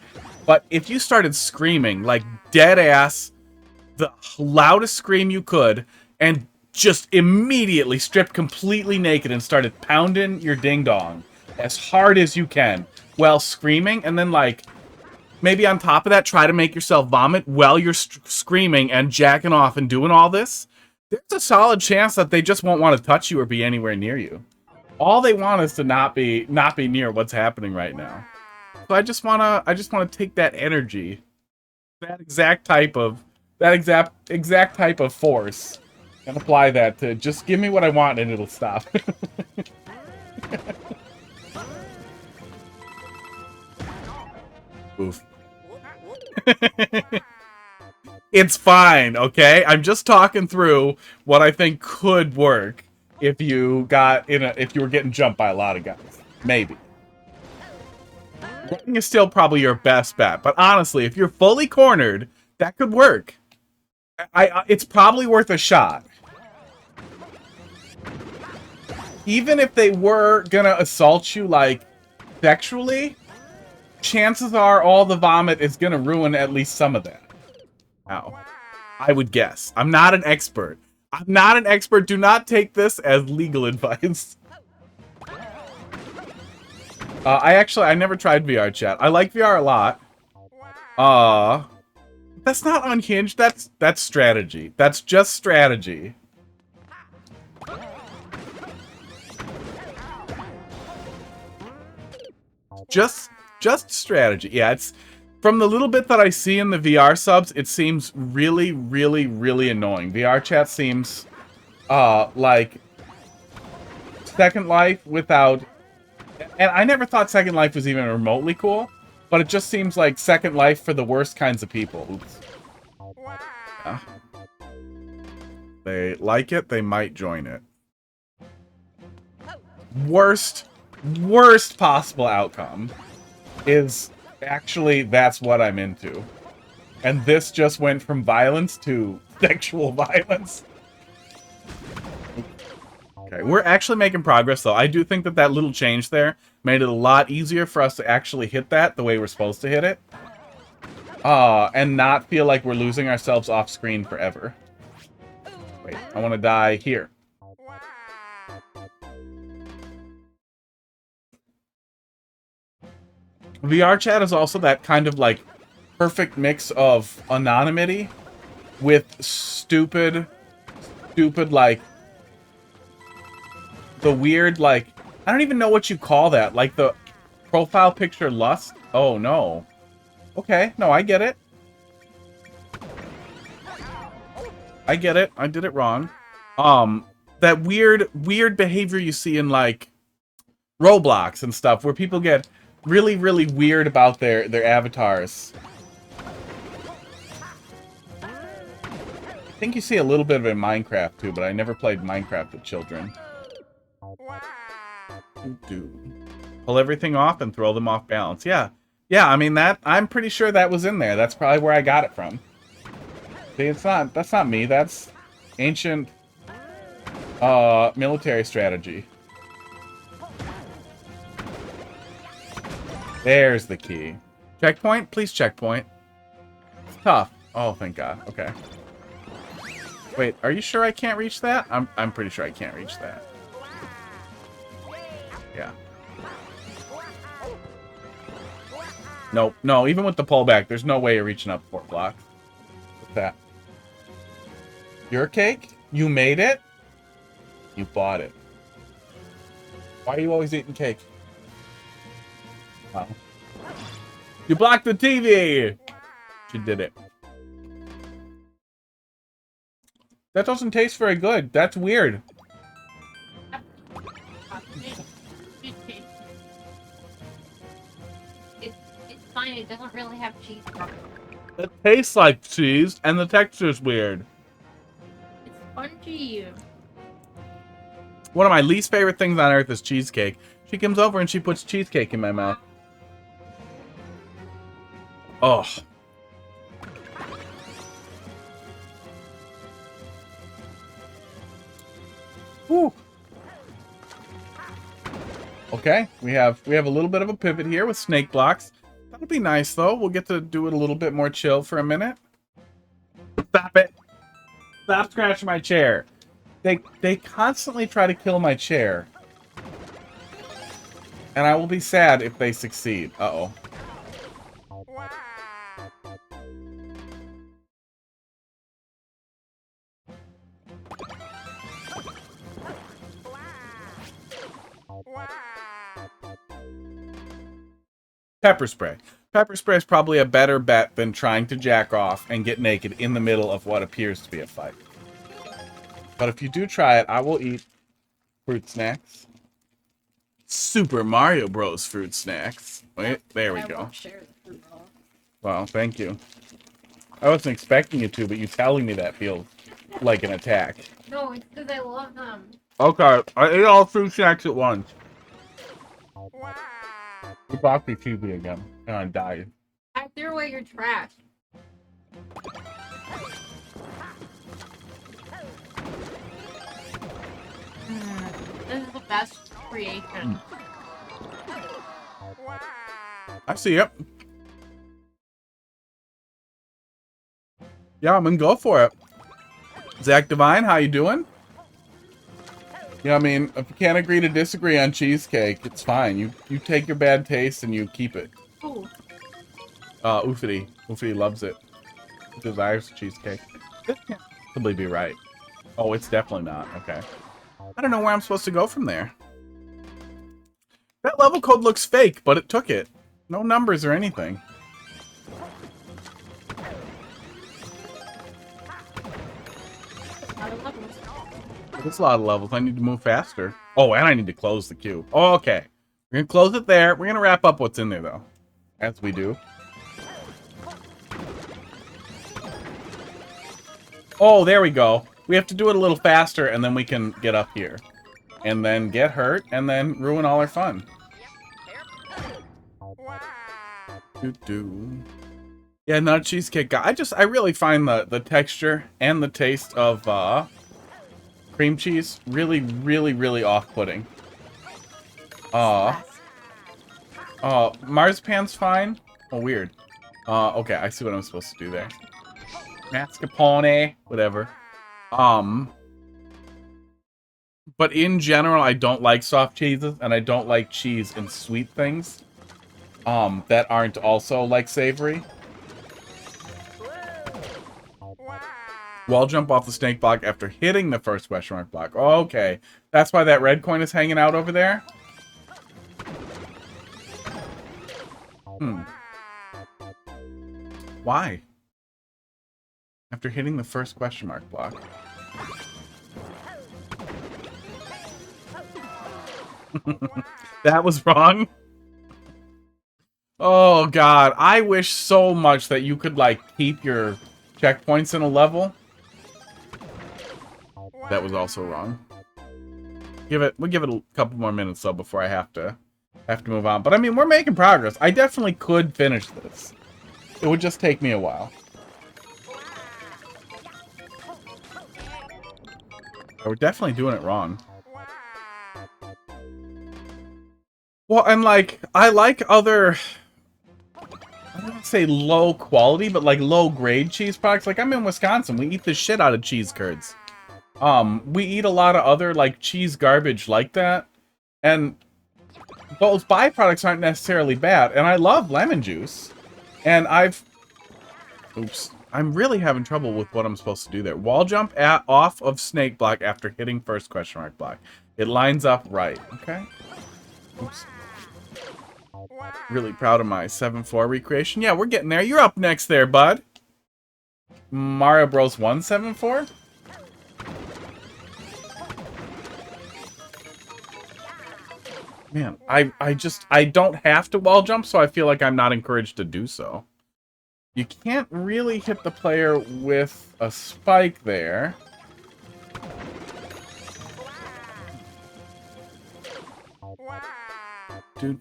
But if you started screaming like dead ass, the loudest scream you could, and just immediately stripped completely naked and started pounding your ding dong as hard as you can while screaming, and then like maybe on top of that try to make yourself vomit while you're screaming and jacking off and doing all this, there's a solid chance that they just won't want to touch you or be anywhere near you. All they want is to not be near what's happening right now. So I just wanna take that energy, that exact type of force, and apply that to just give me what I want and it'll stop. Oof. It's fine, okay? I'm just talking through what I think could work if you were getting jumped by a lot of guys. Maybe. Running is still probably your best bet, but honestly, if you're fully cornered, that could work. It's probably worth a shot. Even if they were gonna assault you, like, sexually, chances are all the vomit is gonna ruin at least some of that. Ow. I would guess. I'm not an expert. I'm not an expert. Do not take this as legal advice. I never tried VR chat. I like VR a lot. That's not unhinged. That's strategy. That's just strategy. Just strategy. Yeah, it's from the little bit that I see in the VR subs, it seems really, really, really annoying. VR chat seems like Second Life without, and I never thought Second Life was even remotely cool, but it just seems like Second Life for the worst kinds of people. Oops. Yeah. They like it, they might join it. Worst possible outcome is actually that's what I'm into. And this just went from violence to sexual violence. Okay, we're actually making progress though. I do think that little change there made it a lot easier for us to actually hit that the way we're supposed to hit it. And not feel like we're losing ourselves off screen forever. Wait, I want to die here. VR chat is also that kind of like perfect mix of anonymity with stupid like the weird, like, I don't even know what you call that, like the profile picture lust. Oh no. Okay, no, I get it. I get it. I did it wrong. That weird behavior you see in like Roblox and stuff where people get really, really weird about their avatars. I think you see a little bit of it in Minecraft too, but I never played Minecraft with children. Pull everything off and throw them off balance. Yeah. Yeah, I mean I'm pretty sure that was in there. That's probably where I got it from. See, that's not me. That's ancient military strategy. There's the key. Checkpoint? Please checkpoint. It's tough. Oh, thank God. Okay. Wait, are you sure I can't reach that? I'm pretty sure I can't reach that. Yeah. Nope. No, even with the pullback, there's no way you're reaching up 4 blocks. What's that? Your cake? You made it? You bought it. Why are you always eating cake? Wow. You blocked the TV! She did it. That doesn't taste very good. That's weird. It's fine. It doesn't really have cheese. It tastes like cheese, and the texture's weird. It's spongy. One of my least favorite things on earth is cheesecake. She comes over and she puts cheesecake in my mouth. Oh. Whew. Okay, we have a little bit of a pivot here with snake blocks. That'll be nice though. We'll get to do it a little bit more chill for a minute. Stop it. Stop scratching my chair. They constantly try to kill my chair. And I will be sad if they succeed. Uh-oh. Pepper spray. Pepper spray is probably a better bet than trying to jack off and get naked in the middle of what appears to be a fight. But if you do try it, I will eat fruit snacks. Super Mario Bros. Fruit snacks. Wait, there we go. Well, thank you. I wasn't expecting you to, but you telling me that feels like an attack. No, it's because I love them. Okay, I ate all fruit snacks at once. You blocked your TV again, and I died. I threw away your trash. This is the best creation. I see it. Yeah, I'm gonna go for it. Zach Devine, how you doing? Yeah, I mean, if you can't agree to disagree on cheesecake, it's fine. You take your bad taste and you keep it. Ooh. Oofity. Oofity loves it. He desires cheesecake. This can't possibly be right. Oh, it's definitely not. Okay. I don't know where I'm supposed to go from there. That level code looks fake, but it took it. No numbers or anything. There's a lot of levels. I need to move faster. Oh, and I need to close the queue. Oh, okay. We're going to close it there. We're going to wrap up what's in there, though. As we do. Oh, there we go. We have to do it a little faster, and then we can get up here. And then get hurt, and then ruin all our fun. Doo-doo. Yeah, not cheesecake guy. I really find the texture and the taste of cream cheese really, really, really off-putting. Marzipan's fine. Oh, weird. Okay, I see what I'm supposed to do there. Mascarpone, whatever. But in general, I don't like soft cheeses, and I don't like cheese and sweet things that aren't also like savory. Wall jump off the snake block after hitting the first question mark block. Okay, that's why that red coin is hanging out over there. Why? After hitting the first question mark block. That was wrong. Oh god, I wish so much that you could like keep your checkpoints in a level. That was also wrong. We'll give it a couple more minutes though before I have to move on. But I mean, we're making progress. I definitely could finish this. It would just take me a while. We're definitely doing it wrong. Well, and like, I like other, I don't want to say low quality, but like low grade cheese products. Like I'm in Wisconsin, we eat the shit out of cheese curds. We eat a lot of other like cheese garbage like that. And those byproducts aren't necessarily bad. And I love lemon juice. And oops. I'm really having trouble with what I'm supposed to do there. Wall jump off of snake block after hitting first question mark block. It lines up right. Okay. Oops. Really proud of my 7-4 recreation. Yeah, we're getting there. You're up next there, bud. Mario Bros. 1 7-4? Man, I don't have to wall jump, so I feel like I'm not encouraged to do so. You can't really hit the player with a spike there.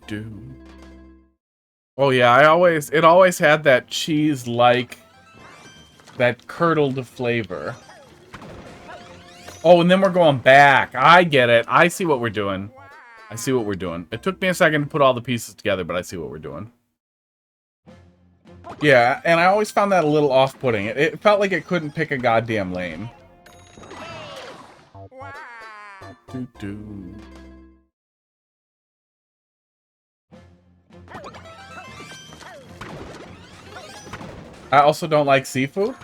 Do. Oh yeah, it always had that cheese-like, that curdled flavor. Oh, and then we're going back. I get it. I see what we're doing. I see what we're doing. It took me a second to put all the pieces together, but I see what we're doing. Yeah, and I always found that a little off-putting. It felt like it couldn't pick a goddamn lane. Do. I also don't like seafood.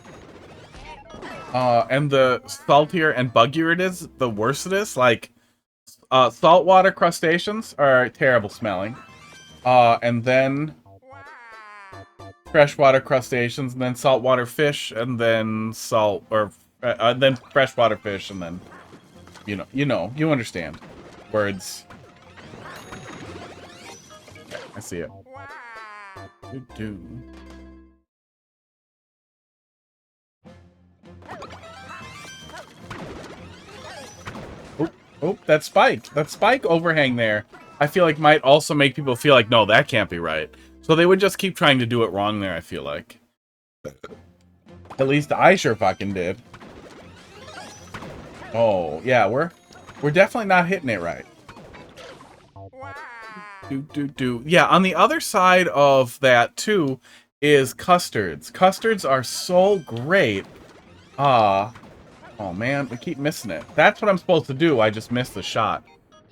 And the saltier and buggier it is, the worse it is. Like, saltwater crustaceans are terrible smelling. And then freshwater crustaceans, and then saltwater fish, and then then freshwater fish, and then, you understand. Words. I see it. Do. Oh, that spike overhang there, I feel like might also make people feel like, no, that can't be right. So they would just keep trying to do it wrong there, I feel like. At least I sure fucking did. Oh, yeah, we're definitely not hitting it right. Do. Yeah, on the other side of that, too, is custards. Custards are so great. Oh man, we keep missing it. That's what I'm supposed to do. I just missed the shot.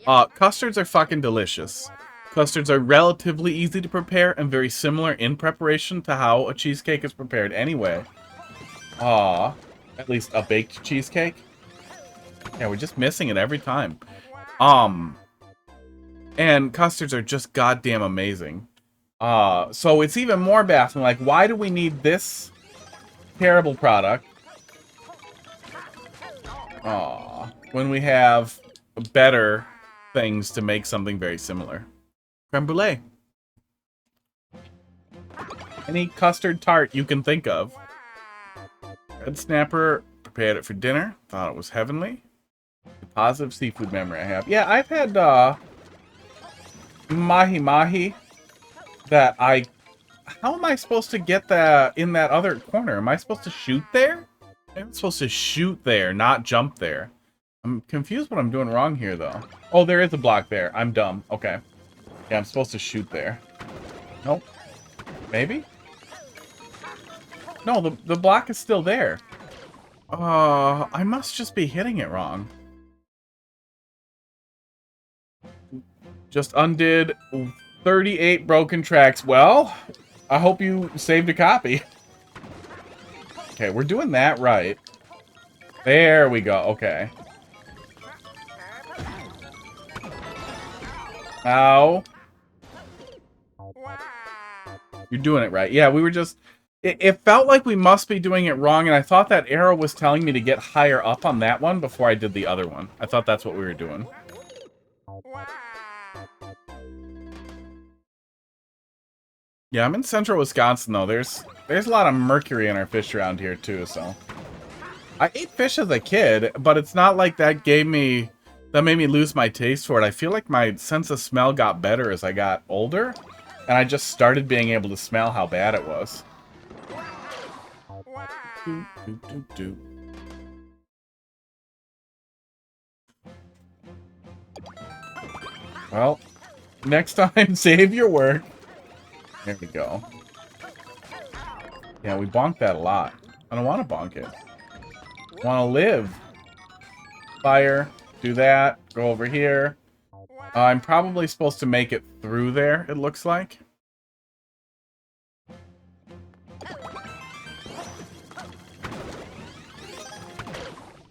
Custards are fucking delicious. Custards are relatively easy to prepare and very similar in preparation to how a cheesecake is prepared anyway. At least a baked cheesecake. Yeah, we're just missing it every time. And custards are just goddamn amazing. So it's even more baffling. Like, why do we need this terrible product? When we have better things to make something very similar. Creme brulee. Any custard tart you can think of. Red snapper, prepared it for dinner. Thought it was heavenly. A positive seafood memory I have. Yeah, I've had, mahi-mahi that how am I supposed to get that in that other corner? Am I supposed to shoot there? I'm supposed to shoot there, not jump there. I'm confused what I'm doing wrong here, though. Oh, there is a block there. I'm dumb. Okay. Yeah, I'm supposed to shoot there. Nope. Maybe? No, the block is still there. I must just be hitting it wrong. Just undid 38 broken tracks. Well, I hope you saved a copy. Okay, we're doing that right. There we go. Okay. Ow. You're doing it right. Yeah, we were just... It felt like we must be doing it wrong, and I thought that arrow was telling me to get higher up on that one before I did the other one. I thought that's what we were doing. Yeah, I'm in central Wisconsin, though. There's a lot of mercury in our fish around here, too, so... I ate fish as a kid, but it's not like that made me lose my taste for it. I feel like my sense of smell got better as I got older, and I just started being able to smell how bad it was. Well, next time, save your work. There we go. Yeah, we bonked that a lot. I don't want to bonk it. I want to live. Fire. Do that. Go over here. I'm probably supposed to make it through there, it looks like.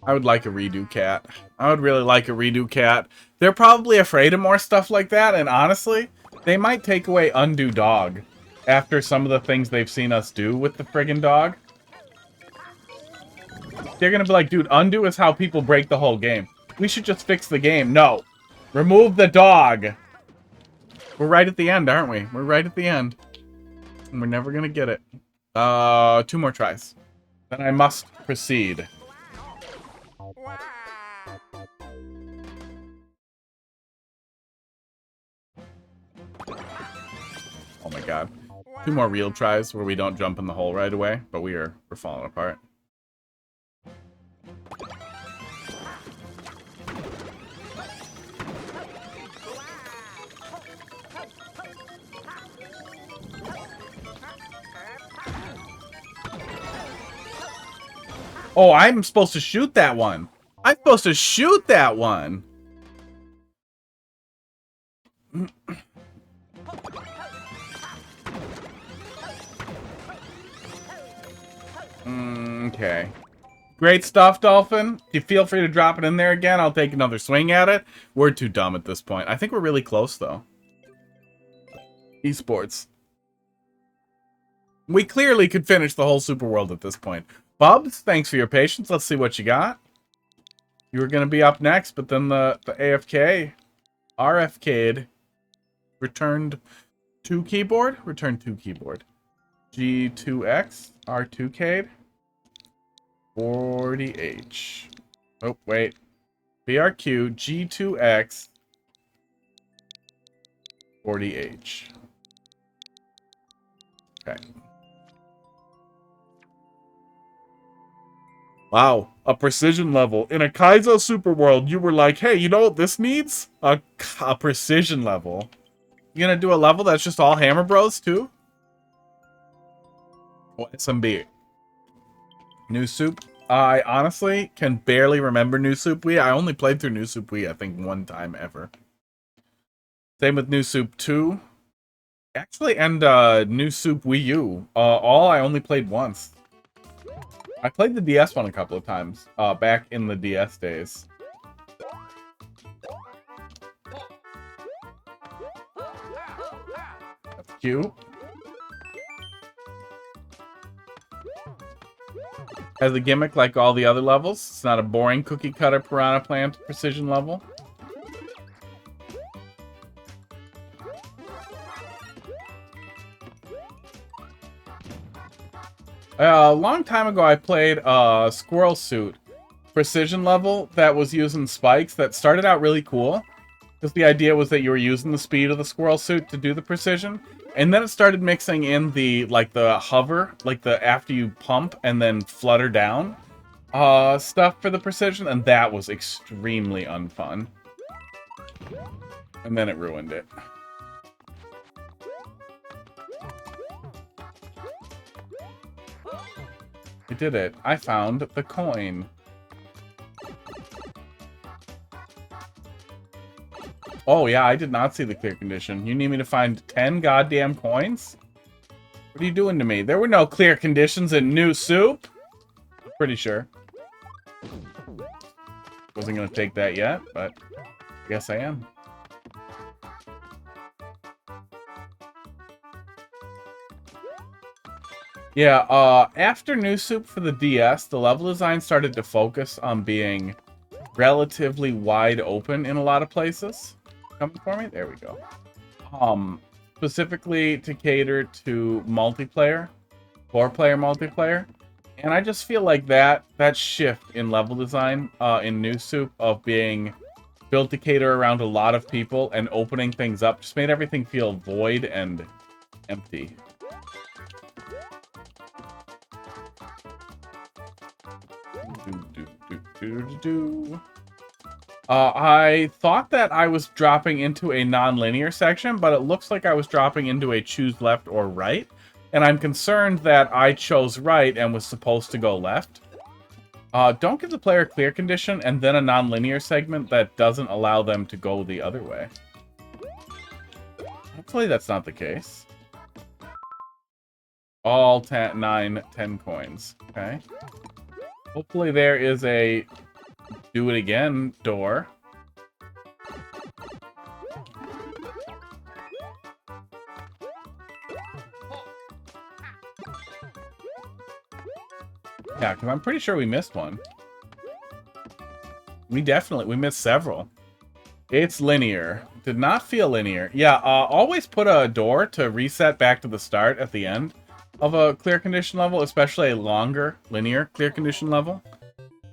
I would like a redo cat. I would really like a redo cat. They're probably afraid of more stuff like that, and honestly, They might take away undo dog after some of the things they've seen us do with the friggin' dog. They're gonna be like, dude, undo is how people break the whole game. We should just fix the game. No. Remove the dog. We're right at the end, aren't we? We're right at the end. And we're never gonna get it. 2 more tries. Then I must proceed. Oh my god. 2 more real tries where we don't jump in the hole right away, but we're falling apart. Oh, I'm supposed to shoot that one. I'm supposed to shoot that one. Okay. Great stuff, Dolphin. You feel free to drop it in there again. I'll take another swing at it. We're too dumb at this point. I think we're really close, though. Esports. We clearly could finish the whole Super World at this point. Bubs, thanks for your patience. Let's see what you got. You were going to be up next, but then the AFK, RFK'd, returned to keyboard? Returned to keyboard. G2X, R2K'd, 40H. Oh, wait. BRQ, G2X, 40H. Okay. Wow, a precision level. In a Kaizo Super World, you were like, hey, you know what this needs? A precision level. You gonna do a level that's just all Hammer Bros, too? Oh, SMB. New Soup. I honestly can barely remember New Soup Wii. I only played through New Soup Wii, I think, 1 time ever. Same with New Soup 2. Actually, and New Soup Wii U. All I only played once. I played the DS one a couple of times, back in the DS days. That's cute. Has a gimmick like all the other levels. It's not a boring cookie cutter piranha plant precision level. A long time ago, I played a Squirrel Suit precision level that was using spikes that started out really cool. Because the idea was that you were using the speed of the Squirrel Suit to do the precision. And then it started mixing in the, like, the hover, like the after you pump and then flutter down stuff for the precision. And that was extremely unfun. And then it ruined it. I did it. I found the coin. Oh, yeah, I did not see the clear condition. You need me to find 10 goddamn coins? What are you doing to me? There were no clear conditions in New Soup. Pretty sure. Wasn't going to take that yet, but I guess I am. Yeah, after New Soup for the DS, the level design started to focus on being relatively wide open in a lot of places. Coming for me? There we go. Specifically to cater to multiplayer, 4-player multiplayer. And I just feel like that shift in level design in New Soup of being built to cater around a lot of people and opening things up just made everything feel void and empty. I thought that I was dropping into a non-linear section, but it looks like I was dropping into a choose left or right. And I'm concerned that I chose right and was supposed to go left. Don't give the player a clear condition and then a non-linear segment that doesn't allow them to go the other way. Hopefully that's not the case. All 10 coins. Okay. Hopefully there is a do it again door. Yeah, because I'm pretty sure we missed one. We missed several. It's linear. Did not feel linear. Yeah, always put a door to reset back to the start at the end of a clear condition level, especially a longer linear clear condition level.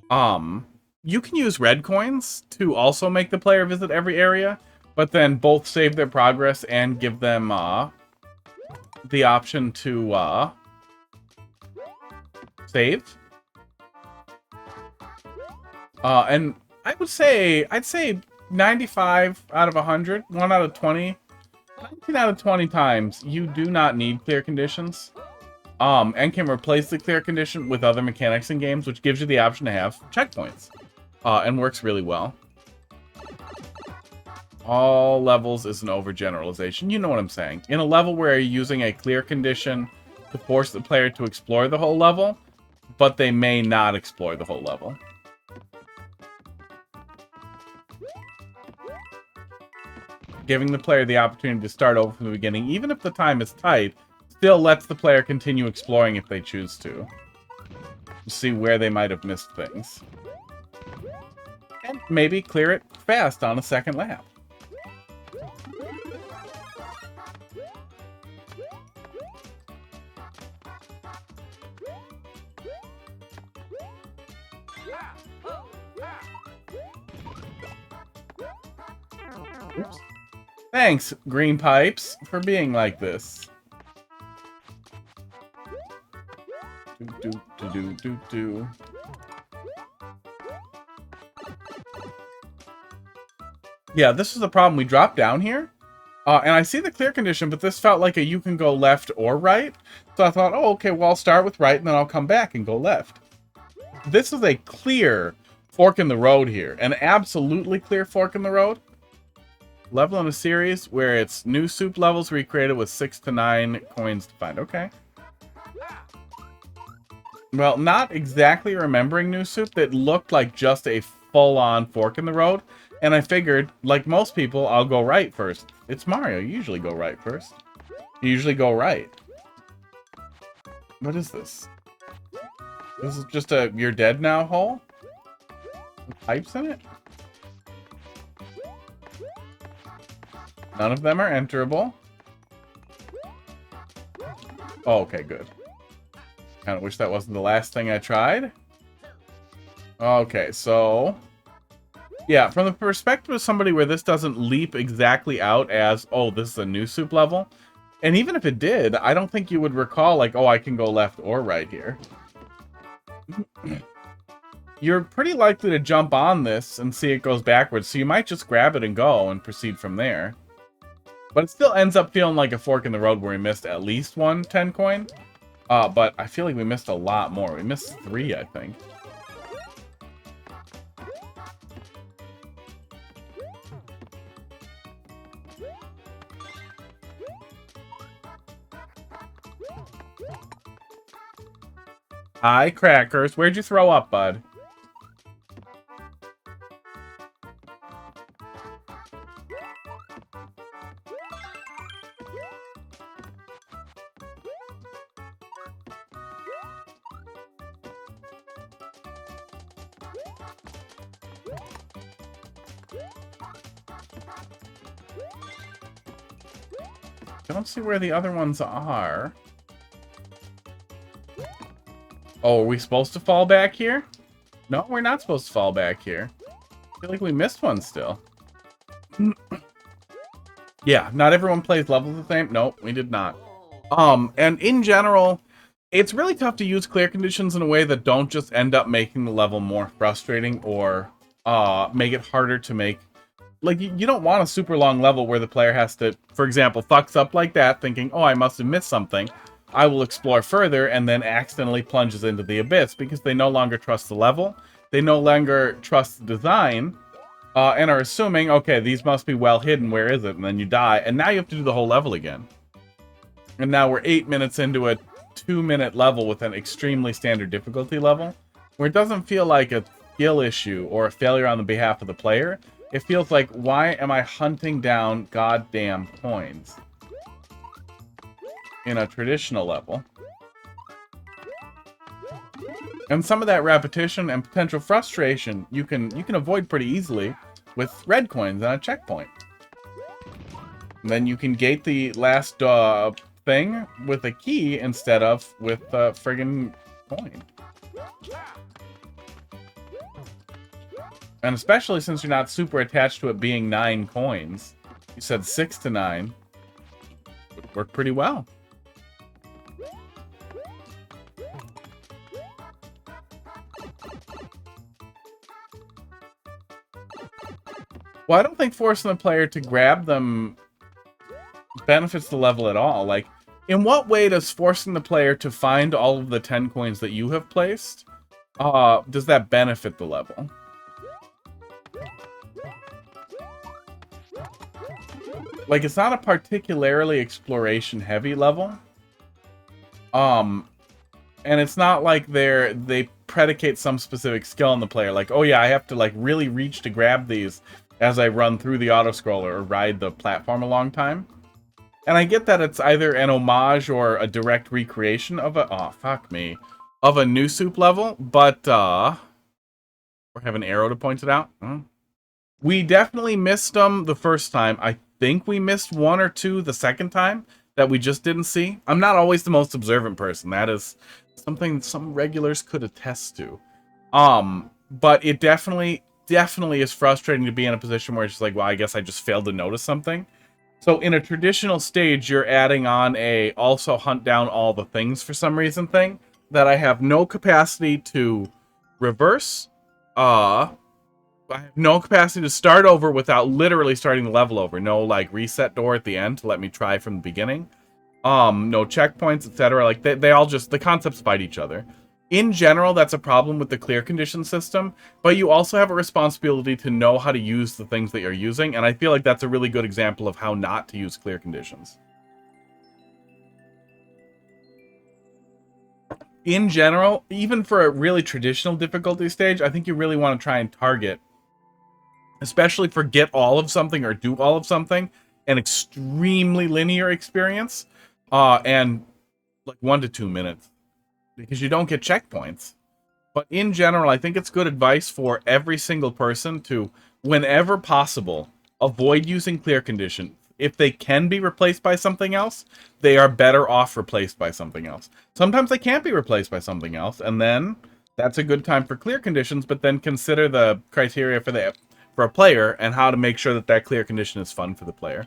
You can use red coins to also make the player visit every area, but then both save their progress and give them the option to save. And I'd say 95 out of 100, 1 out of 20, 19 out of 20 times, you do not need clear conditions. And can replace the clear condition with other mechanics in games, which gives you the option to have checkpoints. And works really well. All levels is an overgeneralization. You know what I'm saying. In a level where you're using a clear condition to force the player to explore the whole level, but they may not explore the whole level. Giving the player the opportunity to start over from the beginning, even if the time is tight, still lets the player continue exploring if they choose to see where they might have missed things. And maybe clear it fast on a second lap. Oops. Thanks, Green Pipes, for being like this. Do. Yeah, this is the problem. We dropped down here, and I see the clear condition, but this felt like you can go left or right. So I thought, oh, okay, well, I'll start with right, and then I'll come back and go left. This is a clear fork in the road here, an absolutely clear fork in the road. Level in a series where it's new soup levels recreated with 6 to 9 coins to find. Okay. Well, not exactly remembering new soup. That looked like just a full-on fork in the road. And I figured, like most people, I'll go right first. It's Mario. You usually go right first. You usually go right. What is this? This is just a you're dead now hole? With pipes in it? None of them are enterable. Oh, okay, good. Kind of wish that wasn't the last thing I tried. Okay, so... yeah, from the perspective of somebody where this doesn't leap exactly out as, oh, this is a new soup level. And even if it did, I don't think you would recall, like, oh, I can go left or right here. You're pretty likely to jump on this and see it goes backwards, so you might just grab it and go and proceed from there. But it still ends up feeling like a fork in the road where we missed at least one 10 coin. But I feel like we missed a lot more. We missed 3, I think. Hi, Crackers. Where'd you throw up, bud? Don't see where the other ones are. Oh, are we supposed to fall back here? No, we're not supposed to fall back here. I feel like we missed one still. Yeah, not everyone plays levels the same. Nope, we did not. And in general, it's really tough to use clear conditions in a way that don't just end up making the level more frustrating or make it harder to make. Like, you don't want a super long level where the player has to, for example, fucks up like that, thinking, oh, I must have missed something. I will explore further, and then accidentally plunges into the abyss because they no longer trust the level. They no longer trust the design, and are assuming, okay, these must be well hidden, where is it? And then you die, and now you have to do the whole level again. And now we're 8 minutes into a 2-minute level with an extremely standard difficulty level, where it doesn't feel like a skill issue or a failure on the behalf of the player. It feels like, why am I hunting down goddamn coins in a traditional level? And some of that repetition and potential frustration you can avoid pretty easily with red coins on a checkpoint. And then you can gate the last thing with a key instead of with a friggin' coin. And especially since you're not super attached to it being 9 coins. You said 6 to 9. It would work pretty well. Well, I don't think forcing the player to grab them benefits the level at all. Like, in what way does forcing the player to find all of the 10 coins that you have placed, does that benefit the level? Like, it's not a particularly exploration-heavy level. And it's not like they predicate some specific skill on the player. Like, oh yeah, I have to, like, really reach to grab these as I run through the auto-scroller or ride the platform a long time. And I get that it's either an homage or a direct recreation of a... Oh, fuck me. Of a new soup level, but, we have an arrow to point it out. We definitely missed them the first time. I think we missed 1 or 2 the second time that we just didn't see. I'm not always the most observant person. That is something some regulars could attest to. But it definitely is frustrating to be in a position where it's just like, well, I guess I just failed to notice something. So in a traditional stage, you're adding on a also hunt down all the things for some reason thing that I have no capacity to reverse. I have no capacity to start over without literally starting the level over. No, like, reset door at the end to let me try from the beginning. No checkpoints, etc. Like, they all just... The concepts fight each other. In general, that's a problem with the clear condition system, but you also have a responsibility to know how to use the things that you're using, and I feel like that's a really good example of how not to use clear conditions. In general, even for a really traditional difficulty stage, I think you really want to try and target, especially for get all of something or do all of something, an extremely linear experience, and like 1 to 2 minutes. Because you don't get checkpoints. But in general, I think it's good advice for every single person to, whenever possible, avoid using clear condition. If they can be replaced by something else, they are better off replaced by something else. Sometimes they can't be replaced by something else, and then that's a good time for clear conditions, but then consider the criteria for a player and how to make sure that that clear condition is fun for the player.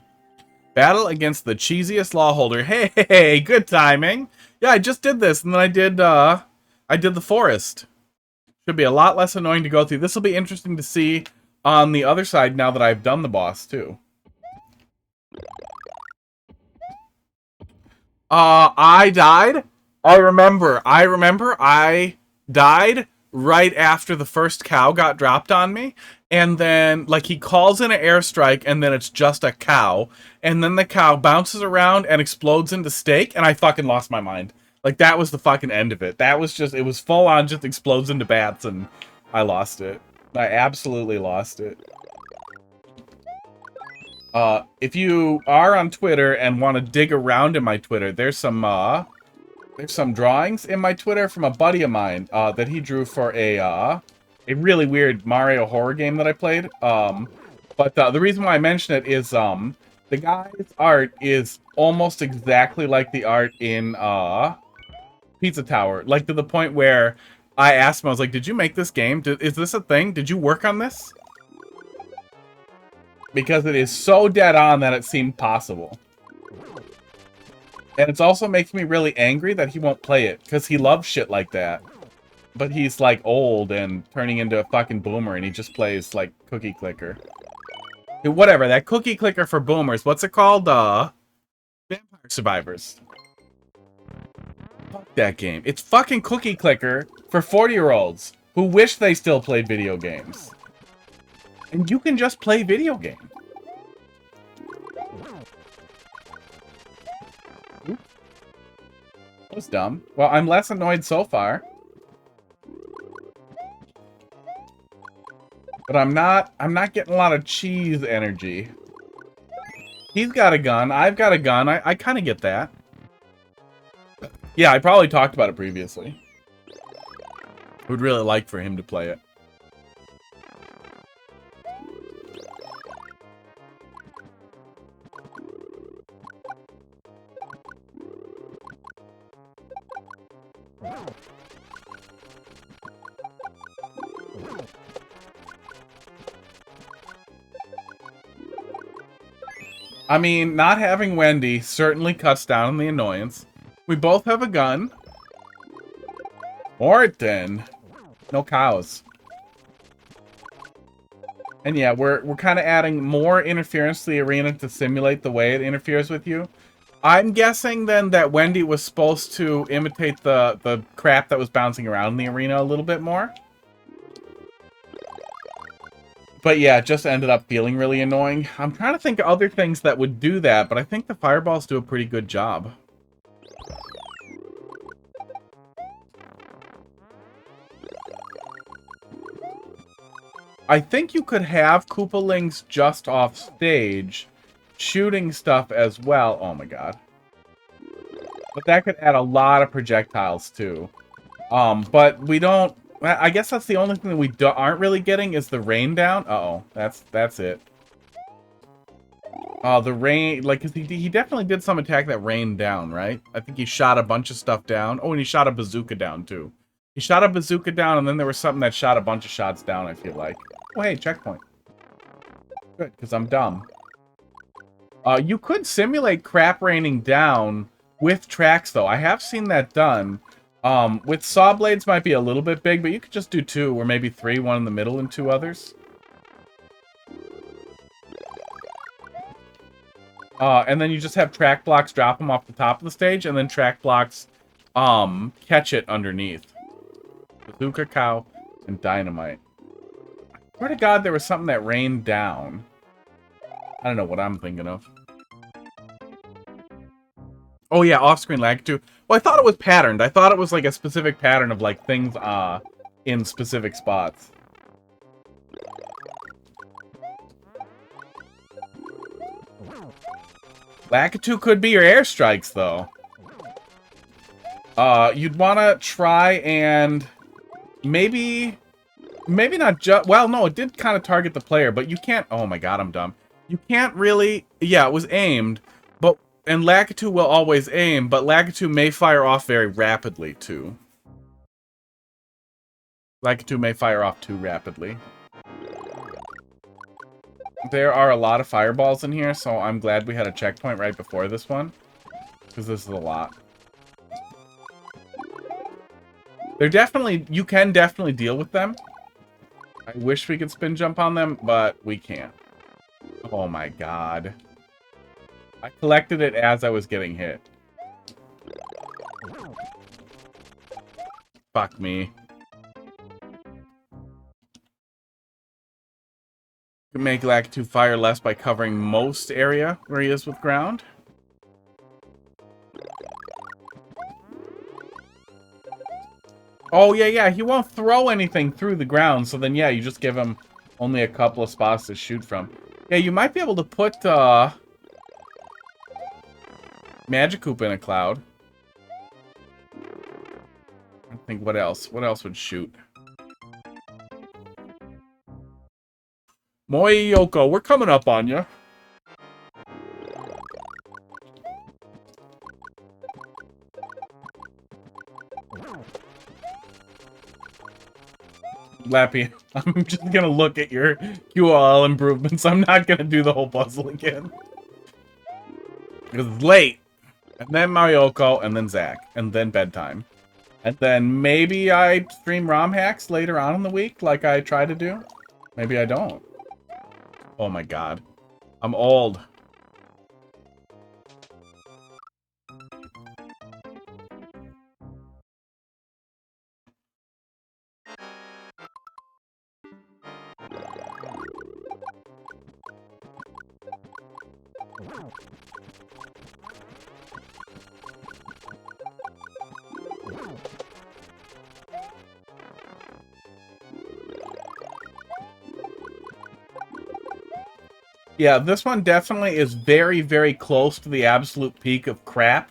Battle against the cheesiest law holder. Hey, good timing. Yeah, I just did this, and then I did the forest. Should be a lot less annoying to go through. This will be interesting to see on the other side now that I've done the boss, too. I died. I remember I died right after the first cow got dropped on me. And then, like, he calls in an airstrike, and then it's just a cow. And then the cow bounces around and explodes into steak, and I fucking lost my mind. Like, that was the fucking end of it. That was just, it was full on just explodes into bats, and I lost it. I absolutely lost it. If you are on Twitter and want to dig around in my Twitter, there's some drawings in my Twitter from a buddy of mine, that he drew for a really weird Mario horror game that I played. But the reason why I mention it is, the guy's art is almost exactly like the art in, Pizza Tower. Like, to the point where I asked him, I was like, did you make this game? Is this a thing? Did you work on this? Because it is so dead on that it seemed possible. And it's also making me really angry that he won't play it, because he loves shit like that. But he's, like, old and turning into a fucking boomer, and he just plays, like, Cookie Clicker. Whatever, that Cookie Clicker for boomers, what's it called? Vampire Survivors. Fuck that game. It's fucking Cookie Clicker for 40-year-olds who wish they still played video games. And you can just play video games. That was dumb. Well, I'm less annoyed so far. But I'm not getting a lot of cheese energy. He's got a gun. I've got a gun. I kind of get that. Yeah, I probably talked about it previously. Would really like for him to play it. I mean, not having Wendy certainly cuts down on the annoyance. We both have a gun. Morton. No cows. And yeah, we're kind of adding more interference to the arena to simulate the way it interferes with you. I'm guessing then that Wendy was supposed to imitate the crap that was bouncing around in the arena a little bit more. But yeah, it just ended up feeling really annoying. I'm trying to think of other things that would do that, but I think the fireballs do a pretty good job. I think you could have Koopalings just off stage, shooting stuff as well. Oh my god. But that could add a lot of projectiles too. But we don't... I guess that's the only thing that we aren't really getting is the rain down. Uh-oh, that's it. The rain... Like, 'cause he definitely did some attack that rained down, right? I think he shot a bunch of stuff down. Oh, and he shot a bazooka down too. He shot a bazooka down, and then there was something that shot a bunch of shots down, I feel like. Oh, hey, checkpoint. Good, because I'm dumb. You could simulate crap raining down with tracks, though. I have seen that done. With saw blades might be a little bit big, but you could just do 2, or maybe 3, 1 in the middle and 2 others. And then you just have track blocks drop them off the top of the stage, and then track blocks, catch it underneath. Bazooka, cow, and dynamite. I swear to God, there was something that rained down. I don't know what I'm thinking of. Oh yeah, off-screen lag too. Well, I thought it was patterned. I thought it was like a specific pattern of like things in specific spots. Lakitu could be your airstrikes though. You'd want to try and maybe not just... Well, no, it did kind of target the player, but you can't... Oh my god, I'm dumb. You can't really... Yeah, it was aimed, but... And Lakitu will always aim, but Lakitu may fire off very rapidly, too. Lakitu may fire off too rapidly. There are a lot of fireballs in here, so I'm glad we had a checkpoint right before this one. Because this is a lot. They're definitely... You can definitely deal with them. I wish we could spin jump on them, but we can't. Oh my god. I collected it as I was getting hit. Fuck me. Can make Lakitu fire less by covering most area where he is with ground. Oh, yeah, he won't throw anything through the ground, so then, yeah, you just give him only a couple of spots to shoot from. Yeah, you might be able to put, Magikarp in a cloud. I think, what else? What else would shoot? Moi Yoko, we're coming up on you. Lappy, I'm just gonna look at your QOL improvements. I'm not gonna do the whole puzzle again. Because it's late. And then Marioko, and then Zach, and then bedtime. And then maybe I stream ROM hacks later on in the week, like I try to do. Maybe I don't. Oh my god. I'm old. Yeah, this one definitely is very, very close to the absolute peak of crap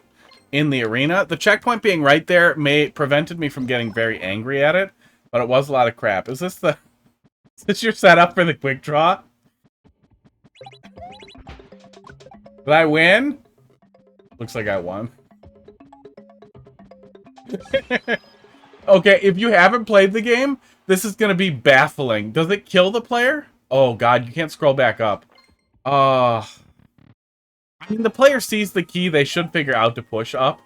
in the arena. The checkpoint being right there prevented me from getting very angry at it. but it was a lot of crap. Is this your setup for the quick draw? Did I win? Looks like I won. Okay, if you haven't played the game, this is gonna be baffling. Does it kill the player? Oh god, you can't scroll back up. I mean, the player sees the key, they should figure out to push up.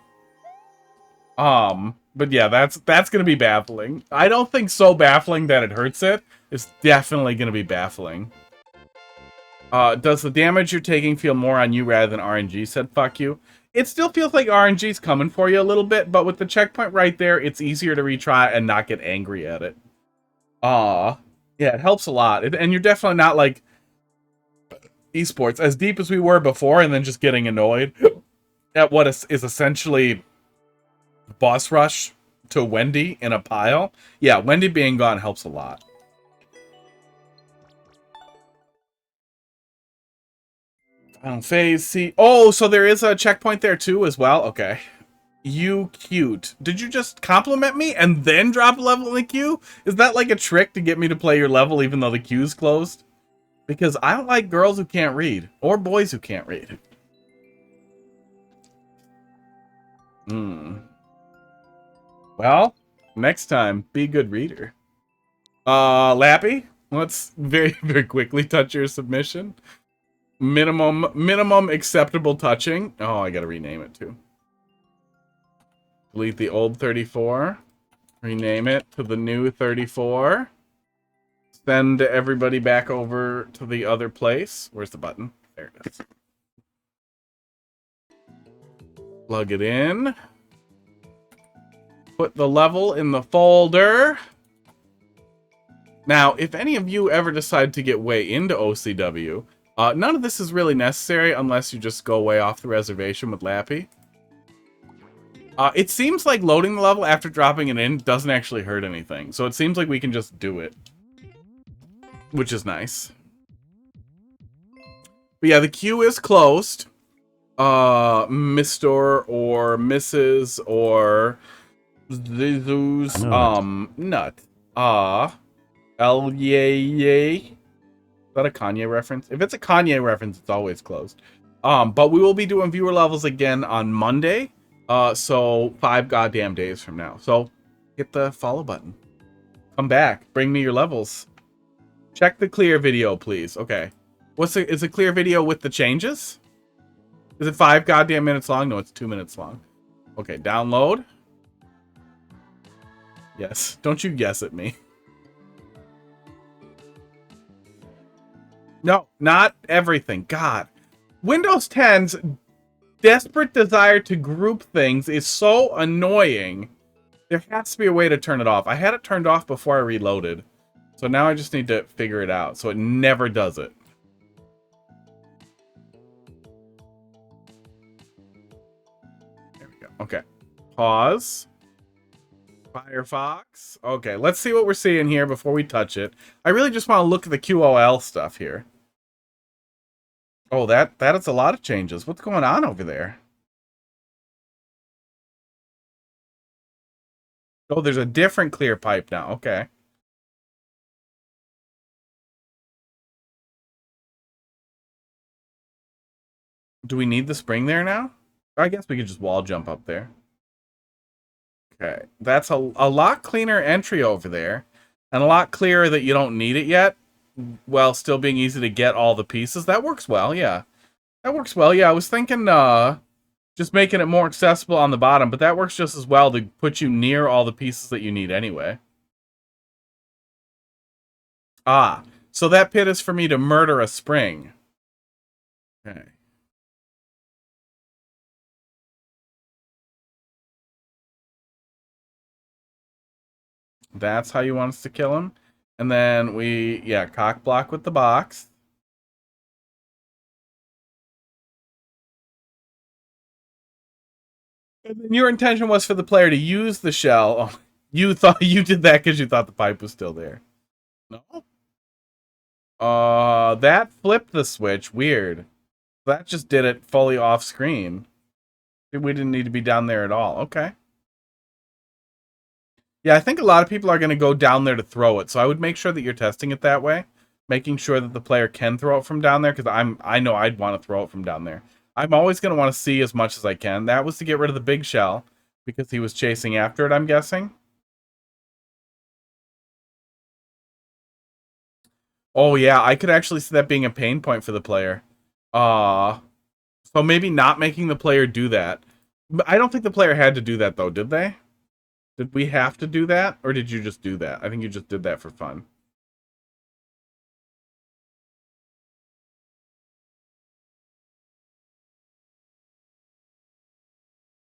But yeah, that's gonna be baffling. I don't think so baffling that it hurts it. It's definitely gonna be baffling. Does the damage you're taking feel more on you rather than RNG? Said fuck you. It still feels like RNG's coming for you a little bit, but with the checkpoint right there, it's easier to retry and not get angry at it. Yeah, it helps a lot. And you're definitely not like esports as deep as we were before and then just getting annoyed at what is essentially boss rush to Wendy in a pile. Yeah, Wendy being gone helps a lot. Final phase, see. Oh, so there is a checkpoint there too as well? Okay. You cute. Did you just compliment me and then drop a level in the queue? Is that like a trick to get me to play your level even though the queue's closed? Because I don't like girls who can't read. Or boys who can't read. Well, next time, be a good reader. Lappy, let's very, very quickly touch your submission. Minimum acceptable touching. Oh, I gotta rename it too. Delete the old 34. Rename it to the new 34. Send everybody back over to the other place. Where's the button? There it is. Plug it in. Put the level in the folder. Now, if any of you ever decide to get way into OCW, none of this is really necessary unless you just go way off the reservation with Lappy. It seems like loading the level after dropping it in doesn't actually hurt anything. So it seems like we can just do it. Which is nice. But yeah, the queue is closed. Mr. or Mrs. or Zeus, Nut. L-yay-yay. Is that a Kanye reference? If it's a Kanye reference, it's always closed. But we will be doing viewer levels again on Monday. So 5 goddamn days from now. So hit the follow button. Come back. Bring me your levels. Check the clear video, please. Okay. Is a clear video with the changes? Is it 5 goddamn minutes long? No, it's 2 minutes long. Okay, download. Yes. Don't you guess at me. No, not everything. God. Windows 10's desperate desire to group things is so annoying. There has to be a way to turn it off. I had it turned off before I reloaded. So now I just need to figure it out. So it never does it. There we go. Okay. Pause. Firefox. Okay, let's see what we're seeing here before we touch it. I really just want to look at the QOL stuff here. Oh, that is a lot of changes. What's going on over there? Oh, there's a different clear pipe now. Okay. Do we need the spring there now? I guess we could just wall jump up there. Okay. That's a lot cleaner entry over there. And a lot clearer that you don't need it yet. While still being easy to get all the pieces. That works well, yeah. That works well, yeah. I was thinking just making it more accessible on the bottom, but that works just as well to put you near all the pieces that you need anyway. Ah, so that pit is for me to murder a spring. Okay. That's how you want us to kill him. And then we, yeah, cock block with the box. And then your intention was for the player to use the shell. Oh, you thought you did that because you thought the pipe was still there. No? That flipped the switch. Weird. That just did it fully off screen. We didn't need to be down there at all. Okay. Yeah, I think a lot of people are going to go down there to throw it. So I would make sure that you're testing it that way. Making sure that the player can throw it from down there. Because I know I'd want to throw it from down there. I'm always going to want to see as much as I can. That was to get rid of the big shell. Because he was chasing after it, I'm guessing. Oh, yeah. I could actually see that being a pain point for the player. So maybe not making the player do that. I don't think the player had to do that, though, did they? Did we have to do that? Or did you just do that? I think you just did that for fun.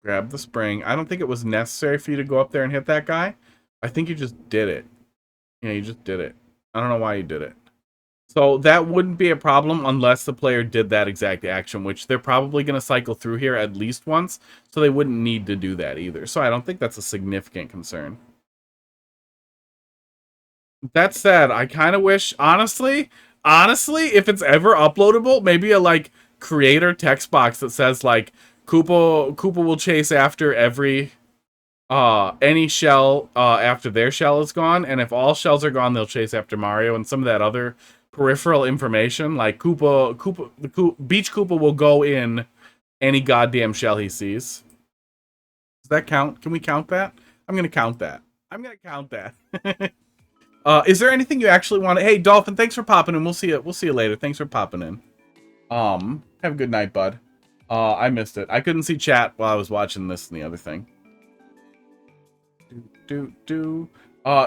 Grab the spring. I don't think it was necessary for you to go up there and hit that guy. I think you just did it. Yeah, you just did it. I don't know why you did it. So that wouldn't be a problem unless the player did that exact action, which they're probably going to cycle through here at least once, so they wouldn't need to do that either. So I don't think that's a significant concern. That said, I kind of wish, honestly, if it's ever uploadable, maybe a, like, creator text box that says, like, Koopa will chase after every, any shell, after their shell is gone, and if all shells are gone, they'll chase after Mario, and some of that other peripheral information, like Beach Koopa will go in any goddamn shell he sees. Does that count? Can we count that? I'm gonna count that. Is there anything you actually want to... Hey, Dolphin, thanks for popping in. We'll see you later. Thanks for popping in. Have a good night, bud. I missed it. I couldn't see chat while I was watching this and the other thing.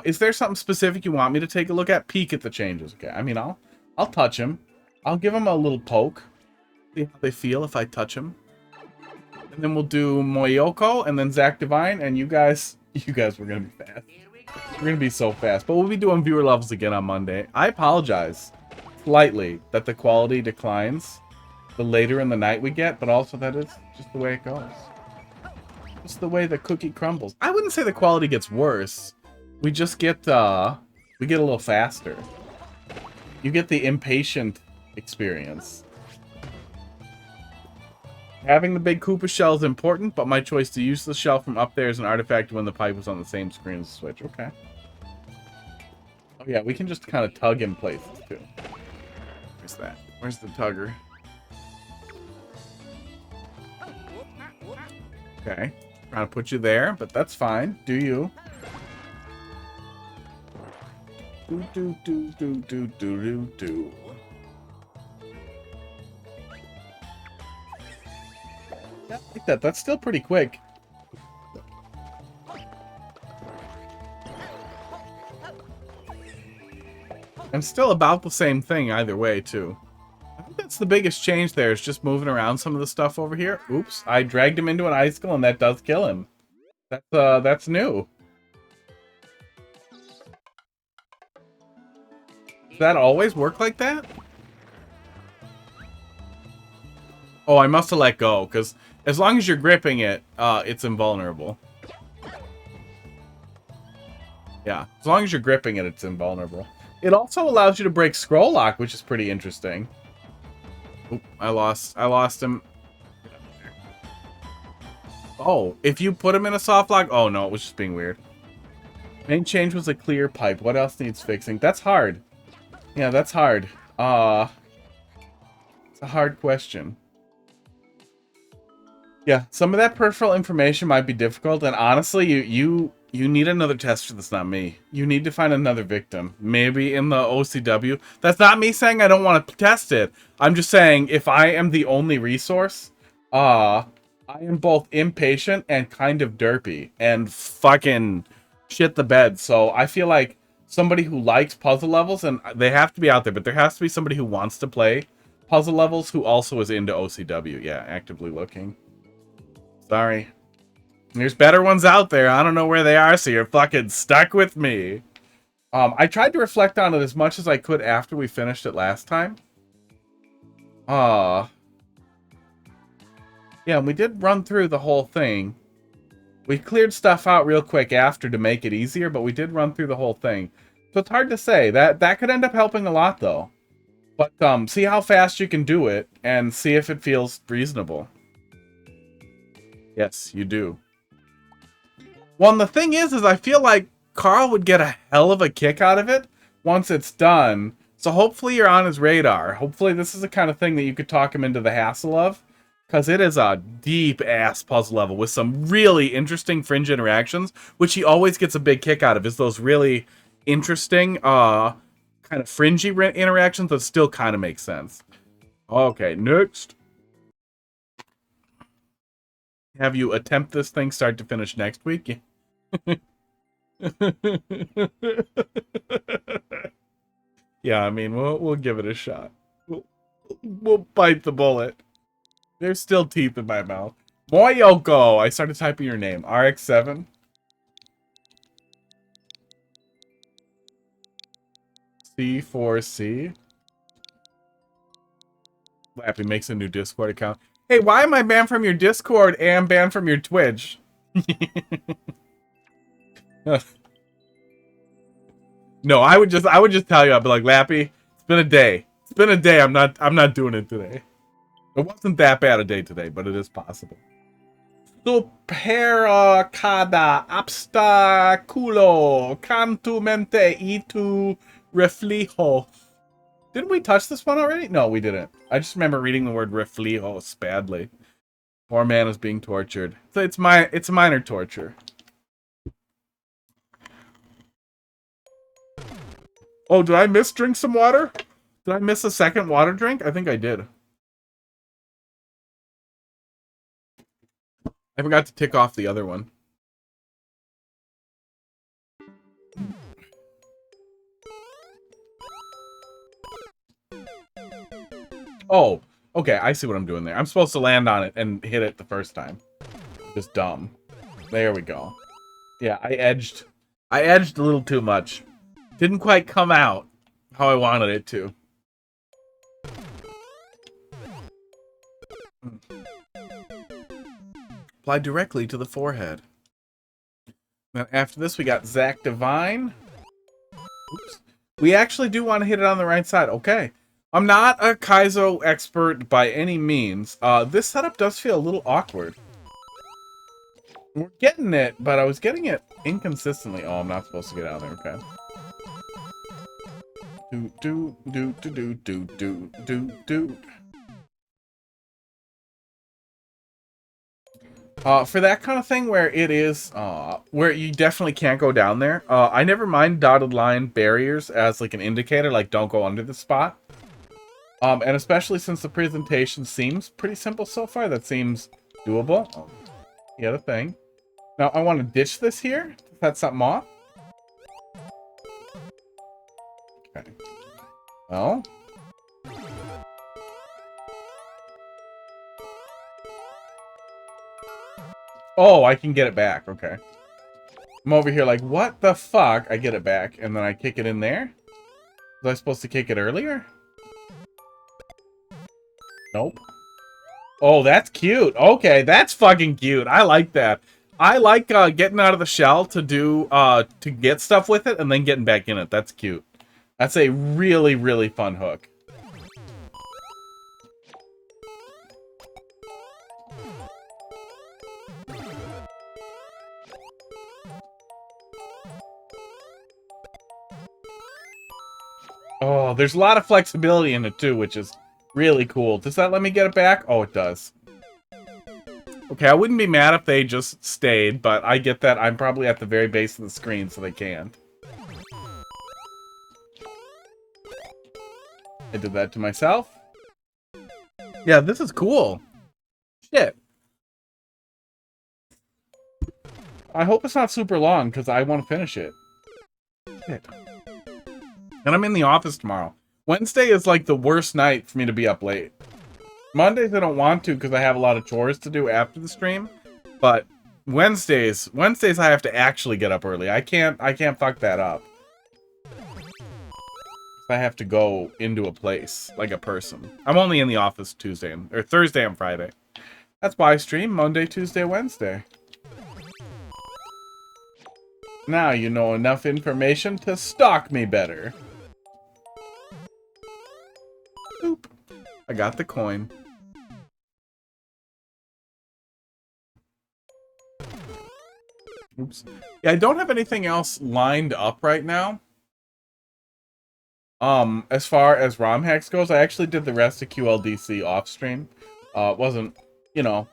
Is there something specific you want me to take a look at? Peek at the changes. Okay, I mean, I'll touch him. I'll give him a little poke. See how they feel if I touch him. And then we'll do Moyoko and then Zach Divine, and you guys were gonna be fast. We're gonna be so fast, but we'll be doing viewer levels again on Monday. I apologize slightly that the quality declines the later in the night we get, but also that is just the way it goes. It's the way the cookie crumbles. I wouldn't say the quality gets worse. We just get a little faster. You get the impatient experience. Having the big Koopa shell is important, but my choice to use the shell from up there is an artifact when the pipe was on the same screen as the Switch. Okay. Oh yeah, we can just kind of tug in places too. Where's that? Where's the tugger? Okay. Trying to put you there, but that's fine. Do you? Do. Yeah, I like that. That's still pretty quick. And still about the same thing either way, too. I think that's the biggest change there, is just moving around some of the stuff over here. Oops, I dragged him into an icicle, and that does kill him. That's new. Does that always work like that? Oh, I must have let go, because as long as you're gripping it, it's invulnerable. Yeah, as long as you're gripping it, it's invulnerable. It also allows you to break scroll lock, which is pretty interesting. Oop, I lost him. Oh, if you put him in a soft lock... Oh, no, it was just being weird. Main change was a clear pipe. What else needs fixing? That's hard. Yeah, that's hard. It's a hard question. Yeah, some of that peripheral information might be difficult, and honestly, you need another tester that's not me. You need to find another victim. Maybe in the OCW. That's not me saying I don't want to test it. I'm just saying, if I am the only resource, I am both impatient and kind of derpy, and fucking shit the bed. So I feel like somebody who likes puzzle levels, and they have to be out there, but there has to be somebody who wants to play puzzle levels who also is into OCW. Yeah, actively looking. Sorry. There's better ones out there. I don't know where they are, so you're fucking stuck with me. I tried to reflect on it as much as I could after we finished it last time. Yeah, and we did run through the whole thing. We cleared stuff out real quick after to make it easier, but we did run through the whole thing. So it's hard to say. That could end up helping a lot, though. But see how fast you can do it, and see if it feels reasonable. Yes, you do. Well, and the thing is I feel like Carl would get a hell of a kick out of it once it's done. So hopefully you're on his radar. Hopefully this is the kind of thing that you could talk him into the hassle of. Because it is a deep-ass puzzle level with some really interesting fringe interactions, which he always gets a big kick out of, is those really interesting, kind of fringy interactions that still kind of make sense. Okay, next. Have you attempt this thing start to finish next week? Yeah, I mean, we'll give it a shot. We'll bite the bullet. There's still teeth in my mouth. Moyoko! I started typing your name. RX7. C4C. Lappy makes a new Discord account. Hey, why am I banned from your Discord and banned from your Twitch? No, I would just tell you, I'd be like, Lappy, it's been a day. It's been a day. I'm not doing it today. It wasn't that bad a day today, but it is possible. Supera cada obstaculo cantumente y tu reflejo. Didn't we touch this one already? No, we didn't. I just remember reading the word reflejos badly. Poor man is being tortured. So it's minor torture. Oh, did I miss drink some water? Did I miss a second water drink? I think I did. I forgot to tick off the other one. Oh, okay, I see what I'm doing there. I'm supposed to land on it and hit it the first time. Just dumb. There we go. Yeah, I edged a little too much. Didn't quite come out how I wanted it to. Apply directly to the forehead. Then after this, we got Zach Divine. Oops. We actually do want to hit it on the right side. Okay. I'm not a Kaizo expert by any means. This setup does feel a little awkward. We're getting it, but I was getting it inconsistently. Oh, I'm not supposed to get out of there. Okay. Do. For that kind of thing where it is, where you definitely can't go down there, I never mind dotted line barriers as like an indicator, like don't go under the spot. And especially since the presentation seems pretty simple so far, that seems doable. Oh, the other thing. Now I want to ditch this here to set something off. Okay. Well. Oh, I can get it back. Okay. I'm over here like, what the fuck? I get it back, and then I kick it in there? Was I supposed to kick it earlier? Nope. Oh, that's cute. Okay, that's fucking cute. I like that. I like getting out of the shell to do to get stuff with it and then getting back in it. That's cute. That's a really, really fun hook. Oh, there's a lot of flexibility in it too, which is really cool. Does that let me get it back? Oh, it does. Okay, I wouldn't be mad if they just stayed, but I get that I'm probably at the very base of the screen, so they can't. I did that to myself. Yeah, this is cool. Shit. I hope it's not super long, because I want to finish it. Shit. And I'm in the office tomorrow. Wednesday is like the worst night for me to be up late. Mondays I don't want to because I have a lot of chores to do after the stream. But Wednesdays I have to actually get up early. I can't fuck that up. I have to go into a place like a person. I'm only in the office Thursday and Friday. That's why I stream Monday, Tuesday, Wednesday. Now you know enough information to stalk me better. Boop. I got the coin. Oops. Yeah, I don't have anything else lined up right now. As far as ROM hacks goes, I actually did the rest of QLDC off stream. It wasn't, you know,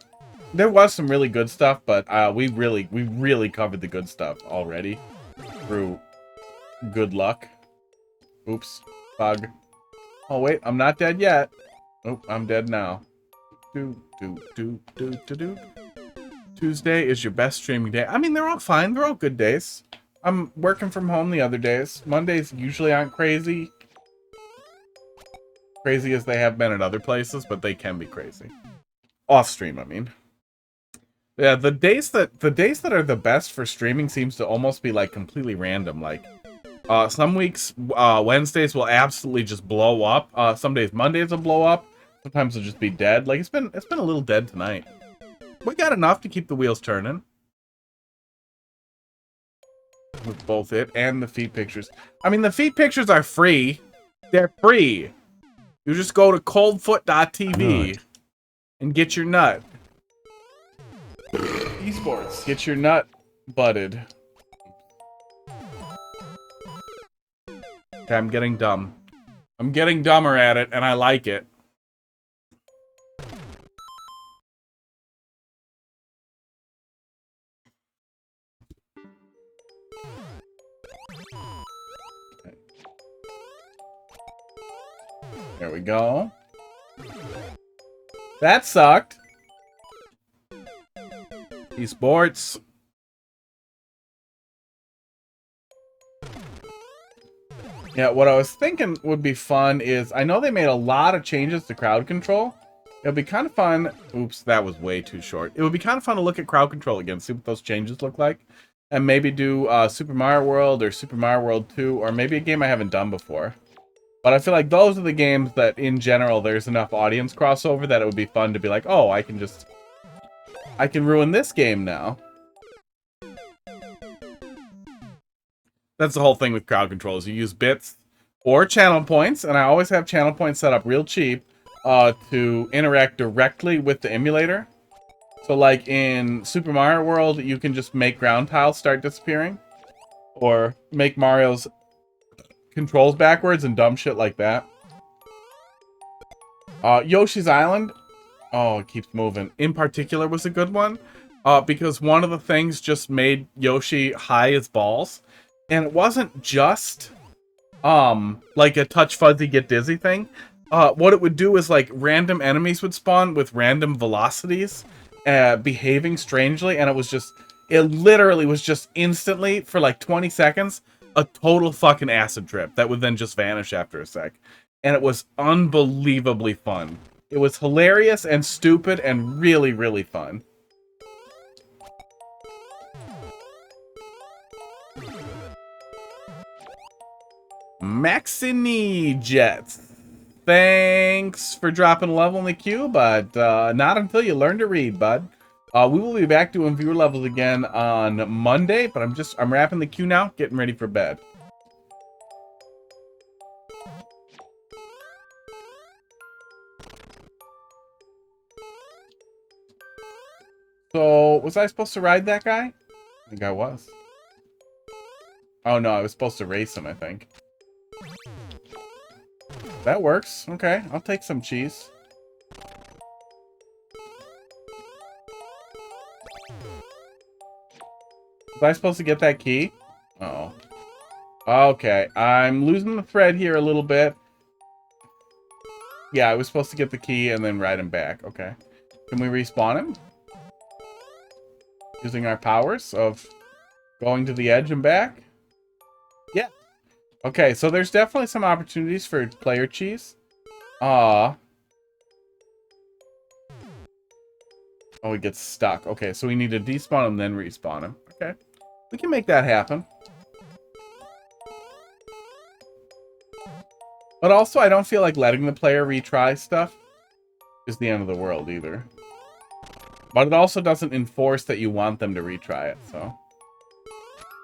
there was some really good stuff, but we really covered the good stuff already through good luck. Oops, bug. Oh wait, I'm not dead yet. Oh, I'm dead now. Do. Tuesday is your best streaming day. I mean, they're all fine. They're all good days. I'm working from home the other days. Mondays usually aren't crazy. Crazy as they have been at other places, but they can be crazy. Off stream, I mean. Yeah, the days that are the best for streaming seems to almost be like completely random. Like some weeks Wednesdays will absolutely just blow up. Some days Mondays will blow up. Sometimes it'll just be dead. Like it's been a little dead tonight. We got enough to keep the wheels turning. With both it and the feed pictures. I mean, the feed pictures are free. They're free. You just go to coldfoot.tv and get your nut. Esports. Get your nut butted. Okay, I'm getting dumb. I'm getting dumber at it, and I like it. There we go. That sucked. Esports. Yeah, what I was thinking would be fun is, I know they made a lot of changes to crowd control. It would be kind of fun. Oops, that was way too short. It would be kind of fun to look at crowd control again, see what those changes look like. And maybe do Super Mario World or Super Mario World 2, or maybe a game I haven't done before. But I feel like those are the games that, in general, there's enough audience crossover that it would be fun to be like, oh, I can ruin this game now. That's the whole thing with crowd controls. You use bits or channel points, and I always have channel points set up real cheap to interact directly with the emulator. So like in Super Mario World, you can just make ground tiles start disappearing. Or make Mario's controls backwards and dumb shit like that. Yoshi's Island, oh, it keeps moving, in particular was a good one. Because one of the things just made Yoshi high as balls. And it wasn't just like a touch fuzzy get dizzy thing. What it would do is like random enemies would spawn with random velocities, behaving strangely, and it literally was just instantly, for like 20 seconds, a total fucking acid trip that would then just vanish after a sec. And it was unbelievably fun. It was hilarious and stupid and really, really fun. Maxini Jets. Thanks for dropping a level in the queue, but not until you learn to read, bud. We will be back doing viewer levels again on Monday, but I'm wrapping the queue now, getting ready for bed. So, was I supposed to ride that guy? I think I was. Oh no, I was supposed to race him, I think. That works. Okay, I'll take some cheese. Was I supposed to get that key? Uh-oh. Okay, I'm losing the thread here a little bit. Yeah, I was supposed to get the key and then ride him back. Okay. Can we respawn him? Using our powers of going to the edge and back? Yeah. Okay, so there's definitely some opportunities for player cheese. Oh, he gets stuck. Okay, so we need to despawn him, then respawn him. Okay. We can make that happen. But also, I don't feel like letting the player retry stuff is the end of the world either. But it also doesn't enforce that you want them to retry it, so.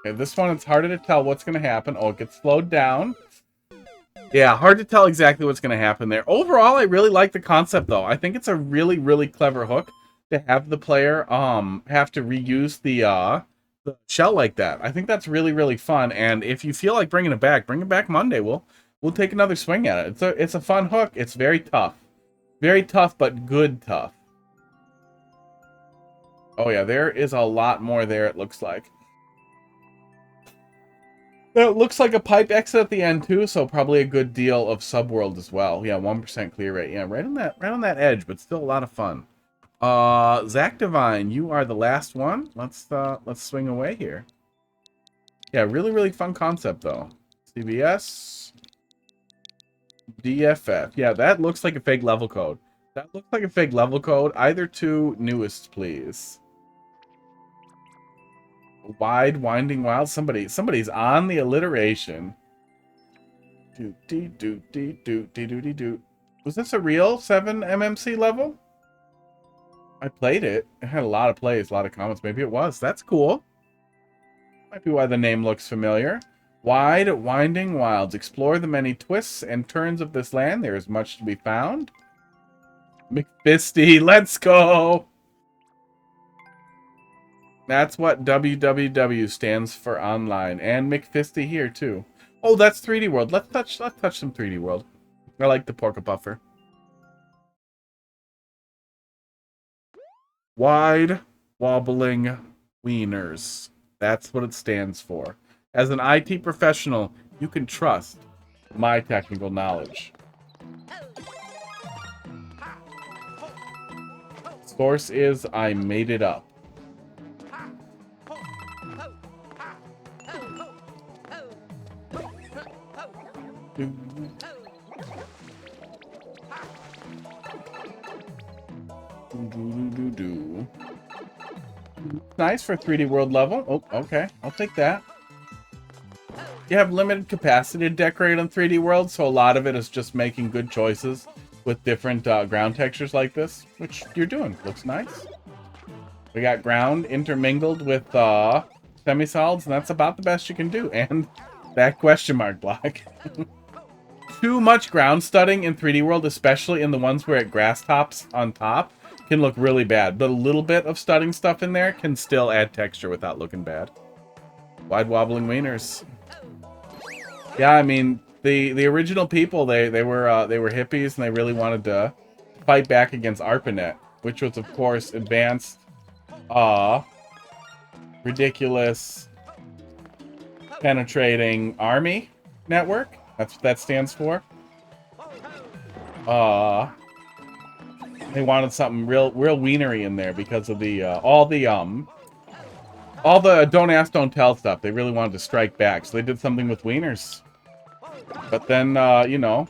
Okay, this one, it's harder to tell what's going to happen. Oh, it gets slowed down. Yeah, hard to tell exactly what's going to happen there. Overall, I really like the concept, though. I think it's a really, really clever hook to have the player have to reuse the the shell like that. I think that's really, really fun. And if you feel like bring it back Monday. We'll take another swing at it. It's a fun hook. It's very tough, but good tough. Oh yeah, there is a lot more there. It looks like. It looks like a pipe exit at the end too, so probably a good deal of subworld as well. Yeah, 1% clear rate. Yeah, right on that edge, but still a lot of fun. Zach Divine, you are the last one. Let's swing away here. Yeah, really, really fun concept though. CBS, DFF. Yeah, that looks like a fake level code. That looks like a fake level code. Either two newest, please. Wide, winding, wild. Somebody's on the alliteration. Do dee do dee do dee do dee do. Was this a real 7 MMC level? I played it. It had a lot of plays, a lot of comments. Maybe it was. That's cool. Might be why the name looks familiar. Wide, winding wilds. Explore the many twists and turns of this land. There is much to be found. McFisty, let's go! That's what WWW stands for online. And McFisty here, too. Oh, that's 3D World. Let's touch some 3D World. I like the Porka Puffer. Wide, wobbling wieners. That's what it stands for. As an IT professional, you can trust my technical knowledge. Source is I made it up. Nice for 3D World level. Oh, okay. I'll take that. You have limited capacity to decorate on 3D World, so a lot of it is just making good choices with different ground textures like this, which you're doing. Looks nice. We got ground intermingled with semi-solids, and that's about the best you can do. And that question mark block. Too much ground studding in 3D World, especially in the ones where it grass tops on top, can look really bad. But a little bit of studding stuff in there can still add texture without looking bad. Wide wobbling wieners. Yeah, I mean, the original people, they were hippies, and they really wanted to fight back against ARPANET, which was, of course, advanced, ridiculous, penetrating army network. That's what that stands for. They wanted something real wienery in there because of the all the don't ask, don't tell stuff. They really wanted to strike back, so they did something with wieners. But then, you know,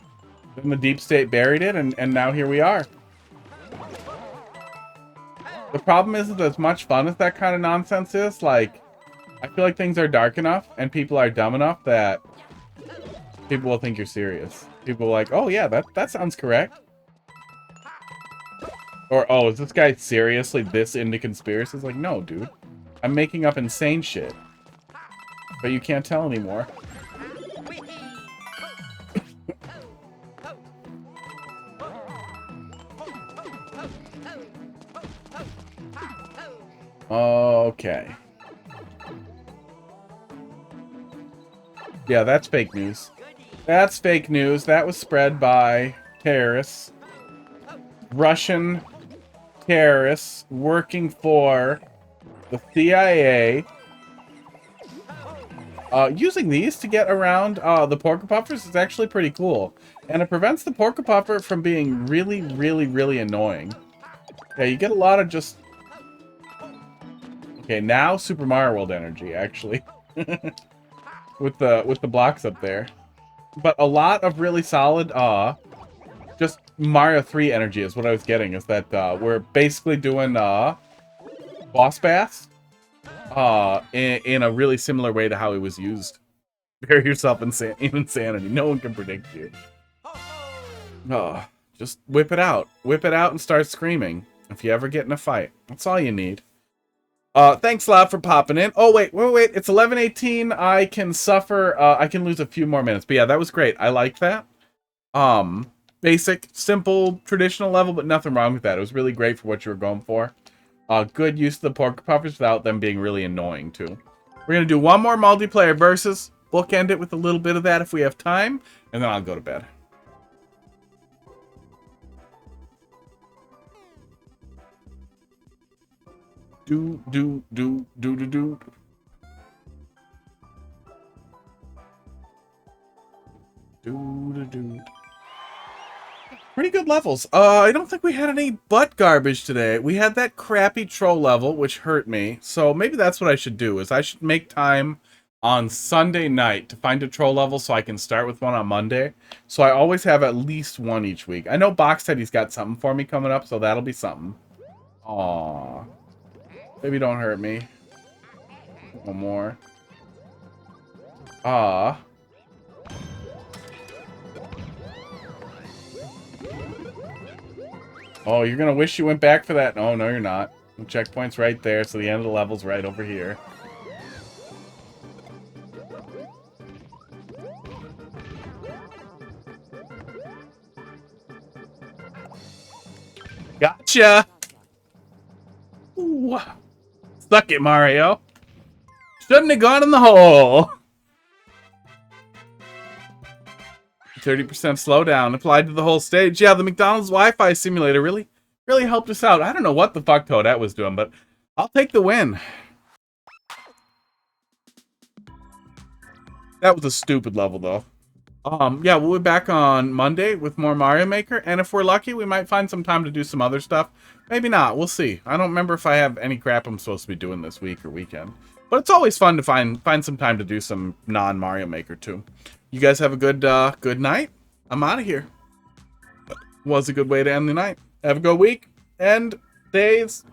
then the deep state buried it, and now here we are. The problem is that as much fun as that kind of nonsense is, like, I feel like things are dark enough and people are dumb enough that people will think you're serious. People are like, oh yeah, that sounds correct. Or, oh, is this guy seriously this into conspiracies? Like, no, dude. I'm making up insane shit. But you can't tell anymore. Okay. Yeah, that's fake news. That's fake news. That was spread by terrorists. Russian terrorists working for the CIA. Using these to get around the Porka Puffers is actually pretty cool. And it prevents the Porka Puffer from being really, really, really annoying. Yeah, you get a lot of just... Okay, now Super Mario World energy, actually. with the blocks up there. But a lot of really solid, just Mario 3 energy is what I was getting. Is that, we're basically doing, boss baths. In a really similar way to how it was used. Bury yourself in insanity. No one can predict you. Oh, just whip it out. Whip it out and start screaming. If you ever get in a fight. That's all you need. Thanks a lot for popping in. Oh, wait. It's 11:18. I can suffer. I can lose a few more minutes. But yeah, that was great. I like that. Basic, simple, traditional level, but nothing wrong with that. It was really great for what you were going for. good use of the pork puppets without them being really annoying too. We're gonna do one more multiplayer versus. Bookend it with a little bit of that if we have time, and then I'll go to bed. Do. Pretty good levels. I don't think we had any butt garbage today. We had that crappy troll level, which hurt me. So maybe that's what I should do, is I should make time on Sunday night to find a troll level so I can start with one on Monday. So I always have at least one each week. I know Box said he's got something for me coming up, so that'll be something. Aww. Baby, don't hurt me. One more. Ah. Oh, you're gonna wish you went back for that? No, no, you're not. The checkpoint's right there, so the end of the level's right over here. Gotcha! Ooh. Suck it, Mario. Shouldn't have gone in the hole. 30% slowdown applied to the whole stage. Yeah, the McDonald's Wi-Fi simulator really helped us out. I don't know what the fuck Toadette was doing, but I'll take the win. That was a stupid level, though. Yeah, we'll be back on Monday with more Mario Maker, and if we're lucky, we might find some time to do some other stuff. Maybe not. We'll see. I don't remember if I have any crap I'm supposed to be doing this week or weekend. But it's always fun to find some time to do some non-Mario Maker, too. You guys have a good night. I'm out of here. Was a good way to end the night. Have a good week and days.